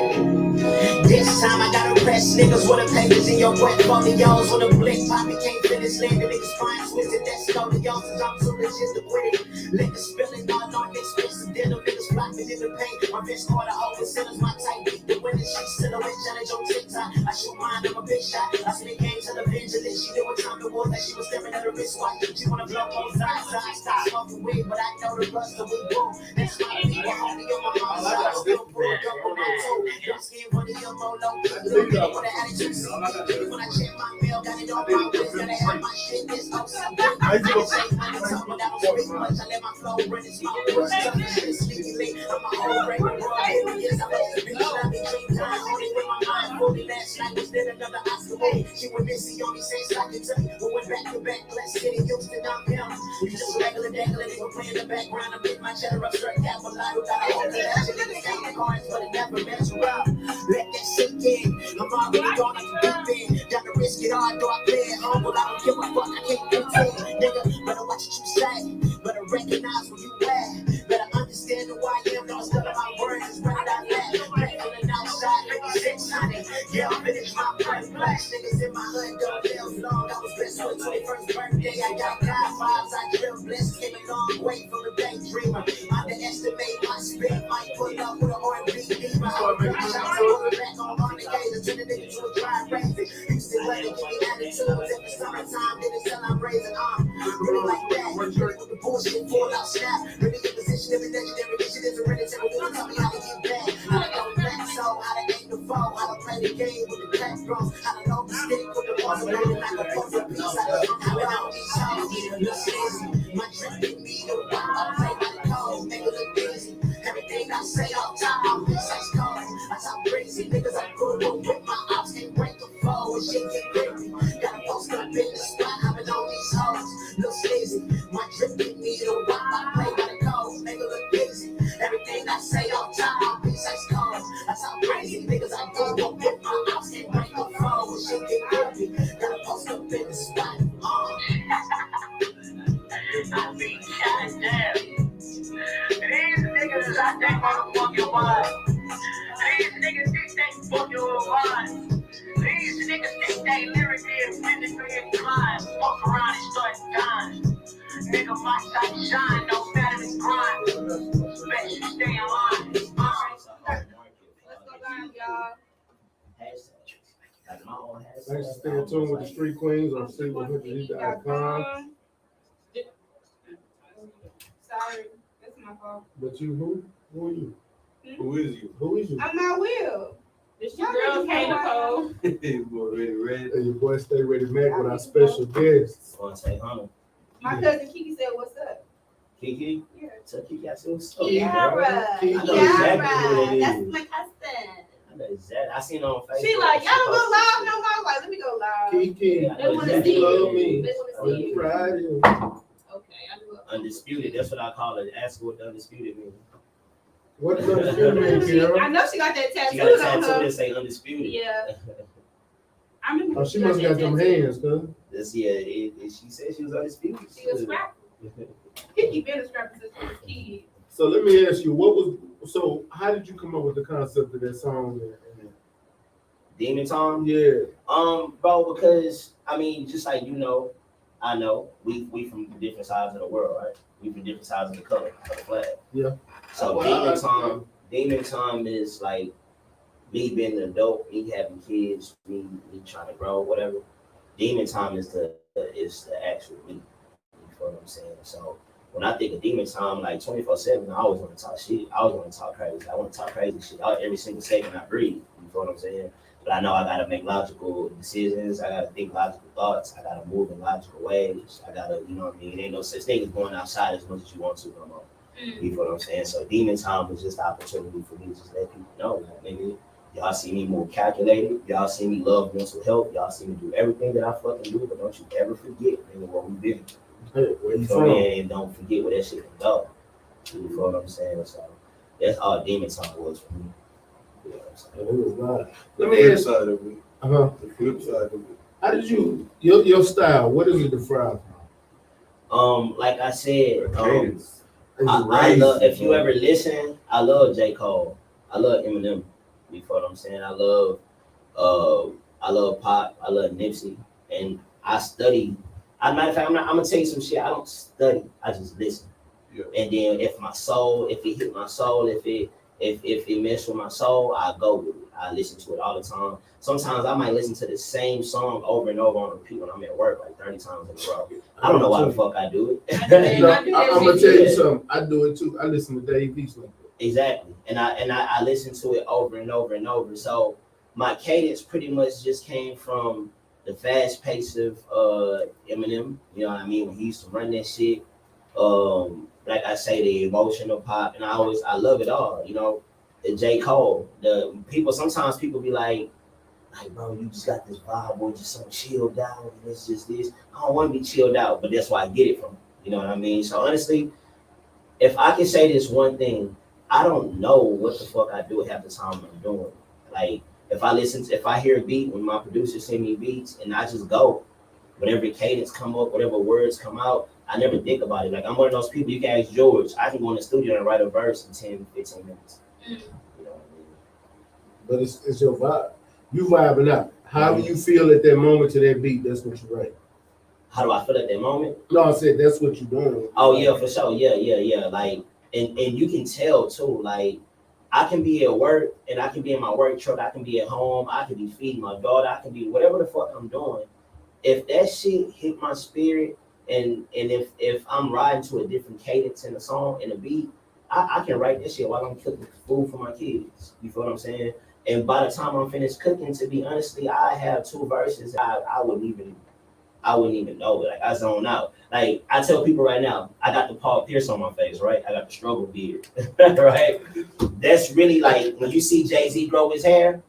This time I gotta press niggas with the papers in your portfolios with a blick poppy can't finish land the niggas fine twisted that scoliosis. I'm too legit to quit it. Liquor spilling on expensive dinner, niggas flopping in the paint. My bitch called always centers my type beat the winning she silhouette challenge on TikTok. I shoot mine, I'm a big shot. I spit games to the vigilance. She knew what time it was that she was staring at her wristwatch. She wanna blow both sides, stop smoking weed, but I know the rust of we boom. That's my people, homie on my mom's side. Still pull up on my toe. Your skin for the low. Little bit with an attitude. When I check my mail, got it on my wrist. Gotta have my shit. This no secret. I can say money, talking that don't speak much. I let my flow run its mouth. Shit sneaky late. I'm a whole regular bro. Yes, I'm a bitch. I be dream time. Only with my mind fully. Last night was then another Oscar win. She went missy on me, say I can tell you. We went back to back. Let's get it. Houston, I'm down. We just regular dangling. They were playing the background. I'm getting my cheddar up straight. Cap a lot. Got a whole that shit in the down the cards, but it never measure up. Let that sink in. I'm already gone like a deep end. Got to risk it it hard, though I play it humble. I don't give a fuck, I can't pretend, nigga. Better watch what you say, better recognize where you at. Better understand who I am, don't study my words, it's better than that. Back on the outside, 5600. Yeah, I'm finished my first blast. Niggas in my hood don't live long. I was blessed with 21st birthday. I got God vibes, I drill blessed. Came a long way from a daydreamer. Underestimate my spirit, might pull up with an R&B diva. Back on Monday, turn the nigga to a dry raven. Used to let it give me attitudes at the summertime, then it's till I'm raising arm. Really like that, with the bullshit, fall out snap. Really in position, every legendary mission is a hereditary. Wanna tell me how to get back, how to go back, so how to aim the foe, how to play the game with the back drums, how to know the stick with the water, really like a puzzle piece. How to out these hoes, look busy. My drip didn't need a rock, I play by the code, make it look busy. Everything I say all time, I'm this sex code. I talk crazy, niggas I grew up with my ops can't break the flow and shit get crazy. Gotta post up in the spot, I've been on these hoes, look sleazy. My drip didn't need a rock, I play by the code, make it look busy. Everything I say all time, I'm this sex code. I talk crazy, niggas I grew up with my ops can't break the flow and shit get crazy. Gotta post up in the spot. I be shot down. These niggas out there motherfucking wise. These niggas think they fucking wise. These niggas think they lyrically and physically inclined. Fuck around and start dying. Nigga, my shot shine, no matter the grind. Bet you stay in line. Let's go live, y'all. Thanks for staying tuned with the Street Queens on C100.com. Sorry, that's my fault. But you, who are you? Who is you? Who is you? I'm not Will. This your girl, K Nicole. Already ready. And your boy Stay Ready Mac with our special guest. My cousin Kiki said, "What's up?" Kiki? Yeah. So Kiki, I see what's up. Kiara. Kiki. I know exactly who that is. That's my cousin. I know exactly. I seen her on Facebook. She like, y'all don't go live no more. I was like, let me go live. Kiki, Yeah, I know They wanna exactly see who love that me. is. They want Are to see you you. Friday? Okay, I knew it. Undisputed. That's what I call it. Ask her what the undisputed means. What does undisputed mean, I Kiara? know she got that She tattoo got a on tattoo her. that say undisputed. Yeah. I remember Oh, she must have got them hands, cuz. This she said she was undisputed. She was scrappy. Kiki been a scrappy since she was a kid. So let me ask you, how did you come up with the concept of that song? Demon Tom? Yeah. Bro, because I mean, just like I know we from different sides of the world, right? We from different sides of the color of the flag. Yeah. So Demon Tom is like me being an adult, me having kids, me trying to grow, whatever. Demon Time is the actual me. You feel what I'm saying? So when I think of Demon Time, like 24/7, I always want to talk shit. I always want to talk crazy. I want to talk crazy shit every single second I breathe. You feel what I'm saying? But I know I gotta make logical decisions. I gotta think logical thoughts. I gotta move in logical ways. I gotta, you know what I mean? Ain't no such thing as going outside as much as you want to no more. You feel what I'm saying? So Demon Time was just the opportunity for me to just let people know, like, nigga, y'all see me more calculated. Y'all see me love mental health. Y'all see me do everything that I fucking do, but don't you ever forget, nigga, what we been. Hey, where you feel from? me? And don't forget where that shit can go. You feel what I'm saying? So that's all Demon Time was for me. You know what I'm saying? It was nice. The Let me flip ask. side of it. The flip side of it. How did your style? What is it derived from? Like I said, Cadence. I love, if you ever listen, I love J. Cole. I love Eminem. You feel what I'm saying? I love Pop. I love Nipsey. And I study. Matter of fact, I'm gonna tell you some shit. I don't study. I just listen. Yeah. And then if it hit my soul, if it messed with my soul, I go with it. I listen to it all the time. Sometimes I might listen to the same song over and over on repeat when I'm at work, like 30 times in a row. I don't know why the fuck I do it. I'm gonna tell you something. I do it too. I listen to Dave East like that. Exactly. And I listen to it over and over and over. So my cadence pretty much just came from the fast pace of Eminem. You know what I mean? When he used to run that shit. Like I say, the emotional pop, and I love it all. You know, the J. Cole. Sometimes people be like, bro, you just got this vibe or just so chilled out, and it's just this. I don't want to be chilled out, but that's why I get it from. You know what I mean? So honestly, if I can say this one thing, I don't know what the fuck I do half the time I'm doing. Like If I hear a beat, when my producer send me beats and I just go, whatever cadence come up, whatever words come out, I never think about it. Like I'm one of those people, you can ask George, I can go in the studio and write a verse in 10, 15 minutes. You know what I mean? But it's your vibe. You vibing out. However you feel at that moment to that beat, that's what you write. How do I feel at that moment? No, I said that's what you're doing. Oh yeah, for sure. Yeah. Like, and you can tell too. Like, I can be at work and I can be in my work truck. I can be at home. I can be feeding my daughter. I can be whatever the fuck I'm doing. If that shit hit my spirit, and if I'm riding to a different cadence in a song and a beat, I can write that shit while I'm cooking food for my kids. You feel what I'm saying? And by the time I'm finished cooking, to be honestly, I have 2 verses. I wouldn't even know it. Like I zone out. Like I tell people right now, I got the Paul Pierce on my face, right? I got the struggle beard, right? That's really like when you see Jay-Z grow his hair,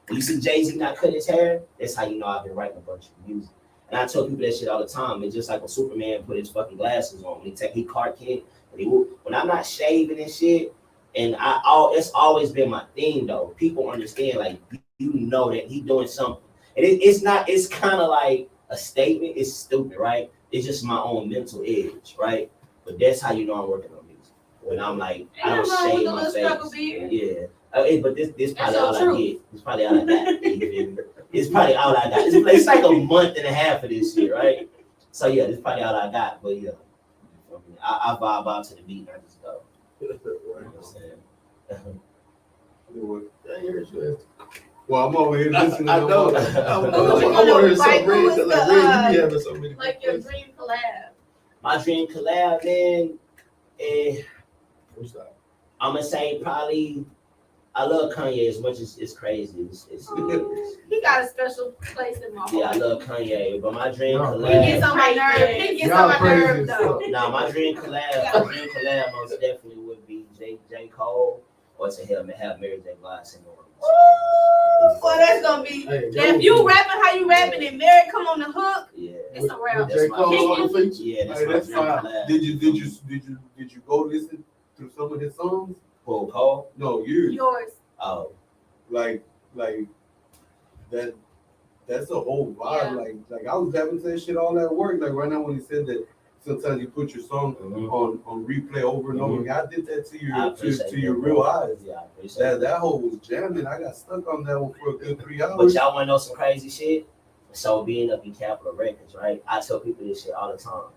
when you see Jay-Z not cut his hair, that's how you know I've been writing a bunch of music. And I tell people that shit all the time. It's just like when Superman put his fucking glasses on, when he Clark Kent, when I'm not shaving and shit, and it's always been my thing though. People understand, like you know that he doing something, and it's kind of like a statement. It's stupid, right? It's just my own mental edge, right? But that's how you know I'm working on music. When I'm like, I don't shave my face. Yeah. But this probably all I get. It's probably all I got. It's probably all I got. It's like a month and a half of this shit, right? So yeah, this probably all I got. But yeah, I vibe out to the beat and I just go. You know what I'm saying? Well, I'm over here listening. I know. I want to hear something real. Like, Red, you be having so many. Like your dream collab. My dream collab, man. I'm gonna say probably. I love Kanye as much as it's crazy. He got a special place in my heart. Yeah, I love Kanye, but my dream collab. He gets on my nerve. He gets on my nerve though. Nah, my dream collab most definitely would be J. Cole or to have Mary J. Blige sing on. Well, that's gonna be. If you rapping how you rapping and Mary come on the hook, it's a rap. J. Cole on the feature. Yeah, that's fine. Did you go listen to some of his songs? Who, Cole? No, yours. Oh, like that. That's a whole vibe. Yeah. Like I was having that shit all at work. Like right now when he said that sometimes you put your song on replay over and over again. I did that to your real eyes. Yeah, I appreciate that whole was jamming. I got stuck on that one for a good 3 hours. But y'all wanna know some crazy shit? So being up in Capitol Records, right? I tell people this shit all the time.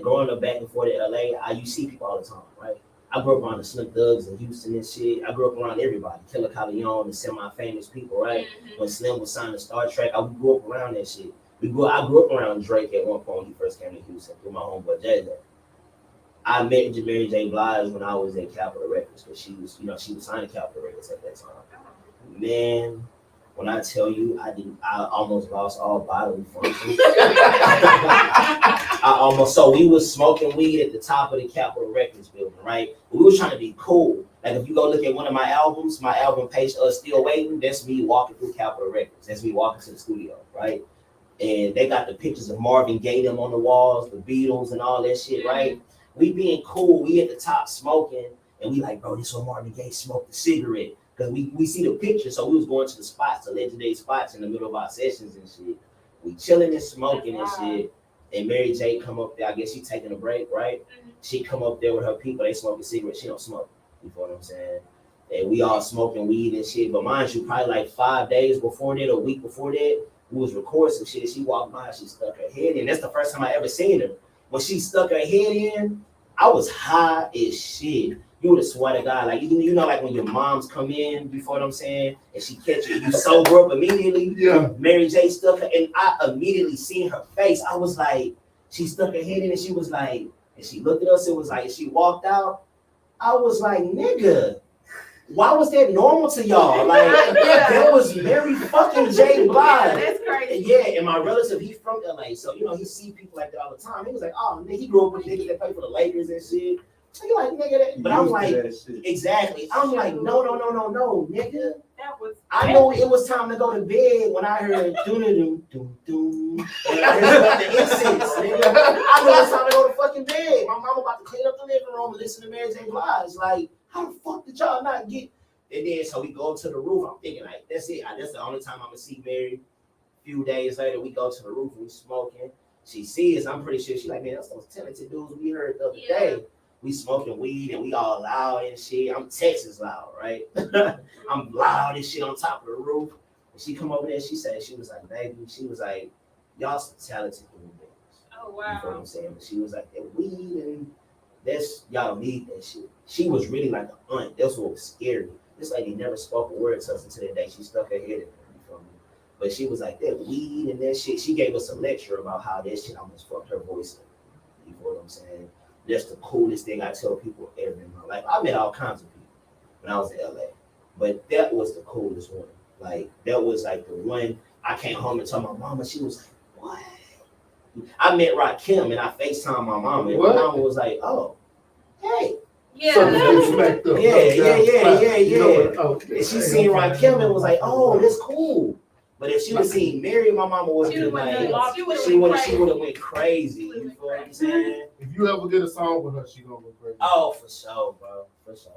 Growing up back and forth in LA, you see people all the time, right? I grew up around the Slim Thugs in Houston and shit. I grew up around everybody, Killer Calion, the semi-famous people, right? Mm-hmm. When Slim was signed to Star Trek, I grew up around that shit. I grew up around Drake at one point when he first came to Houston through my homeboy Jay. I met Mary J. Blige when I was at Capitol Records because she was signed to Capitol Records at that time. Man, when I tell you, I almost lost all bodily functions. So we was smoking weed at the top of the Capitol Records building, right? We was trying to be cool. Like if you go look at one of my album page, Still Waiting, that's me walking through Capitol Records. That's me walking to the studio, right? And they got the pictures of Marvin Gaye them on the walls, the Beatles and all that shit, right? We being cool, we at the top smoking, and we like, bro, this one Marvin Gaye smoked a cigarette. Because we see the picture, so we was going to the spots, the legendary spots in the middle of our sessions and shit. We chilling and smoking and shit. And Mary J come up there, I guess she taking a break, right? Mm-hmm. She come up there with her people, they smoking cigarettes, she don't smoke. You know what I'm saying? And we all smoking weed and shit. But mind you, probably like 5 days before that, a week before that, we was recording some shit. She walked by, she stuck her head in. That's the first time I ever seen her. When she stuck her head in, I was high as shit. You would have swear to God, like you know, like when your moms come in, you know what I'm saying, and she catch you sober up immediately. Yeah. Mary J stuck her, and I immediately seen her face. I was like, she stuck her head in, and she was like, and she looked at us. It was like, and she walked out. I was like, nigga, why was that normal to y'all? Like that was Mary fucking J. Blige. That's crazy. Yeah, and my relative, he's from LA, so you know he see people like that all the time. He was like, oh, nigga, he grew up with niggas that play for the Lakers and shit. So you like, nigga, that. But I'm like, exactly. I'm like, no, nigga. That was. I know it was time to go to bed when I heard doom, and I heard the incense, nigga. I know it's time to go to fucking bed. My mama about to clean up the living room and listen to Mary J. Blige. Like, how the fuck did y'all not get? And then so we go to the roof. I'm thinking like, that's it. That's the only time I'm gonna see Mary. A few days later, we go to the roof. We smoking. She sees. I'm pretty sure she like, man, that's those talented dudes we heard the other day. We smoking weed and we all loud and shit. I'm Texas loud, right? I'm loud and shit on top of the roof. And she come over there. She said, she was like, baby. She was like, y'all some talented human beings. Oh wow. You know what I'm saying? But she was like, that weed and that's y'all don't need that shit. She was really like an aunt. That's what was scary. This lady never spoke a word to us until that day. She stuck her head in there. You feel me? But she was like, that weed and that shit. She gave us a lecture about how that shit almost fucked her voice up. You know what I'm saying? That's the coolest thing I tell people ever in my life. I met all kinds of people when I was in LA, but that was the coolest one. Like, that was like the one I came home and told my mama. She was like, what? I met Rakim and I FaceTimed my mama, and my mama was like, oh, hey. Yeah. And she seen Rakim and was like, oh, that's cool. But if she would see Mary, my mama would have been like, she would have went crazy. You know what I'm saying? If you ever get a song with her, she gonna go crazy. Oh, for sure, bro. For sure.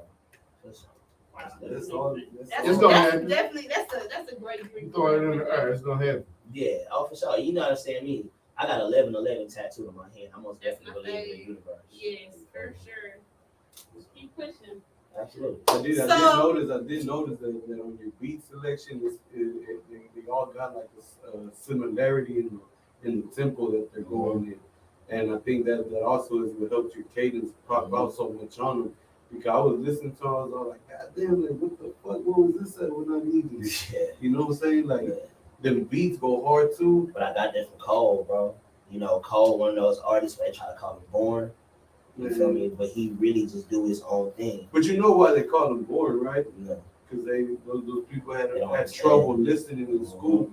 It's gonna happen. Definitely, that's a great dream. Throw it in the air, it's gonna happen. Yeah, oh, for sure. You know what I'm saying? Me, I got 1111 tattooed on my hand. I most definitely believe in the universe. Yes, for sure. Just keep pushing. Absolutely. I did notice that on your beat selection, they all got like a similarity in the tempo that they're going in, and I think that also is what helped your cadence pop out so much on them. Because I was listening to, I was all like, God damn, like, what the fuck? What was this at when I needed it? Yeah. You know what I'm saying? Like, them beats go hard too. But I got that from Cole, bro. You know, Cole, one of those artists where they try to call him born. You feel me? But he really just do his own thing. But you know why they call him born, right? Yeah. Because those people had trouble listening in school.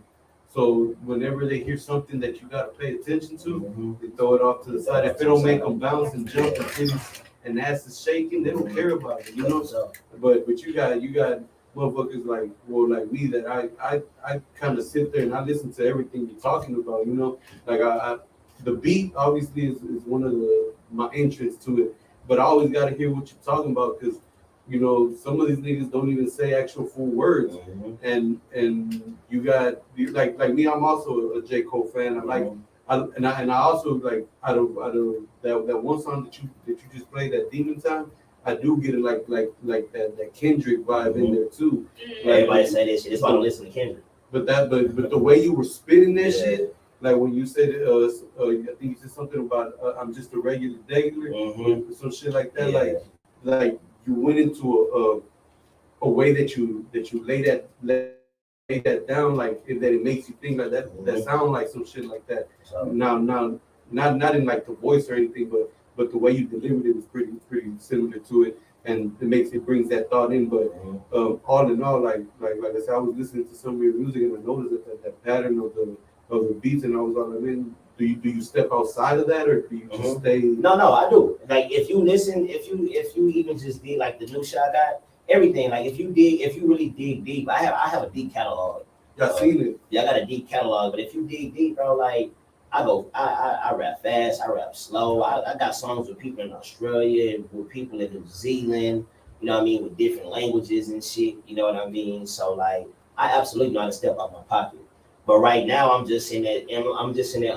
So whenever they hear something that you gotta pay attention to, they throw it off to the side. If it don't make them bounce and jump and titties and ass is shaking, they don't care about it, you know. But you got motherfuckers like me that I kind of sit there and I listen to everything you're talking about, you know. Like I the beat obviously is one of my entrance to it, but I always got to hear what you're talking about because, you know, some of these niggas don't even say actual full words, and you got like me. I'm also a J. Cole fan. I also like out of that one song that you just played, that Demon Time. I do get it like that Kendrick vibe in there too. Like, everybody say that shit. That's why I don't listen to Kendrick. But the way you were spitting that shit. Like when you said, I think you said something about I'm just a regular, some shit like that. Yeah. Like you went into a way that you lay that down, like that it makes you think like that. That sound like some shit like that. Now, not in like the voice or anything, but the way you delivered it was pretty similar to it, and it brings that thought in. But all in all, like I said, I was listening to some of your music and I noticed that pattern of the beats, and I was like, man, do you step outside of that, or do you just stay? No, I do. Like if you listen, if you even just did like the new shot I got, everything. Like if you really dig deep, I have a deep catalog. Y'all seen it? Yeah, I got a deep catalog. But if you dig deep, bro, like I rap fast, I rap slow. I got songs with people in Australia, with people in New Zealand. You know what I mean, with different languages and shit. You know what I mean? So like, I absolutely know how to step out my pocket. But right now, I'm just in that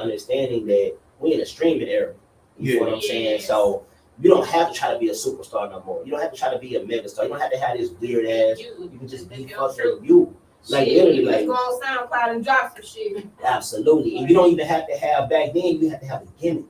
understanding that we're in a streaming era. You know what I'm saying? So you don't have to try to be a superstar no more. You don't have to try to be a megastar. You don't have to have this weird ass. You can just be fucking you. Like literally, like go on SoundCloud and drop some shit. Absolutely, and you don't even have to have. Back then, you have to have a gimmick.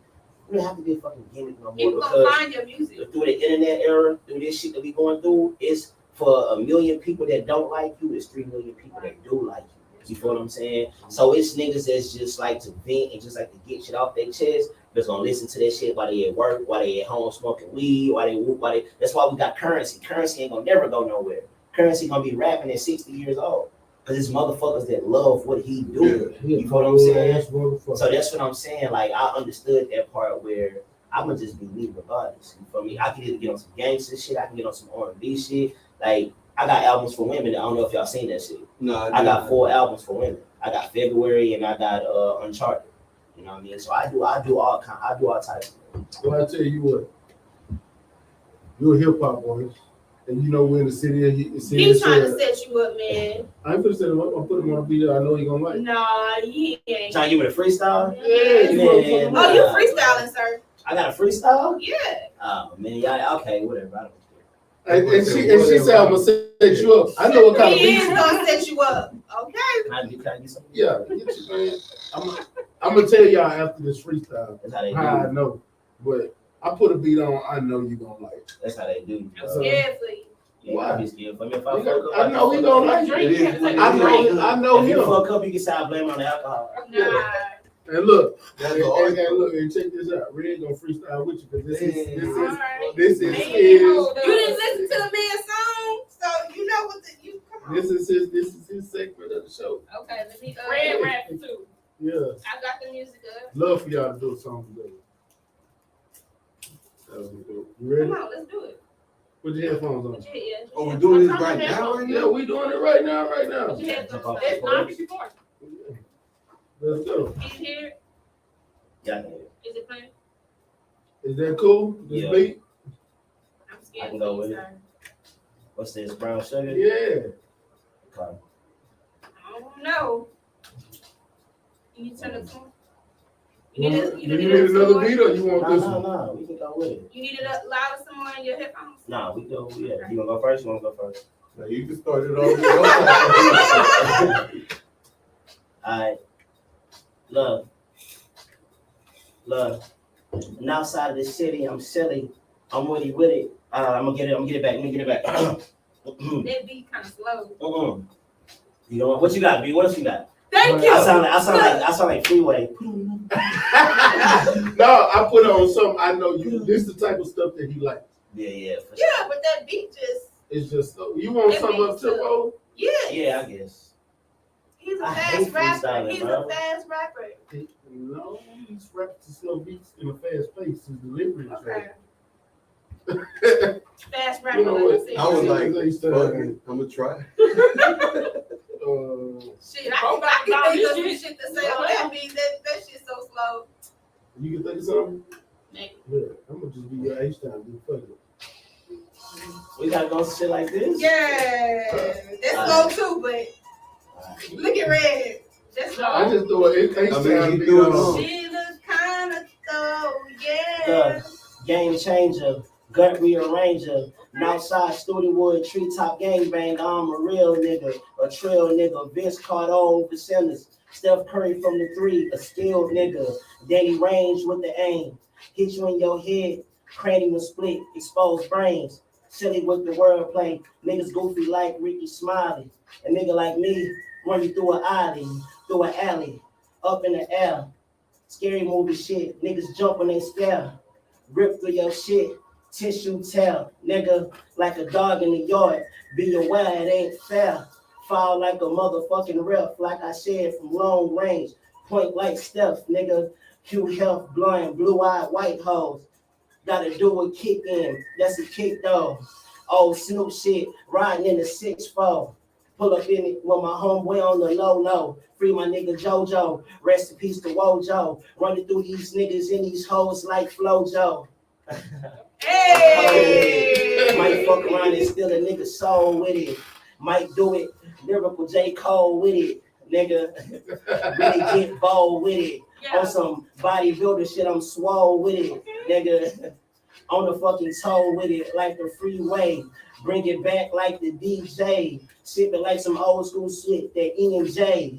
You don't have to be a fucking gimmick no more. People gonna find your music through the internet era, through this shit that we going through. It's for 1 million people that don't like you. It's 3 million people that do like you. You feel what I'm saying? So it's niggas that's just like to vent and just like to get shit off their chest. That's gonna listen to that shit while they at work, while they at home smoking weed, while they whoop, that's why we got Currency. Currency ain't gonna never go nowhere. Currency gonna be rapping at 60 years old. Cause it's motherfuckers that love what he do. You know what I'm saying? So that's what I'm saying. Like I understood that part where I'ma just be me regardless. You feel me? I can either get on some gangster shit, I can get on some R&B shit. Like I got albums for women. I don't know if y'all seen that shit. No, I got 4 albums for women. I got February and I got Uncharted. You know what I mean? So I do all types of things. Well, I tell you what, you're a hip hop artist. And you know we're in the city. He's trying to set you up, man. I ain't finna set him up. I'm putting him on a beat that I know he gonna like. Nah, he ain't. Trying to give me a freestyle? Yeah, Man, Oh, you freestyling, sir? I got a freestyle? Yeah. Oh man, yeah, okay, whatever. I don't And she said I'm gonna set you up. I know what kind of He beat. is gonna set you up. Okay. Can I get something? Yeah, get you, man. I'm gonna tell y'all after this freestyle That's how they how I do. know. But I put a beat on. I know you gonna like it. That's how they do. I'm scared for you. Yeah, Why? I be scared for me if I fuck up. I know he gonna like it. I know If you him. fuck up, you can say I blame it on the alcohol. Nah. And look, That's and the look, and check this out. Red gonna freestyle with you because this is Alright. this is You his didn't listen to the man's song, so you know what the you come on. this is his segment of the show. Okay, let me Red rap too. Yeah, I got the music up. love for y'all to do a song together. That would be dope. You ready? Come on, let's do it. Put your headphones on. Put your head. Oh, we're doing this right now? Yeah, we doing it right now, right now. Put your head. That's 9:54. Let's go. Can you hear it? Yeah, Is it playing? Is that cool? This Yeah. beat? I'm scared. I can go for with you, it. sir. what's this, brown sugar? Yeah. Okay. I don't know. You need to turn the phone. You need another beat or you want this one? No, we can go with it. You need it up louder some more in your headphones. No, we go, yeah. You wanna go first? You wanna go first? Now you can start it off. Alright. Love. And outside of the city, I'm silly. I'm witty with it. I'm gonna get it back. Let me get it back. That beat kind of slow. You know what you got, B? What else you got? Thank you. I sound like Freeway. No, I put on something I know you. This is the type of stuff that he likes. Yeah, for sure. Yeah, but that beat just. It's just you want That something up beat tempo? Yeah. Yeah, I guess. He's a I fast hate rapper. freestyling, He's bro. a fast rapper. No, he's rapping to slow beats in a fast pace. His delivery is Okay. right. Fast rapper. You know what? I was like, Fuck fuck it, I'm gonna try. Shit, I can think of some shit to say on that beat. That shit's so slow. You can think of something? Maybe. Yeah, I'm gonna just be your H-time, dude. Fuck it. We gotta go shit like this? Yeah. That's slow too, but look at Red. That's slow. I just thought H-time he do it on. wrong. She looks kind of slow, yeah. Look, game changer, gut rearranger, Northside Studewood, treetop gangbang. I'm a real nigga, a trill nigga, Vince Cardo percenters, Steph Curry from the three, a skilled nigga, Danny Range with the aim, hit you in your head, cranium split, exposed brains, silly with the wordplay, niggas goofy like Ricky Smiley, a nigga like me run you through an alley, up in the air, scary movie shit, niggas jump when they scare. Rip through your shit, tissue tear, nigga, like a dog in the yard. Be aware it ain't fair. Fall like a motherfucking ref, like I said from long range. Point like Steph, nigga. Hugh Health, blind, blue-eyed, white hoes. Gotta do a kick in, that's a kick though. Old Snoop shit, riding in the 6'4". Pull up in it with my homeboy on the low. Free my nigga JoJo. Rest in peace to Wojo. Running through these niggas in these hoes like Flojo. Hey! Might fuck around and steal a nigga soul with it. Might do it. Lyrical J. Cole with it. Nigga. Really get bold with it. Yeah. On some bodybuilder shit, I'm swole with it. Nigga. On the fucking toe with it like the freeway. Bring it back like the DJ. Sipping like some old school shit, that E&J.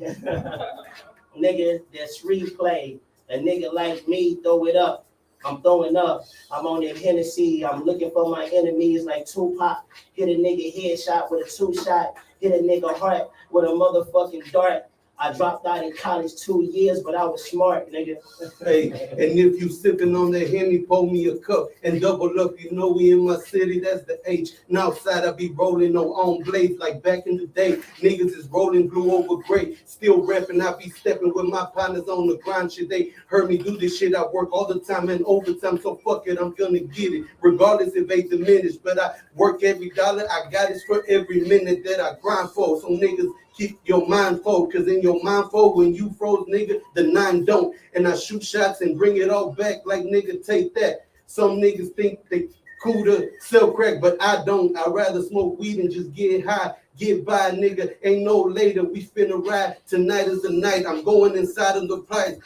Nigga, that's replay. A nigga like me, throw it up. I'm throwing up. I'm on that Hennessy. I'm looking for my enemies like Tupac. Hit a nigga headshot with a 2-shot. Hit a nigga heart with a motherfucking dart. I dropped out in college 2 years, but I was smart, nigga. Hey, and if you sipping on that Henny, pour me a cup and double up. You know we in my city, that's the H. Now outside I be rolling on blades like back in the day. Niggas is rolling blue over gray. Still rapping, I be stepping with my partners on the grind shit. They heard me do this shit. I work all the time and overtime, so fuck it, I'm gonna get it. Regardless if they diminish, but I work every dollar. I got it for every minute that I grind for. So niggas, keep your mind forward, cause in your mind forward, when you froze, nigga, the 9 don't. And I shoot shots and bring it all back like nigga, take that. Some niggas think they cool to sell crack, but I don't. I'd rather smoke weed and just get high. Get by, nigga. Ain't no later. We finna ride. Tonight is the night. I'm going inside of the price.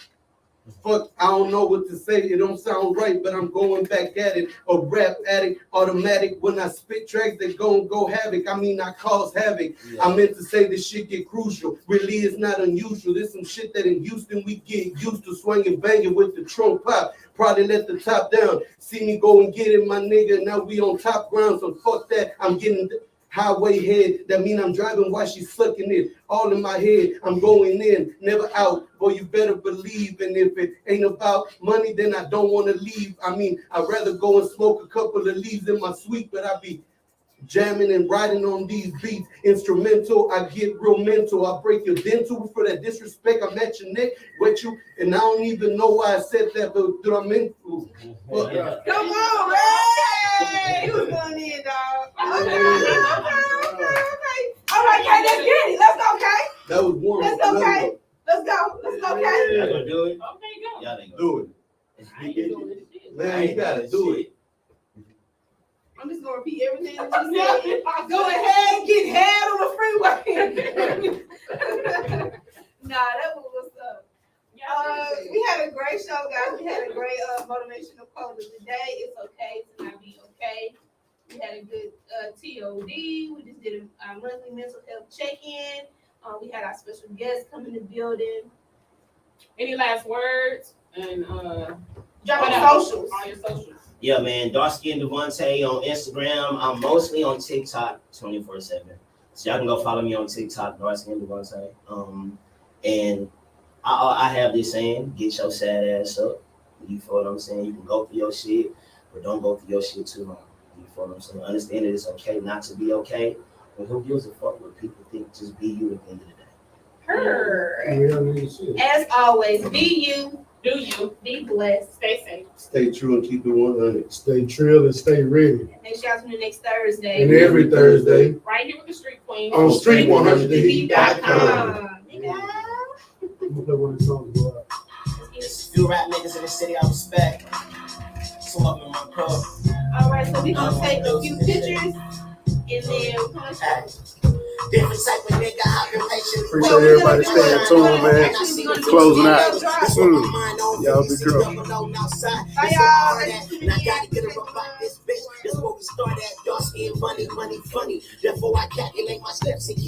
Fuck, I don't know what to say. It don't sound right, but I'm going back at it. A rap addict, automatic. When I spit tracks, they gon' go havoc. I mean, I cause havoc. Yeah. I meant to say this shit get crucial. Really, it's not unusual. There's some shit that in Houston we get used to swinging, banging with the trunk pop. Probably let the top down. See me go and get it, my nigga. Now we on top ground, so fuck that. I'm getting highway head. That mean I'm driving while she's sucking it. All in my head. I'm going in, never out. Boy, you better believe. And if it ain't about money, then I don't want to leave. I mean, I'd rather go and smoke a couple of leaves in my sweet, but I be jamming and riding on these beats. Instrumental, I get real mental. I break your dental for that disrespect. I'm at your neck, wet you, and I don't even know why I said that, but do I mean? Come on, Ray! Who's going in, dog? Okay. All right, Kay, let's get it. Let's go, Kay. That was warm. Let's go, Kay. Let's go. Let's go, Kay. Y'all gonna do it? Okay, go. Y'all ain't gonna Do I ain't doing this shit. it. Man, you gotta do it. I'm just gonna repeat everything that you said. Go ahead, get head on the freeway. Nah, that was what's up. We had a great show, guys. We had a great motivational quote of the day. It's okay to not be okay. We had a good TOD. We just did a monthly mental health check-in. We had our special guest come in the building. Any last words? And Drop your socials. All your socials. Yeah, man. Dark Skin Devante on Instagram. I'm mostly on TikTok 24/7. So y'all can go follow me on TikTok, Dark Skin Devante. And I have this saying, get your sad ass up. You feel what I'm saying? You can go through your shit, but don't go through your shit too long. You feel what I'm saying? Understand that it's okay not to be okay. And who gives a fuck what people think? Just be you at the end of the day. Her. As always, be you. Do you. Be blessed. Stay safe. Stay true and keep it 100. Stay trill and stay ready. Make sure y'all tune in next Thursday. And every Thursday. Right here with the Street Queen. On Street100tv.com. I'm gonna play one of the songs go out. Few rap niggas in the city I respect. Some of them in my pro. All right, so we're gonna take a few pictures and then we're gonna different type of nigga, I've been patient. Appreciate everybody staying tuned, man. Closing out. Y'all be girl. Bye, y'all. And I gotta get her up out this bitch. That's where we start at. Dark skin, money, funny. Therefore I calculate my steps and keep